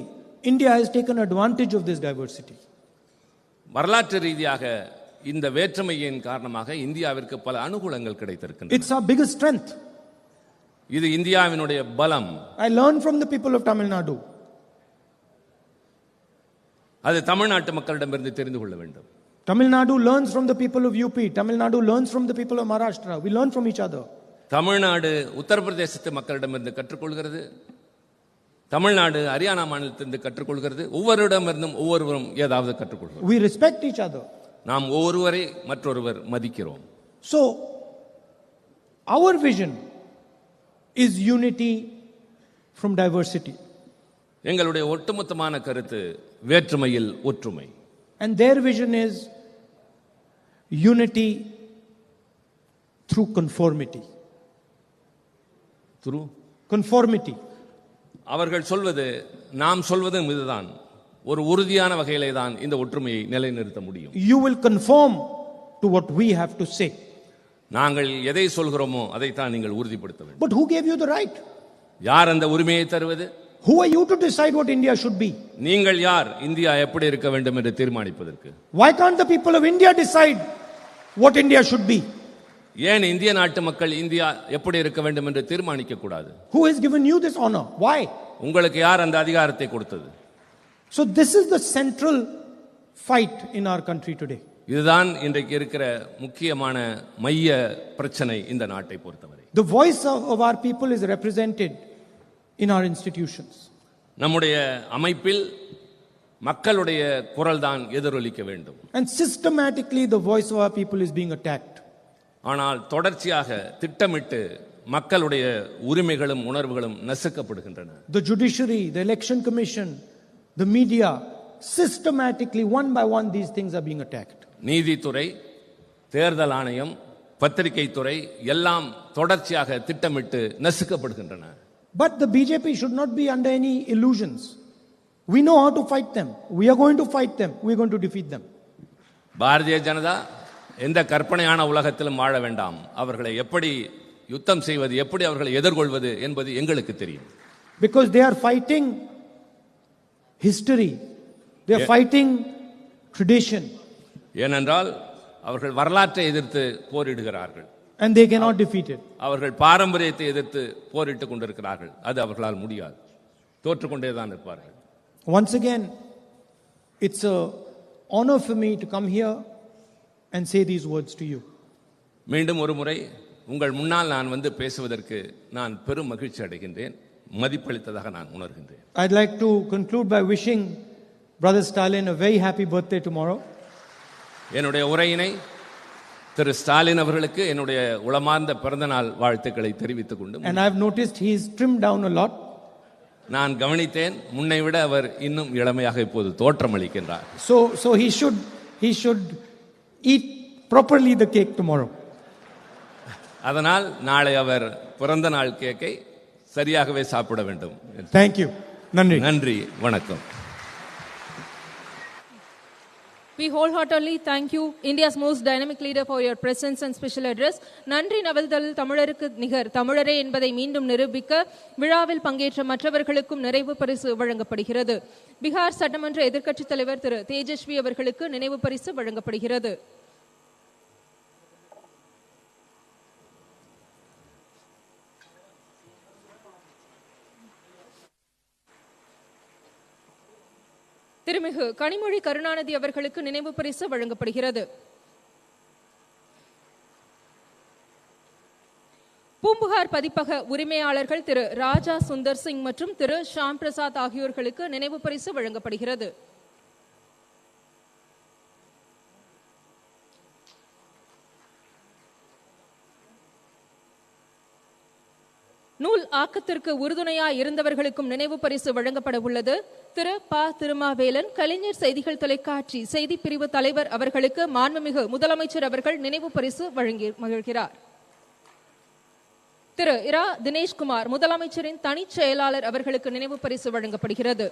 India has taken advantage of this diversity. வரலாற்று ரீதியாக இந்த வேற்றுமையின் காரணமாக இந்தியாவிற்கு பல அனுகூலங்கள் கிடைத்திருக்கின்றன. It's our biggest strength. இது இந்தியாவினுடைய பலம். I learned from the people of Tamil Nadu. அது தமிழ்நாட்டு மக்களிடமிருந்து தெரிந்து கொள்ள வேண்டும். Tamil Nadu learns from the people of UP. Tamil Nadu learns from the people of Maharashtra. We learn from each other. Tamil Nadu உத்தரப்பிரதேசத்து மக்களிடமிருந்து கற்றுக்கொள்கிறது. தமிழ்நாடு ஹரியானா மாநிலத்திலிருந்து கற்றுக்கொள்கிறது. ஒவ்வொருடமிருந்தும் ஒவ்வொருவரும் ஏதாவது கற்றுக்கொள்கிறோம். We respect each other. நாம் ஒவ்வொருவரை மற்றொருவர் மதிக்கிறோம். So our vision is unity from diversity. எங்களுடைய ஒட்டுமொத்தமான கருத்து வேற்றுமையில் ஒற்றுமை. And their vision is unity through conformity. Through conformity. அவர்கள் சொல்வது நாம் சொல்வதும் இதுதான். ஒரு உறுதியான வகையிலே தான் இந்த ஒற்றுமையை நிலைநிறுத்த முடியும். You will conform to what we have to say. நாங்கள் எதை சொல்கிறோமோ அதை தான் நீங்கள் உறுதிப்படுத்த வேண்டும். But who gave you the right? யார் அந்த உரிமையை தருவது? Who are you to decide what India should be? நீங்கள் யார் இந்தியா எப்படி இருக்க வேண்டும் என்று தீர்மானிப்பதற்கு? Why can't the people of India decide what India should be? ஏன் இந்திய நாட்டு மக்கள் இந்தியா எப்படி இருக்க வேண்டும் என்று தீர்மானிக்க கூடாது? Who has given you this honor? Why? உங்களுக்கு யார் அந்த அதிகாரத்தை கொடுத்தது? So this is the central fight in our country today. இதுதான் இன்றைக்கு இருக்கிற முக்கியமான மைய பிரச்சனை இந்த நாட்டை பொறுத்தவரை. The voice of our people is represented in our institutions. நம்முடைய அமைப்பில் மக்களுடைய குரல் தான் எதிரொலிக்க வேண்டும். And systematically the voice of our people is being attacked. ஆனால் தொடர்ச்சியாக திட்டமிட்டு மக்களுடைய உரிமைகளும் உணர்வுகளும் நசுக்கப்படுகின்றன. The judiciary, the election commission, the media, systematically one by one these things are being attacked. நீதித்துறை, தேர்தல் ஆணையம், பத்திரிகை துறை எல்லாம் தொடர்ச்சியாக திட்டமிட்டு நசுக்கப்படுகின்றன. But the BJP should not be under any illusions. We know how to fight them. We are going to fight them. We are going to defeat them. Bharatiya Janata எந்த கற்பனையான உலகத்திலும் வாழ வேண்டாம். அவர்களை எப்படி யுத்தம் செய்வது, எப்படி அவர்களை எதிர்கொள்வது என்பது எங்களுக்கு தெரியும். Because they are fighting history. They are fighting tradition. ஏனென்றால் அவர்கள் வரலாற்றை எதிர்த்து போரிடுகிறார்கள். And they cannot defeat it. அவர்கள் பாரம்பரியத்தை எதிர்த்து போரிட்டுக் கொண்டிருக்கிறார்கள். அது அவர்களால் முடியாது. தோற்றுக்கொண்டேதான் இருப்பார்கள். Once again, it's a honor for me to come here and say these words to you. மீண்டும் ஒரு முறை உங்கள் முன்னால் நான் வந்து பேசுவதற்கு நான் பெரும் மகிழ்ச்சி அடைகின்றேன். மதிப்பளித்ததாக நான் உணர்கின்றேன். I'd like to conclude by wishing Brother Stalin a very happy birthday tomorrow. என்னுடைய உரையினை திரு ஸ்டாலின் அவர்களுக்கு என்னுடைய உளமார்ந்த பிறந்தநாள் வாழ்த்துக்களை தெரிவித்துக் கொண்டு, And I've noticed he's trimmed down a lot. நான் கவனித்தேன், முன்னை விட அவர் இன்னும் இளமையாக இப்போது தோற்றமளிக்கின்றார். So he should eat properly the cake tomorrow. அதனால் நாளை அவர் பிறந்த நாள் கேக்கை சரியாகவே சாப்பிட வேண்டும். Thank you. நன்றி. நன்றி, வணக்கம். We wholeheartedly thank you, India's most dynamic leader, for your presence and special address. நன்றி நவல்தலில் தமிழருக்கு நிகர் தமிழரே என்பதை மீண்டும் நிரூபிக்க விழாவில் பங்கேற்ற மற்றவர்களுக்கும் நிறைவு பரிசு வழங்கப்படுகிறது. பீகார் சட்டமன்ற எதிர்க்கட்சித் தலைவர் திரு தேஜஸ்வி அவர்களுக்கு நினைவு பரிசு வழங்கப்படுகிறது. திருமிகு கனிமொழி கருணாநிதி அவர்களுக்கு நினைவு பரிசு வழங்கப்படுகிறது. பூம்புகார் பதிப்பக உரிமையாளர்கள் திரு ராஜா சுந்தர் சிங் மற்றும் திரு ஷாம் பிரசாத் ஆகியோர்களுக்கு நினைவு பரிசு வழங்கப்படுகிறது. நூல் ஆக்கத்திற்கு உறுதுணையாய் இருந்தவர்களுக்கும் நினைவு பரிசு வழங்கப்பட உள்ளது. திரு ப. திருமாவேலன், கலைஞர் செய்திகள் தொலைக்காட்சி செய்தி பிரிவு தலைவர் அவர்களுக்கு மாண்புமிகு முதலமைச்சர் அவர்கள் நினைவு பரிசு வழங்கி மகிழ்கிறார். திரு இரா. தினேஷ்குமார், முதலமைச்சரின் தனிச் செயலாளர் அவர்களுக்கு நினைவு பரிசு வழங்கப்படுகிறது.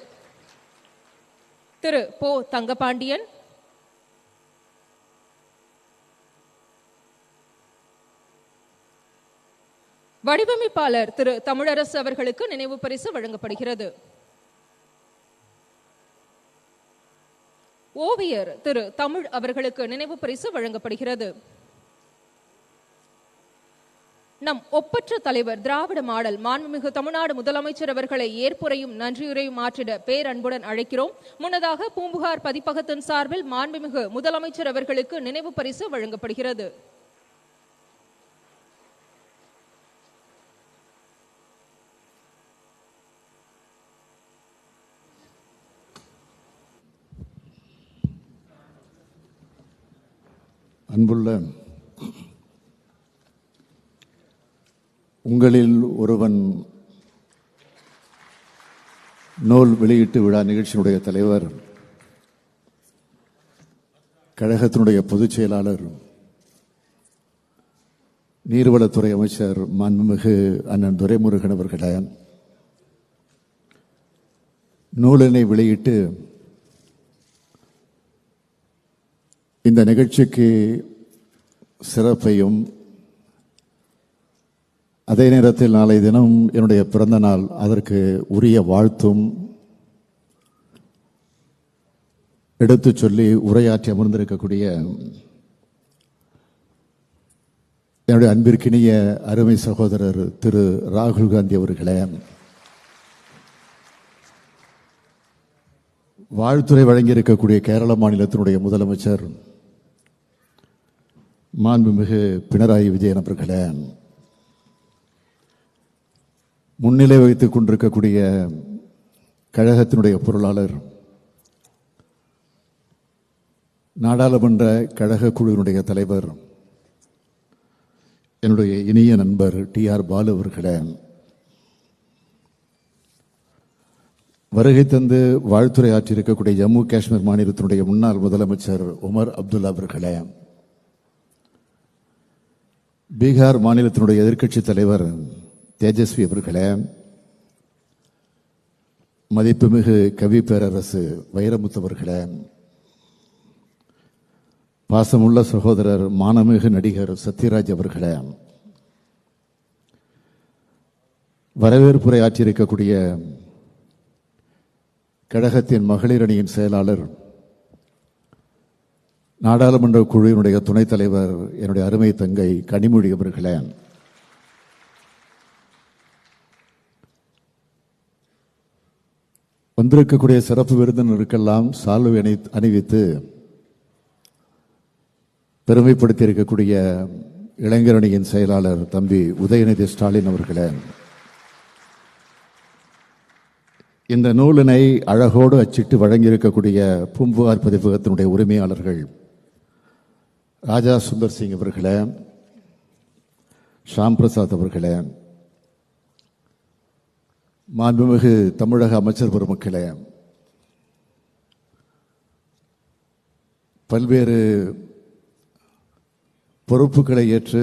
திரு போ. தங்கபாண்டியன், வடிவமைப்பாளர் திரு தமிழரசு அவர்களுக்கு நினைவு பரிசு வழங்கப்படுகிறது. ஓவியர் திரு தமிழ் அவர்களுக்கு நினைவு பரிசு வழங்கப்படுகிறது. நம் ஒப்பற்ற தலைவர் திராவிட மாடல் மாண்புமிகு தமிழ்நாடு முதலமைச்சர் அவர்களை ஏற்புரையும் நன்றியுரையும் ஆற்றிட பேரன்புடன் அழைக்கிறோம். முன்னதாக பூம்புகார் பதிப்பகத்தின் சார்பில் மாண்புமிகு முதலமைச்சர் அவர்களுக்கு நினைவு பரிசு வழங்கப்படுகிறது. அன்புள்ள உங்களில் ஒருவன் நூல் வெளியீட்டு விழா நிகழ்ச்சியினுடைய தலைவர், கழகத்தினுடைய பொதுச் செயலாளர், நீர்வளத்துறை அமைச்சர் மாண்புமிகு அண்ணன் துரைமுருகன் அவர்களே, நூலினை வெளியிட்டு இந்த நிகழ்ச்சிக்கு சிறப்பையும் அதே நேரத்தில் நாளை தினம் என்னுடைய பிறந்த நாள், அதற்கு உரிய வாழ்த்தும் எடுத்துச் சொல்லி உரையாற்றி அமர்ந்திருக்கக்கூடிய என்னுடைய அன்பிற்கினிய அருமை சகோதரர் திரு ராகுல் காந்தி அவர்களே, வாழ்த்துறை வழங்கியிருக்கக்கூடிய கேரள மாநிலத்தினுடைய முதலமைச்சர் மாண்புமிகு பினராயி விஜயன் அவர்களே, முன்னிலை வைத்துக் கொண்டிருக்கக்கூடிய கழகத்தினுடைய பொருளாளர், நாடாளுமன்ற கழக குழுவினுடைய தலைவர், என்னுடைய இனிய நண்பர் டி.ஆர். பாலு அவர்களே, வருகை தந்து வாழ்த்துறை ஆற்றியிருக்கக்கூடிய ஜம்மு காஷ்மீர் மாநிலத்தினுடைய முன்னாள் முதலமைச்சர் உமர் அப்துல்லா அவர்களே, பீகார் மாநிலத்தினுடைய எதிர்க்கட்சித் தலைவர் தேஜஸ்வி அவர்களே, மதிப்புமிகு கவி பேரரசு வைரமுத்து அவர்களே, பாசமுள்ள சகோதரர் மானமிகு நடிகர் சத்யராஜ் அவர்களே, வரவேற்புரை ஆற்றியிருக்கக்கூடிய கழகத்தின் மகளிர் அணியின் செயலாளர், நாடாளுமன்ற குழுவினுடைய துணைத் தலைவர் என்னுடைய அருமை தங்கை கனிமொழி அவர்களே, வந்திருக்கக்கூடிய சிறப்பு விருந்தினருக்கெல்லாம் சால்வை அணிவித்து பெருமைப்படுத்தி இருக்கக்கூடிய இளைஞரணியின் செயலாளர் தம்பி உதயநிதி ஸ்டாலின் அவர்களே, இந்த நூலினை அழகோடு அச்சிட்டு வழங்கியிருக்கக்கூடிய பூம்புகார் பதிப்பகத்தினுடைய உரிமையாளர்கள் ராஜா சுந்தர் சிங் அவர்களே, ஷாம் பிரசாத் அவர்களே, மாண்புமிகு தமிழக அமைச்சர் பெருமக்களே, பல்வேறு பொறுப்புகளை ஏற்று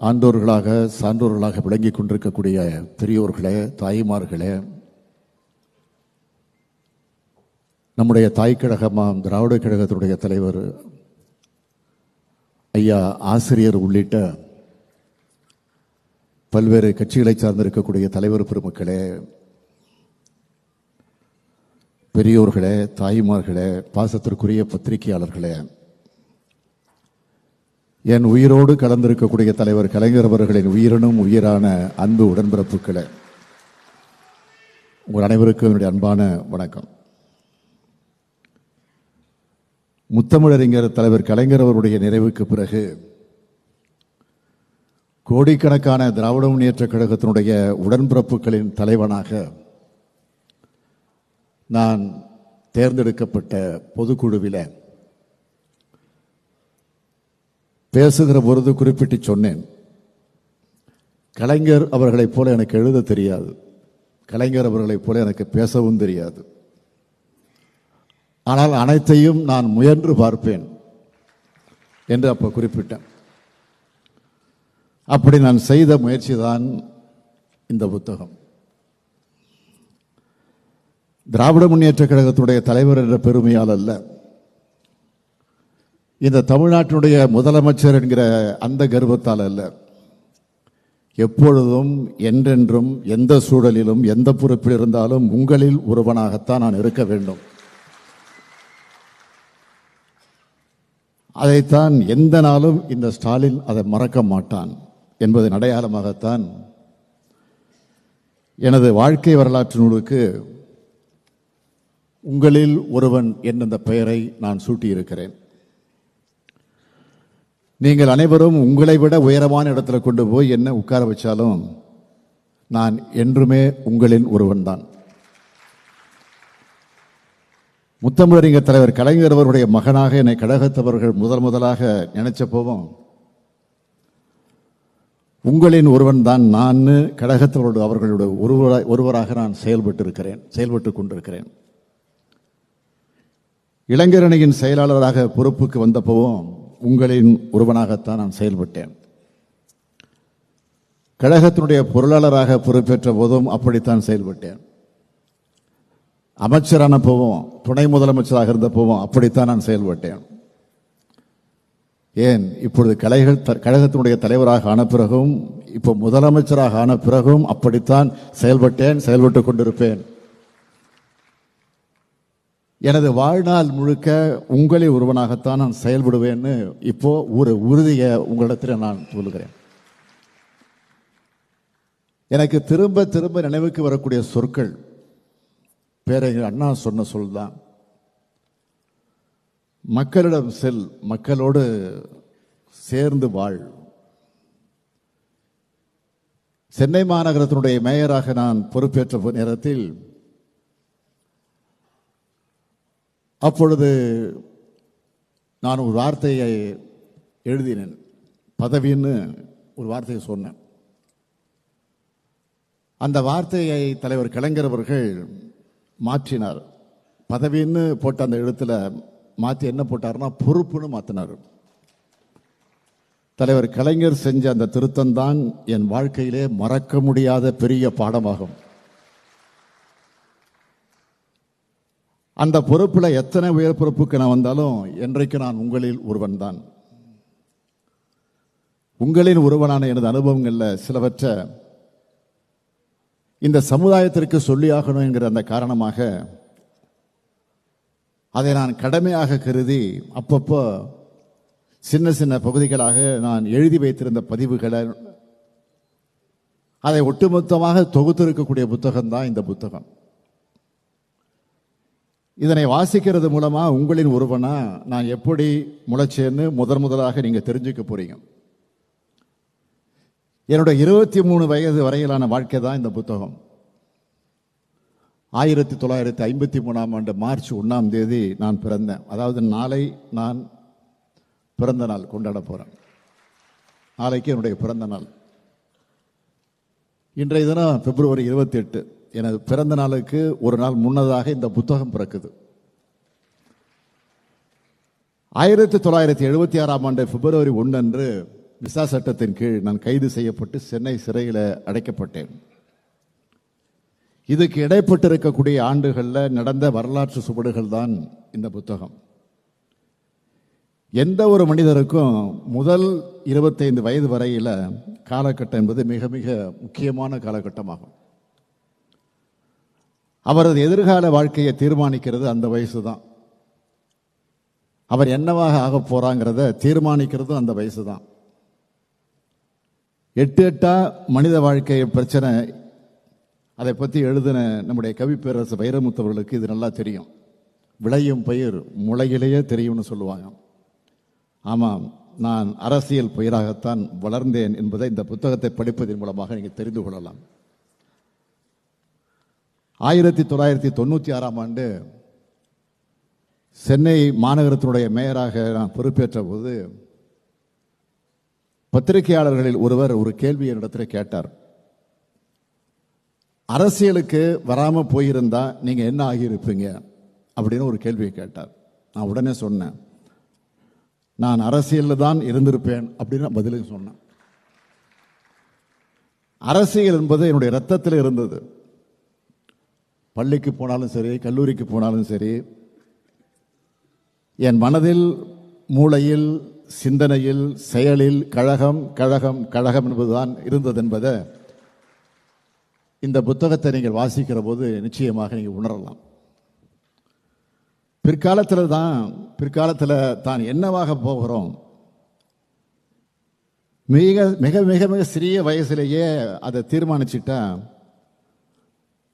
ஆண்டோர்களாக சான்றோர்களாக விளங்கிக் கொண்டிருக்கக்கூடிய பெரியோர்களே, தாய்மார்களே, நம்முடைய தாய் கழகமாம் திராவிட கழகத்தினுடைய தலைவர் ஐயா ஆசிரியர் உள்ளிட்ட பல்வேறு கட்சிகளை சார்ந்திருக்கக்கூடிய தலைவர் பெருமக்களே, பெரியோர்களே, தாய்மார்களே, பாசத்திற்குரிய பத்திரிகையாளர்களே, என் உயிரோடு கலந்திருக்கக்கூடிய தலைவர் கலைஞர் அவர்களின் உயிரினும் உயிரான அன்பு உடன்பிறப்புகளே, உங்கள் அனைவருக்கும் என்னுடைய அன்பான வணக்கம். முத்தமிழறிஞர் தலைவர் கலைஞர் அவருடைய நிறைவுக்கு பிறகு கோடிக்கணக்கான திராவிட முன்னேற்ற கழகத்தினுடைய உடன்பிறப்புகளின் தலைவனாக நான் தேர்ந்தெடுக்கப்பட்ட பொதுக்குழுவில் பேசுகிற பொழுது குறிப்பிட்டு சொன்னேன், கலைஞர் அவர்களைப் போல எனக்கு எழுத தெரியாது, கலைஞர் அவர்களைப் போல எனக்கு பேசவும் தெரியாது, ஆனால் அனைத்தையும் நான் முயன்று பார்ப்பேன் என்று அப்போ குறிப்பிட்டேன். அப்படி நான் செய்த முயற்சி தான் இந்த புத்தகம். திராவிட முன்னேற்ற கழகத்துடைய தலைவர் என்ற பெருமையால் அல்ல, இந்த தமிழ்நாட்டினுடைய முதலமைச்சர் என்கிற அந்த கர்வத்தால் அல்ல, எப்பொழுதும் என்றென்றும் எந்த சூழலிலும் எந்த பொறுப்பில் இருந்தாலும் உங்களில் ஒருவனாகத்தான் நான் இருக்க வேண்டும். அதைத்தான் எந்த நாளும் இந்த ஸ்டாலின் அதை மறக்க மாட்டான் என்பதன் அடையாளமாகத்தான் எனது வாழ்க்கை வரலாற்று நூலுக்கு உங்களில் ஒருவன் என்ற பெயரை நான் சூட்டியிருக்கிறேன். நீங்கள் அனைவரும் உங்களை விட உயரமான இடத்துல கொண்டு போய் என்ன உட்கார வச்சாலும் நான் என்றுமே உங்களின் ஒருவன் தான். முத்தமிழறிஞர் தலைவர் கலைஞர் அவருடைய மகனாக என்னை கழகத்தவர்கள் முதலாக நினைச்சப்போவும் உங்களின் ஒருவன் தான் நான் கழகத்தவரோடு அவர்களுடைய ஒருவராக நான் செயல்பட்டு கொண்டிருக்கிறேன். இளைஞரணியின் செயலாளராக பொறுப்புக்கு வந்தப்பவும் உங்களின் ஒருவனாகத்தான் நான் செயல்பட்டேன். கழகத்தினுடைய பொருளாளராக பொறுப்பேற்ற போதும் அப்படித்தான் செயல்பட்டேன். அமைச்சரானப்பவும் துணை முதலமைச்சராக இருந்தப்பவும் அப்படித்தான் நான் செயல்பட்டேன். ஏன் இப்பொழுது கழகத்தினுடைய தலைவராக ஆன பிறகும் இப்போ முதலமைச்சராக ஆன பிறகும் அப்படித்தான் செயல்பட்டு கொண்டிருப்பேன். எனது வாழ்நாள் முழுக்க உங்களில் ஒருவனாகத்தான் நான் செயல்படுவேன்னு இப்போ ஒரு உறுதியை உங்களிடத்தில் நான் சொல்லுகிறேன். எனக்கு திரும்ப திரும்ப நினைவுக்கு வரக்கூடிய சொற்கள் பேரறிஞர் அண்ணா சொன்ன சொல் தான். மக்களிடம் செல், மக்களோடு சேர்ந்து வாழ். சென்னை மாநகரத்தினுடைய மேயராக நான் பொறுப்பேற்ற நேரத்தில் அப்பொழுது நான் ஒரு வார்த்தையை எழுதினேன். பதவின்னு ஒரு வார்த்தையை சொன்னேன். அந்த வார்த்தையை தலைவர் கலைஞர் அவர்கள் மாற்றினார். பதவின்னு போட்ட அந்த எழுத்துல மாற்றி என்ன போட்டார்னா பொறுப்புன்னு மாற்றினார். தலைவர் கலைஞர் செஞ்ச அந்த திருத்தம் தான் என் வாழ்க்கையிலே மறக்க முடியாத பெரிய பாடமாகும். அந்த பொறுப்பில் எத்தனை உயர் பொறுப்புக்கு நான் வந்தாலும் என்றைக்கு நான் உங்களில் ஒருவன் தான். உங்களின் ஒருவனான எனது அனுபவங்களில் சிலவற்றை இந்த சமுதாயத்திற்கு சொல்லியாகணும் என்கிற அந்த காரணமாக அதை நான் கடமையாக கருதி அப்பப்போ சின்ன சின்ன பகுதிகளாக நான் எழுதி வைத்திருந்த பதிவுகளை அதை ஒட்டுமொத்தமாக தொகுத்திருக்கக்கூடிய புத்தகம் தான் இந்த புத்தகம். இதனை வாசிக்கிறது மூலமா உங்களின் ஒருவனா நான் எப்படி முளைச்சேன்னு முதலாக நீங்க தெரிஞ்சுக்க போறீங்க. என்னோட 23 வயது வரையிலான வாழ்க்கை தான் இந்த புத்தகம். 1953ஆம் ஆண்டு மார்ச் 1ஆம் தேதி நான் பிறந்தேன். அதாவது நாளை நான் பிறந்த நாள் கொண்டாட போறேன். நாளைக்கு என்னுடைய பிறந்த நாள். இன்றைய தினம் பிப்ரவரி 28. எனது பிறந்த நாளுக்கு ஒரு நாள் முன்னதாக இந்த புத்தகம் பிறக்குது. 1976ஆம் ஆண்டு பிப்ரவரி 1 அன்று விசா சட்டத்தின் கீழ் நான் கைது செய்யப்பட்டு சென்னை சிறையில் அடைக்கப்பட்டேன். இதுக்கு இடைப்பட்டிருக்கக்கூடிய ஆண்டுகளில் நடந்த வரலாற்று சுவடுகள் தான் இந்த புத்தகம். எந்த ஒரு மனிதருக்கும் முதல் 25 வயது வரையில காலகட்டம் என்பது மிக மிக முக்கியமான காலகட்டமாகும். அவரது எதிர்கால வாழ்க்கையை தீர்மானிக்கிறது அந்த வயசு தான். அவர் என்னவாக ஆக போறாங்கிறத தீர்மானிக்கிறது அந்த வயசு தான். 8 மனித வாழ்க்கை பிரச்சனை அதை பற்றி எழுதின நம்முடைய கவி பேரரசு வைரமுத்தவர்களுக்கு இது நல்லா தெரியும். விளையும் பயிர் முளையிலேயே தெரியும்னு சொல்லுவாங்க. ஆமாம், நான் அரசியல் பயிராகத்தான் வளர்ந்தேன் என்பதை இந்த புத்தகத்தை படிப்பதன் மூலமாக நீங்கள் தெரிந்து கொள்ளலாம். 1996ஆம் ஆண்டு சென்னை மாநகரத்தினுடைய மேயராக நான் பொறுப்பேற்ற போது பத்திரிகையாளர்களில் ஒருவர் ஒரு கேள்வி என்னிடத்தில் கேட்டார். அரசியலுக்கு வராம போயிருந்தா நீங்க என்ன ஆகியிருப்பீங்க அப்படின்னு ஒரு கேள்வியை கேட்டார். நான் உடனே சொன்னேன், நான் அரசியலில் தான் இருந்திருப்பேன் அப்படின்னு பதிலுக்கு சொன்னேன். அரசியல் என்பது என்னுடைய ரத்தத்தில் இருந்தது. பள்ளிக்கு போனாலும் சரி, கல்லூரிக்கு போனாலும் சரி, என் மனதில், மூளையில், சிந்தனையில், செயலில் கழகம் கழகம் கழகம் என்பதுதான் இருந்தது என்பதை இந்த புத்தகத்தை நீங்கள் வாசிக்கிற போது நிச்சயமாக நீங்கள் உணரலாம். பிற்காலத்தில் தான் என்னவாக போகிறோம், மிக மிக மிக மிக சிறிய வயசிலேயே அதை தீர்மானிச்சுட்டா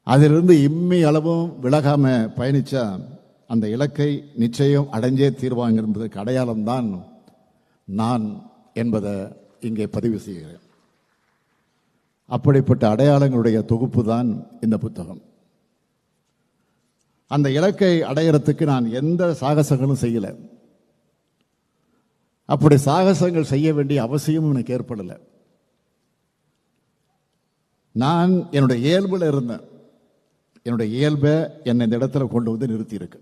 அதிலிருந்து இம்மி அளவும் விலகாம பயணிச்சா அந்த இலக்கை நிச்சயம் அடைஞ்சே தீர்வாங்க என்பதற்கு அடையாளம்தான் நான் என்பதை இங்கே பதிவு செய்கிறேன். அப்படிப்பட்ட அடையாளங்களுடைய தொகுப்பு தான் இந்த புத்தகம். அந்த இலக்கை அடையறதுக்கு நான் எந்த சாகசங்களும் செய்யல. அப்படி சாகசங்கள் செய்ய வேண்டிய அவசியமும் எனக்கு ஏற்படலை. நான் என்னுடைய இயல்புல இருந்தேன். என்னுடைய இயல்பை என்னை இந்த இடத்துல கொண்டு வந்து நிறுத்தி இருக்கு.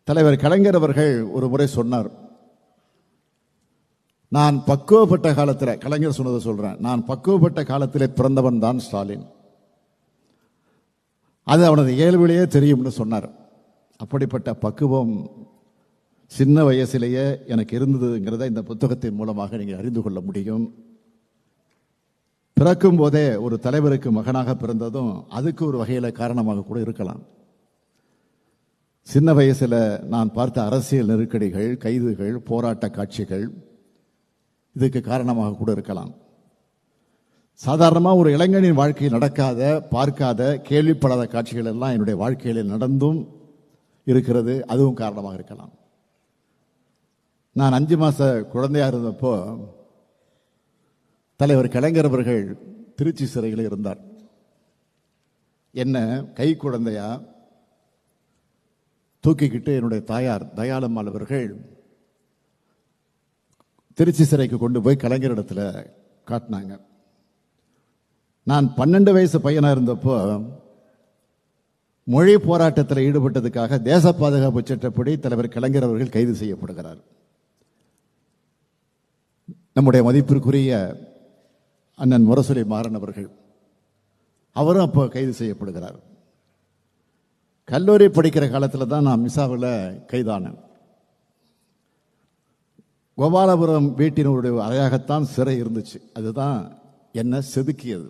தலைவர் கலைஞர் அவர்கள் ஒரு முறை சொன்னார், நான் பக்குவப்பட்ட காலத்தில், கலைஞர் சொன்னதை சொல்றேன், நான் பக்குவப்பட்ட காலத்திலே பிறந்தவன் தான் ஸ்டாலின், அது அவனது இயல்பிலேயே தெரியும்னு சொன்னார். அப்படிப்பட்ட பக்குவம் சின்ன வயசிலேயே எனக்கு இருந்ததுங்கிறத இந்த புத்தகத்தின் மூலமாக நீங்கள் அறிந்து கொள்ள முடியும். பிறக்கும் போதே ஒரு தலைவருக்கு மகனாக பிறந்ததும் அதுக்கு ஒரு வகையில் காரணமாக கூட இருக்கலாம். சின்ன வயசில் நான் பார்த்த அரசியல் நெருக்கடிகள், கைதுகள், போராட்ட காட்சிகள் இதுக்கு காரணமாக கூட இருக்கலாம். சாதாரணமாக ஒரு இளைஞனின் வாழ்க்கையில் நடக்காத, பார்க்காத, கேள்விப்படாத காட்சிகள் எல்லாம் என்னுடைய வாழ்க்கையில் நடந்தும் இருக்கிறது, அதுவும் காரணமாக இருக்கலாம். நான் 5 மாச குழந்தையாக இருந்தப்போ தலைவர் கலைஞர் அவர்கள் திருச்சி சிறையில் இருந்தார். என்ன கை குழந்தையா தூக்கிக்கிட்டு என்னுடைய தாயார் தயாளம்மாள் அவர்கள் திருச்சி சிறைக்கு கொண்டு போய் கலைஞரிடத்தில் காட்டினாங்க. நான் 12 வயசு பையனாக இருந்தப்போ மொழி போராட்டத்தில் ஈடுபட்டதுக்காக தேச பாதுகாப்பு சட்டப்படி தலைவர் கலைஞர் அவர்கள் கைது செய்யப்படுகிறார். நம்முடைய மதிப்பிற்குரிய அண்ணன் முரசொலி மாறன் அவர்கள் அவரும் அப்போ கைது செய்யப்படுகிறார். கல்லூரி படிக்கிற காலத்தில் தான் நான் மிசாவில் கைதானேன். கோபாலபுரம் வீட்டினுடைய அறையாகத்தான் சிறை இருந்துச்சு. அதுதான் என்ன செதுக்கியது.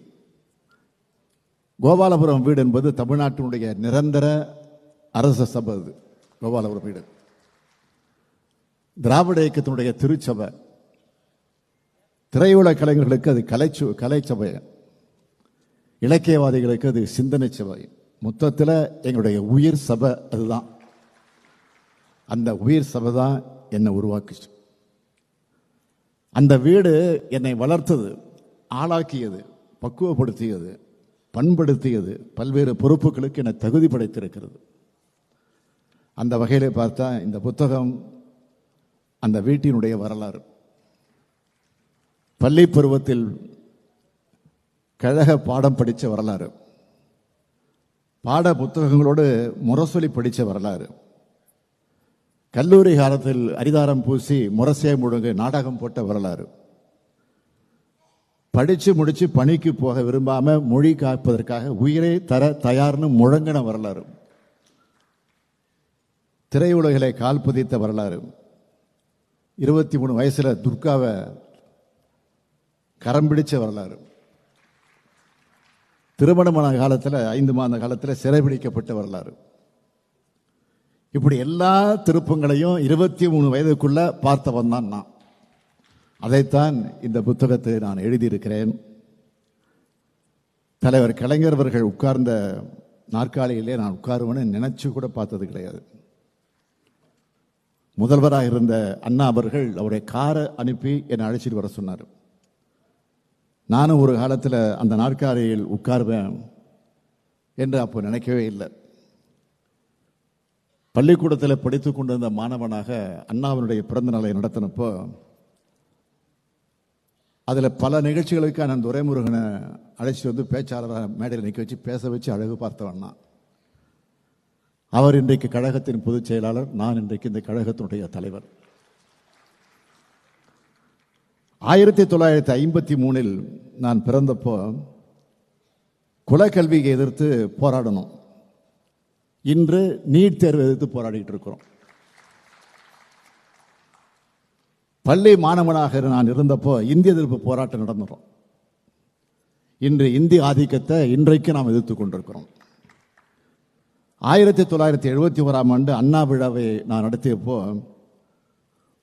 கோபாலபுரம் வீடு என்பது தமிழ்நாட்டினுடைய நிரந்தர அரச சபை. அது கோபாலபுரம் வீடு திராவிட இயக்கத்தினுடைய திருச்சபை. திரையுலக கலைஞர்களுக்கு அது கலைச்சபை, இலக்கியவாதிகளுக்கு அது சிந்தனை சபை. மொத்தத்தில் எங்களுடைய உயிர் சபை அதுதான். அந்த உயிர் சபை தான் என்னை உருவாக்குச்சு. அந்த வீடு என்னை வளர்த்தது, ஆளாக்கியது, பக்குவப்படுத்தியது, பண்படுத்தியது, பல்வேறு பொறுப்புகளுக்கு என்னை தகுதி படைத்திருக்கிறது. அந்த வகையிலே பார்த்தா இந்த புத்தகம் அந்த வீட்டினுடைய வரலாறு. பள்ளி பருவத்தில் கழக பாடம் படித்த வரலாறு, பாட புத்தகங்களோடு முரசொலி படித்த வரலாறு, கல்லூரி காலத்தில் அரிதாரம் பூசி முரசே முழுங்க நாடகம் போட்ட வரலாறு, படித்து முடித்து பணிக்கு போக விரும்பாம மொழி காப்பதற்காக உயிரை தர தயார்னு முழங்கின வரலாறு, திரையுலகிலே கால் பதித்த வரலாறு, 23 வயசுல துர்காவை கரம் பிடிச்ச வரலாறு, திருமணமான காலத்தில் 5 மாத காலத்தில் சிறைபிடிக்கப்பட்ட வரலாறு. இப்படி எல்லா திருப்பங்களையும் 23 வயதுக்குள்ள பார்த்தவன் தான் நான். அதைத்தான் இந்த புத்தகத்தை நான் எழுதியிருக்கிறேன். தலைவர் கலைஞர் அவர்கள் உட்கார்ந்த நாற்காலியிலே நான் உட்காருவேன்னு நினைச்சு கூட பார்த்தது கிடையாது. முதல்வராக இருந்த அண்ணா அவர்கள் அவருடைய காரை அனுப்பி என்னை அழைச்சிட்டு வர சொன்னார். நானும் ஒரு காலத்தில் அந்த நாற்காலியில் உட்காருவேன் என்று அப்போ நினைக்கவே இல்லை. பள்ளிக்கூடத்தில் படித்து கொண்டிருந்த மாணவனாக அண்ணாவினுடைய பிறந்த நாளை நடத்தினப்போ அதில் பல நிகழ்ச்சிகளுக்கு நான் துரைமுருகனை அழைச்சிட்டு வந்து பேச்சாளராக மேடையில் நிற்க வச்சு பேச வச்சு அழகு பார்த்தவண்ணா. அவர் இன்றைக்கு கழகத்தின் பொதுச் செயலாளர், நான் இன்றைக்கு இந்த கழகத்தினுடைய தலைவர். 1953 நான் பிறந்தப்போ குலக்கல்வியை எதிர்த்து போராடணும். இன்று நீட் தேர்வு எதிர்த்து போராடிட்டு இருக்கிறோம். பள்ளி மாணவனாக நான் இருந்தப்போ இந்திய எதிர்ப்பு போராட்டம் நடந்துடும். இன்று இந்திய ஆதிக்கத்தை இன்றைக்கு நாம் எதிர்த்து கொண்டிருக்கிறோம். 1971 அண்ணா விழாவை நான் நடத்தியப்போ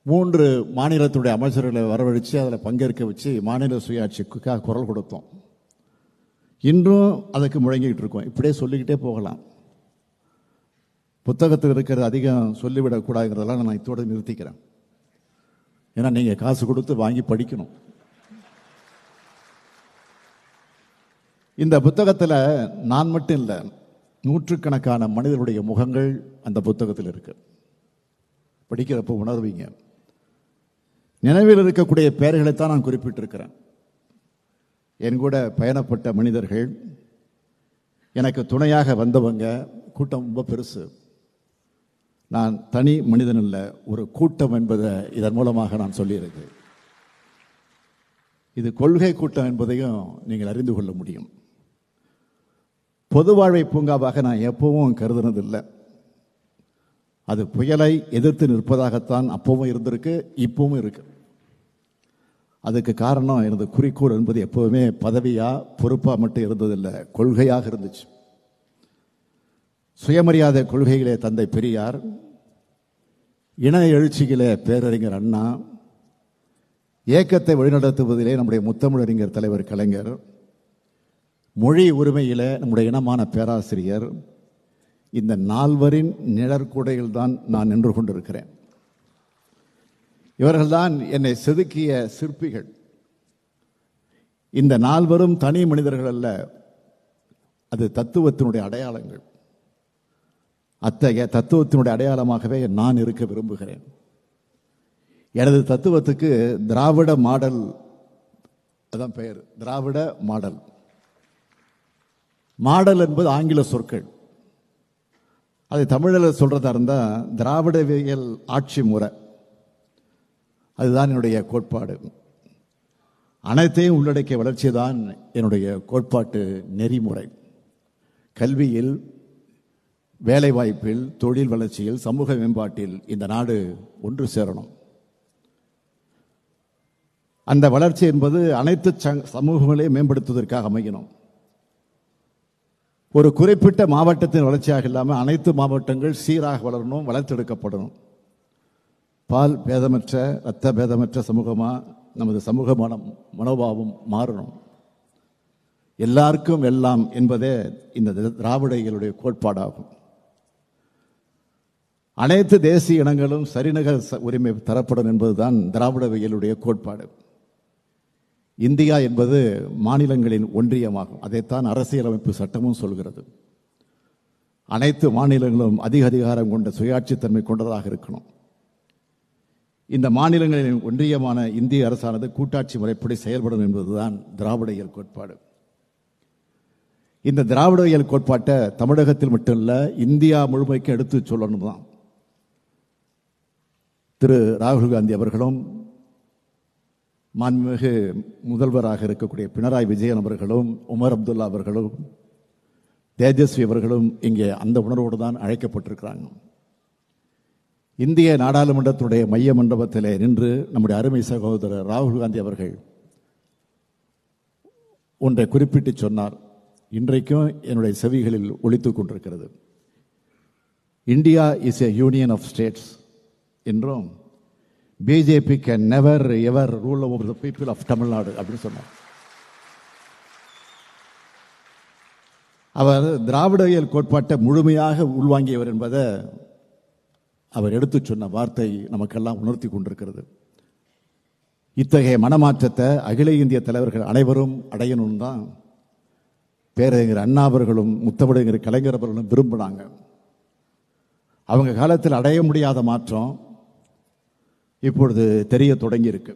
3 மாநிலத்துடைய அமைச்சர்களை வரவழைச்சு அதில் பங்கேற்க வச்சு மாநில சுயாட்சிக்காக குரல் கொடுத்தோம். இன்றும் அதுக்கு முழங்கிட்டு இருக்கோம். இப்படியே சொல்லிக்கிட்டே போகலாம். புத்தகத்தில் இருக்கிறது அதிகம் சொல்லிவிடக்கூடாதுங்கிறதெல்லாம் நான் இதோடு நிறுத்திக்கிறேன். ஏன்னா நீங்கள் காசு கொடுத்து வாங்கி படிக்கணும். இந்த புத்தகத்தில் நான் மட்டும் இல்லை, நூற்றுக்கணக்கான மனிதர்களுடைய முகங்கள் அந்த புத்தகத்தில் இருக்கு. படிக்கிறப்போ உணர்வீங்க. நினைவில் இருக்கக்கூடிய பெயர்களைத்தான் நான் குறிப்பிட்டிருக்கிறேன். என் கூட பயணப்பட்ட மனிதர்கள், எனக்கு துணையாக வந்தவங்க, கூட்டம் ரொம்ப பெருசு. நான் தனி மனிதன் இல்லை, ஒரு கூட்டம் என்பதை இதன் மூலமாக நான் சொல்லியிருக்கேன். இது கொள்கை கூட்டம் என்பதையும் நீங்கள் அறிந்து கொள்ள முடியும். பொது வாழ்வை பூங்காவாக நான் எப்பவும் கருதுனதில்லை. அது புயலை எதிர்த்து நிற்பதாகத்தான் அப்பவும் இருந்திருக்கு, இப்பவும் இருக்கு. அதுக்கு காரணம் எனது குறிக்கோள் என்பது எப்போவுமே பதவியா பொறுப்பா மட்டும் இருந்ததில்லை, கொள்கையாக இருந்துச்சு. சுயமரியாதை கொள்கையிலே தந்தை பெரியார், இன எழுச்சியிலே பேரறிஞர் அண்ணா, இயக்கத்தை வழிநடத்துவதிலே நம்முடைய முத்தமிழறிஞர் தலைவர் கலைஞர், மொழி உரிமையிலே நம்முடைய இனமான பேராசிரியர், இந்த நால்வரின் நிழற்குடையில் தான் நான் நின்று கொண்டிருக்கிறேன். இவர்கள்தான் என்னை செதுக்கிய சிற்பிகள். இந்த நால்வரும் தனி மனிதர்கள் அல்ல, அது தத்துவத்தினுடைய அடையாளங்கள். அத்தகைய தத்துவத்தினுடைய அடையாளமாகவே நான் இருக்க விரும்புகிறேன். எனது தத்துவத்துக்கு திராவிட மாடல், அதான் பெயர், திராவிட மாடல். மாடல் என்பது ஆங்கில சொற்கள். அதை தமிழில் சொல்றதா இருந்தா திராவிடவியல் ஆட்சி முறை. அதுதான் என்னுடைய கோட்பாடு. அனைத்தையும் உள்ளடக்கிய வளர்ச்சி தான் என்னுடைய கோட்பாட்டு நெறிமுறை. கல்வியில், வேலைவாய்ப்பில், தொழில் வளர்ச்சியில், சமூக மேம்பாட்டில் இந்த நாடு ஒன்று சேரணும். அந்த வளர்ச்சி என்பது அனைத்து சமூகங்களையும் மேம்படுத்துவதற்காக அமையணும். ஒரு குறிப்பிட்ட மாவட்டத்தின் வளர்ச்சியாக இல்லாமல் அனைத்து மாவட்டங்கள் சீராக வளரணும், வளர்த்தெடுக்கப்படணும். பால் பேதமற்ற, இரத்த பேதமற்ற சமூகமா நமது சமூக மனோபாவம் மாறணும். எல்லாருக்கும் எல்லாம் என்பதே இந்த திராவிடர்களுடைய கோட்பாடாகும். அனைத்து தேசிய இனங்களும் சரிநிகர் உரிமை தரப்படும் என்பதுதான் திராவிடவியலுடைய கோட்பாடு. இந்தியா என்பது மாநிலங்களின் ஒன்றியமாகும். அதைத்தான் அரசியலமைப்பு சட்டமும் சொல்கிறது. அனைத்து மாநிலங்களும் அதிக அதிகாரம் கொண்ட சுயாட்சித்தன்மை கொண்டதாக இருக்கணும். இந்த மாநிலங்களின் ஒன்றியமான இந்திய அரசானது கூட்டாட்சி முறைப்படி செயல்படும் என்பதுதான் திராவிடவியல் கோட்பாடு. இந்த திராவிடவியல் கோட்பாட்டை தமிழகத்தில் மட்டுமல்ல, இந்தியா முழுமைக்கு எடுத்து சொல்லணும் தான் திரு ராகுல் காந்தி அவர்களும், மாண்புமிகு முதல்வராக இருக்கக்கூடிய பினராயி விஜயன் அவர்களும், உமர் அப்துல்லா அவர்களும், தேஜஸ்வி அவர்களும் இங்கே அந்த உணர்வோடு தான் அழைக்கப்பட்டிருக்கிறாங்க. இந்திய நாடாளுமன்றத்துடைய மைய மண்டபத்திலே நின்று நம்முடைய அருமை சகோதரர் ராகுல் காந்தி அவர்கள் ஒன்றை குறிப்பிட்டு சொன்னார். இன்றைக்கும் என்னுடைய செவிகளில் ஒலித்துக் கொண்டிருக்கிறது. India is a union of states என்றும், BJP can never ever rule over the people of Tamil Nadu அப்படின்னு சொன்னார். அவர் திராவிடவியல் கோட்பாட்டை முழுமையாக உள்வாங்கியவர் என்பதை அவர் எடுத்து சொன்ன வார்த்தை நமக்கெல்லாம் உணர்த்தி கொண்டிருக்கிறது. இத்தகைய மனமாற்றத்தை அகில இந்திய தலைவர்கள் அனைவரும் அடையணும் தான் பேரறிஞர் அண்ணா அவர்களும் முத்தமிழறிஞர் கலைஞர் அவர்களும் விரும்பினாங்க. அவங்க காலத்தில் அடைய முடியாத மாற்றம் இப்பொழுது தெரிய தொடங்கி இருக்கு.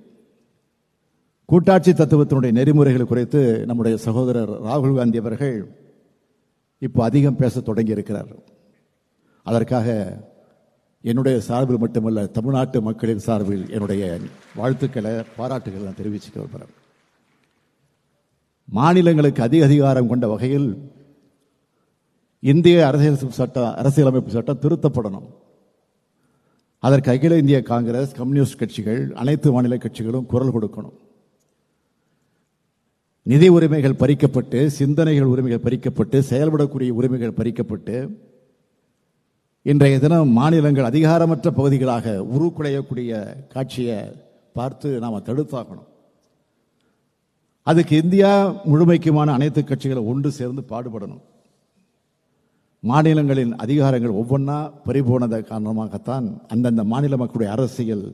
கூட்டாட்சி தத்துவத்தினுடைய நெறிமுறைகள் குறித்து நம்முடைய சகோதரர் ராகுல் காந்தி அவர்கள் இப்போ அதிகம் பேச தொடங்கி இருக்கிறார். அதற்காக என்னுடைய சார்பில் மட்டுமல்ல, தமிழ்நாட்டு மக்களின் சார்பில் என்னுடைய வாழ்த்துக்களை, பாராட்டுகளை நான் தெரிவிச்சுக்க விரும்புகிறேன். மாநிலங்களுக்கு அதிக அதிகாரம் கொண்ட வகையில் இந்திய அரசியலமைப்பு சட்டம் திருத்தப்படணும். அதற்கு அகில இந்திய காங்கிரஸ், கம்யூனிஸ்ட் கட்சிகள், அனைத்து மாநில கட்சிகளும் குரல் கொடுக்கணும். நிதி உரிமைகள் பறிக்கப்பட்டு, சிந்தனைகள் உரிமைகள் பறிக்கப்பட்டு, செயல்படக்கூடிய உரிமைகள் பறிக்கப்பட்டு, இன்றைய தினம் மாநிலங்கள் அதிகாரமற்ற பகுதிகளாக உருக்குலையக்கூடிய காட்சியை பார்த்து நாம் தடுத்தாகணும். அதுக்கு இந்தியா முழுமைக்குமான அனைத்து கட்சிகளும் ஒன்று சேர்ந்து பாடுபடணும். மாநிலங்களின் அதிகாரங்கள் ஒவ்வொன்றா பறிபோனத காரணமாகத்தான் அந்தந்த மாநில மக்களுடைய அரசியல்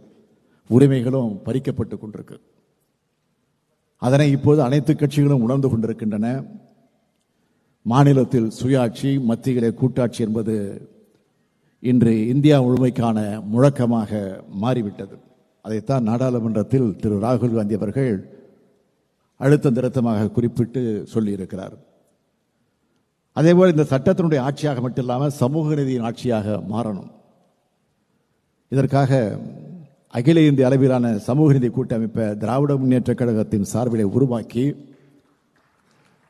உரிமைகளும் பறிக்கப்பட்டு கொண்டிருக்கு. அதனை இப்போது அனைத்து கட்சிகளும் உணர்ந்து கொண்டிருக்கின்றன. மாநிலத்தில் சுயாட்சி, மத்தியிலே கூட்டாட்சி என்பது இன்று இந்தியா முழுமைக்கான முழக்கமாக மாறிவிட்டது. அதைத்தான் நாடாளுமன்றத்தில் திரு ராகுல் காந்தி அவர்கள் அழுத்தம் திருத்தமாக குறிப்பிட்டு சொல்லியிருக்கிறார். அதேபோல் இந்த சட்டத்தினுடைய ஆட்சியாக மட்டும் இல்லாமல் சமூக நீதியின் ஆட்சியாக மாறணும். இதற்காக அகில இந்திய அளவிலான சமூக நீதி கூட்டமைப்பை திராவிட முன்னேற்ற கழகத்தின் சார்பிலே உருவாக்கி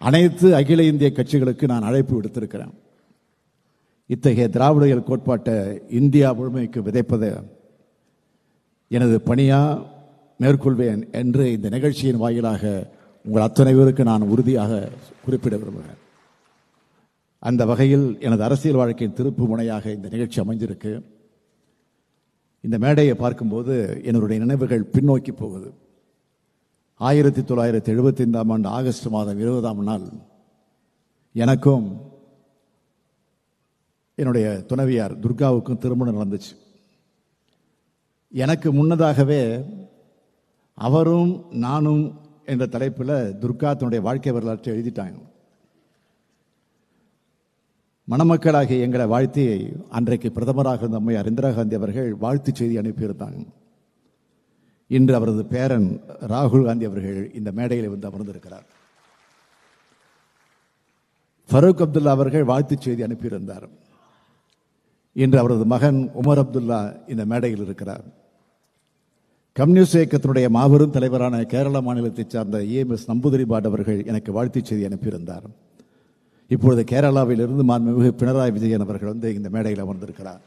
அனைத்து அகில இந்திய கட்சிகளுக்கு நான் அழைப்பு விடுத்திருக்கிறேன். இத்தகைய திராவிடவியல் கோட்பாட்டை இந்தியா முழுமைக்கு விதைப்பதை எனது பணியா மேற்கொள்வேன் என்று இந்த நிகழ்ச்சியின் வாயிலாக உங்கள் அத்தனை பேருக்கு நான் உறுதியாக குறிப்பிட விரும்புகிறேன். அந்த வகையில் எனது அரசியல் வாழ்க்கையின் திருப்பு முனையாக இந்த நிகழ்ச்சி அமைஞ்சிருக்கு. இந்த மேடையை பார்க்கும்போது என்னுடைய நினைவுகள் பின்னோக்கி போகுது. 1975 ஆண்டு ஆகஸ்ட் மாதம் 20ஆம் நாள் எனக்கும் என்னுடைய துணைவியார் துர்காவுக்கும் திருமணம் நடந்துச்சு. எனக்கு முன்னதாகவே அவரும் நானும் என்ற தலைப்பில் துர்கா தன்னுடைய வாழ்க்கை வரலாற்றை எழுதிட்டாங்க. மணமக்களாகிய எங்களை வாழ்த்தி அன்றைக்கு பிரதமராக இருந்த அம்மையார் இந்திரா காந்தி அவர்கள் வாழ்த்து செய்தி அனுப்பியிருந்தாங்க. இன்று அவரது பேரன் ராகுல் காந்தி அவர்கள் இந்த மேடையில் வந்து அமர்ந்திருக்கிறார். ஃபரூக் அப்துல்லா அவர்கள் வாழ்த்து செய்தி அனுப்பியிருந்தார். இன்று அவரது மகன் உமர் அப்துல்லா இந்த மேடையில் இருக்கிறார். கம்யூனிஸ்ட் இயக்கத்தினுடைய மாபெரும் தலைவரான கேரள மாநிலத்தைச் சார்ந்த EMS நம்பூதிரிபாட் அவர்கள் எனக்கு வாழ்த்து செய்தி அனுப்பியிருந்தார். இப்பொழுது கேரளாவிலிருந்து மாண்புமிகு பினராயி விஜயன் அவர்கள் வந்து இந்த மேடையில் அமர்ந்திருக்கிறார்.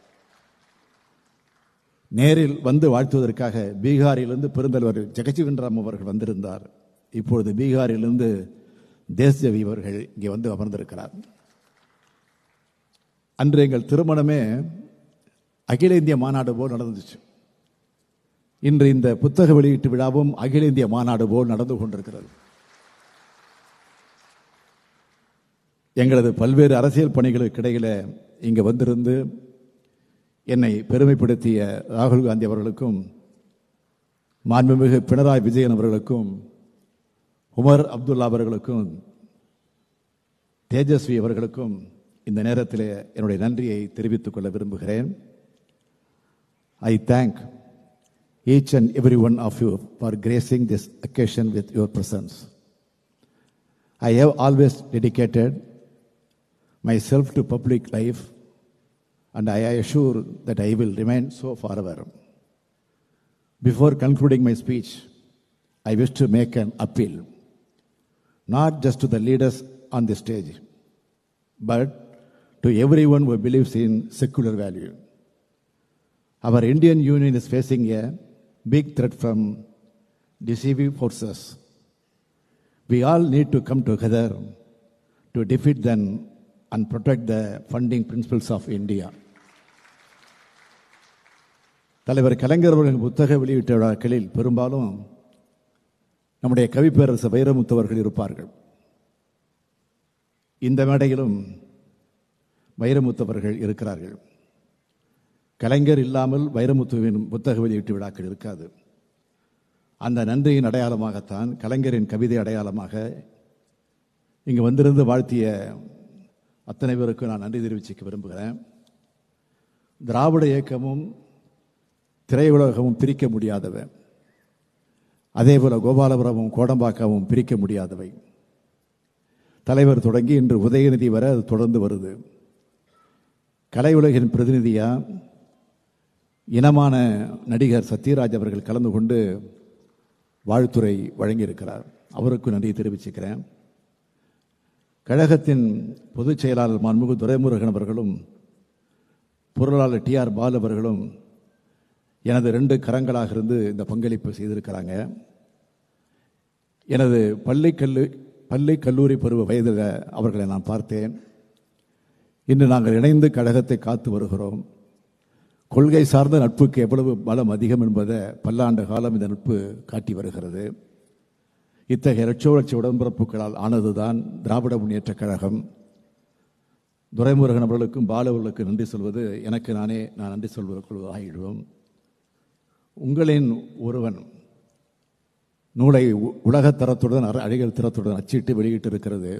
நேரில் வந்து வாழ்த்துவதற்காக பீகாரிலிருந்து பெருந்தலைவர் ஜெகஜீவன் ராம் அவர்கள் வந்திருந்தார். இப்பொழுது பீகாரிலிருந்து தேஸ்தேவி அவர்கள் இங்கே வந்து அமர்ந்திருக்கிறார். அன்று எங்கள் திருமணமே அகில இந்திய மாநாடு போல் நடந்துச்சு. இன்று இந்த புத்தக வெளியீட்டு விழாவும் அகில இந்திய மாநாடு போல் நடந்து கொண்டிருக்கிறது. எங்களது பல்வேறு அரசியல் பணிகளுக்கு இடையில இங்கே வந்திருந்து என்னை பெருமைப்படுத்திய ராகுல் காந்தி அவர்களுக்கும் மாண்புமிகு பினராயி விஜயன் அவர்களுக்கும் உமர் அப்துல்லா அவர்களுக்கும் தேஜஸ்வி அவர்களுக்கும் இந்த நேரத்தில் என்னுடைய நன்றியை தெரிவித்துக் கொள்ள விரும்புகிறேன். I thank each and every one of you for gracing this occasion with your presence. I have always dedicated myself to public life, and I assure that I will remain so forever. Before concluding my speech, I wish to make an appeal, not just to the leaders on the stage, but to everyone who believes in secular value. Our Indian Union is facing a big threat from deceiving forces. We all need to come together to defeat them and protect the funding principles of India. தலைவர் கலைஞர் அவர்களின் புத்தக வெளியீட்டு விழாக்களில் பெரும்பாலும் நம்முடைய கவிப்பேரரசு வைரமுத்தவர்கள் இருப்பார்கள். இந்த மேடையிலும் வைரமுத்தவர்கள் இருக்கிறார்கள். கலைஞர் இல்லாமல் வைரமுத்துவின் புத்தக வெளியீட்டு விழாக்கள் இருக்காது. அந்த நன்றியின் அடையாளமாகத்தான் கலைஞரின் கவிதை அடையாளமாக இங்கு வந்திருந்து வாழ்த்திய அத்தனை பேருக்கு நான் நன்றி தெரிவிச்சுக்க விரும்புகிறேன். திராவிட இயக்கமும் திரையுலகமும் பிரிக்க முடியாதவை. அதேபோல கோபாலபுரமும் கோடம்பாக்கமும் பிரிக்க முடியாதவை. தலைவர் தொடங்கி இன்று உதயநிதி வரை அது தொடர்ந்து வருது. கலை உலகின் பிரதிநிதியா இனமான நடிகர் சத்யராஜ் அவர்கள் கலந்து கொண்டு வாழ்த்துரை வழங்கியிருக்கிறார். அவருக்கு நன்றி தெரிவிச்சுக்கிறேன். கழகத்தின் பொதுச் செயலாளர் மாண்புமிகு துரைமுருகன் அவர்களும் பொருளாளர் TR பாலு அவர்களும் எனது 2 கரங்களாக இருந்து இந்த பங்களிப்பு செய்திருக்கிறாங்க. எனது பள்ளி கல்லூரி பருவ வயதில் அவர்களை நான் பார்த்தேன். இன்று நாங்கள் இணைந்து கழகத்தை காத்து வருகிறோம். கொள்கை சார்ந்த நட்புக்கு எவ்வளவு பலம் அதிகம் என்பதை பல்லாண்டு காலம் இந்த நட்பு காட்டி வருகிறது. இத்தகைய லட்ச உடன்பிறப்புகளால் ஆனதுதான் திராவிட முன்னேற்ற கழகம். துரைமுருகன் அவர்களுக்கும் பாலு அவர்களுக்கு நன்றி சொல்வது எனக்கு நான் நன்றி சொல்வதற்குள் ஆகிடுவோம். உங்களின் ஒருவன் நூலை உலகத்தரத்துடன் அழகியல் தரத்துடன் அச்சிட்டு வெளியிட்டு இருக்கிறது.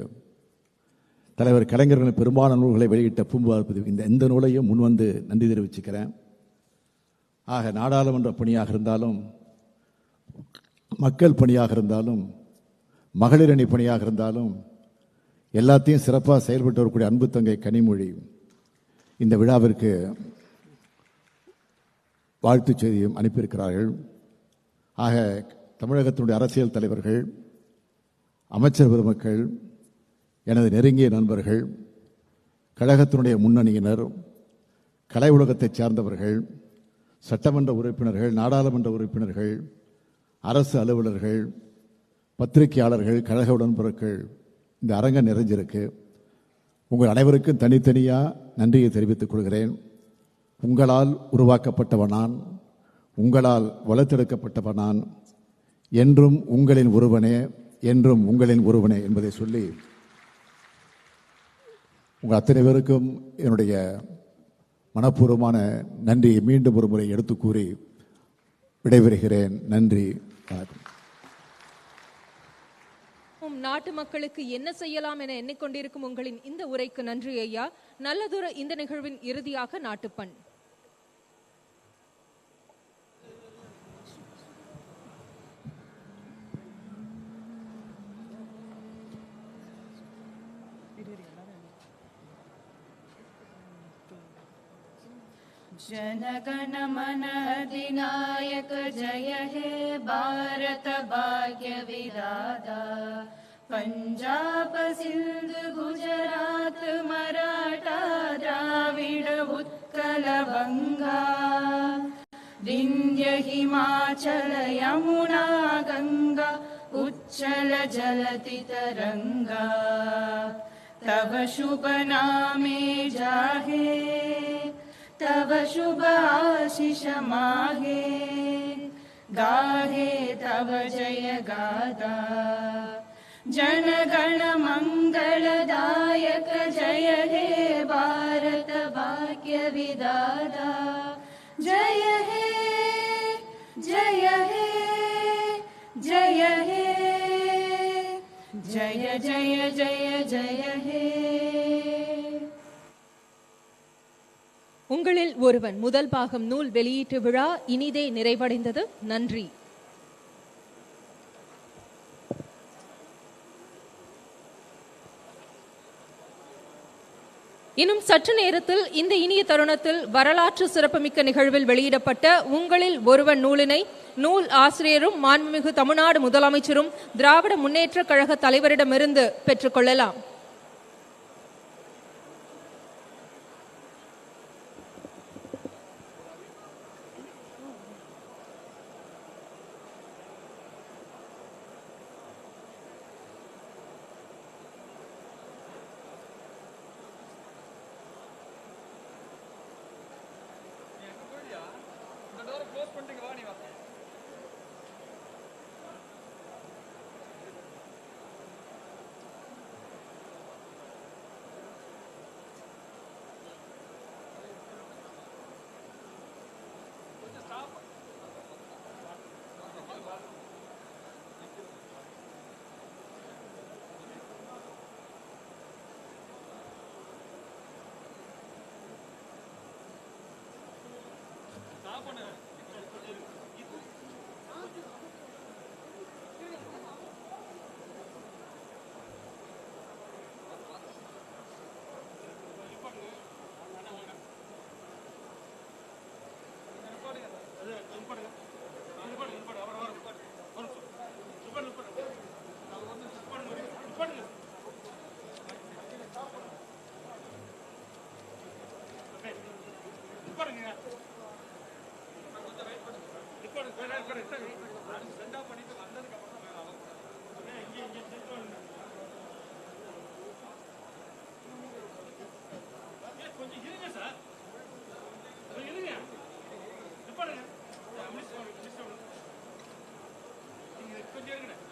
தலைவர் கலைஞர்களின் பெரும்பாலான நூல்களை வெளியிட்ட பூம்புகார் இந்த நூலையும் முன்வந்து நன்றி தெரிவிச்சுக்கிறேன். ஆக நாடாளுமன்ற பணியாக இருந்தாலும், மக்கள் பணியாக இருந்தாலும், மகளிர் அணி பணியாக இருந்தாலும் எல்லாத்தையும் சிறப்பாக செயல்பட்டு வரக்கூடிய அன்பு தங்கை கனிமொழி இந்த விழாவிற்கு வாழ்த்துச் செய்தியும் அனுப்பியிருக்கிறார்கள். ஆக தமிழகத்தினுடைய அரசியல் தலைவர்கள், அமைச்சர் பெருமக்கள், எனது நெருங்கிய நண்பர்கள், கழகத்தினுடைய முன்னணியினர், கலை உலகத்தைச் சார்ந்தவர்கள், சட்டமன்ற உறுப்பினர்கள், நாடாளுமன்ற உறுப்பினர்கள், அரசு அலுவலர்கள், பத்திரிகையாளர்கள், கழக உடன்பிறர்கள், இந்த அரங்கம் நிறைஞ்சிருக்கு. உங்கள் அனைவருக்கும் தனித்தனியாக நன்றியை தெரிவித்துக் கொள்கிறேன். உங்களால் உருவாக்கப்பட்டவன் நான், உங்களால் வளர்த்தெடுக்கப்பட்டவன் நான், என்றும் உங்களின் ஒருவனே, என்றும் உங்களின் ஒருவனே என்பதை சொல்லி உங்கள் அத்தனை பேருக்கும் என்னுடைய மனப்பூர்வமான நன்றியை மீண்டும் ஒரு முறை எடுத்து கூறி விடைபெறுகிறேன். நன்றி, வணக்கம். நாட்டு மக்களுக்கு என்ன செய்யலாம் என எண்ணிக்கொண்டிருக்கும் உங்களின் இந்த உரைக்கு நன்றி ஐயா. நல்லதொரு இந்த நிகழ்வின் இறுதியாக நாட்டுப்பண். जनगण मन अधिनायक जय हे भारत भाग्य विधाता पंजाब सिंध गुजरात मराठा द्राविड उत्कल बंगा विंध्य हिमाचल यमुना गंगा उच्चल जलति तरंगा तव शुभ नामे जाहे तव शुभ आशीष माहे गाहे तव जय गाथा जनगण मंगलदायक जय हे भारत भाग्य विधाता जय हे जय हे जय हे जय जय जय जय हे. உங்களில் ஒருவன் முதல் பாகம் நூல் வெளியீட்டு விழா இனிதே நிறைவடைந்தது. நன்றி. இன்னும் சற்று நேரத்தில் இந்த இனிய தருணத்தில் வரலாற்று சிறப்புமிக்க நிகழ்வில் வெளியிடப்பட்ட உங்களில் ஒருவன் நூலினை நூல் ஆசிரியரும் மாண்புமிகு தமிழ்நாடு முதலமைச்சரும் திராவிட முன்னேற்ற கழக தலைவரிடமிருந்து பெற்றுக்கொள்ளலாம். கொஞ்சம்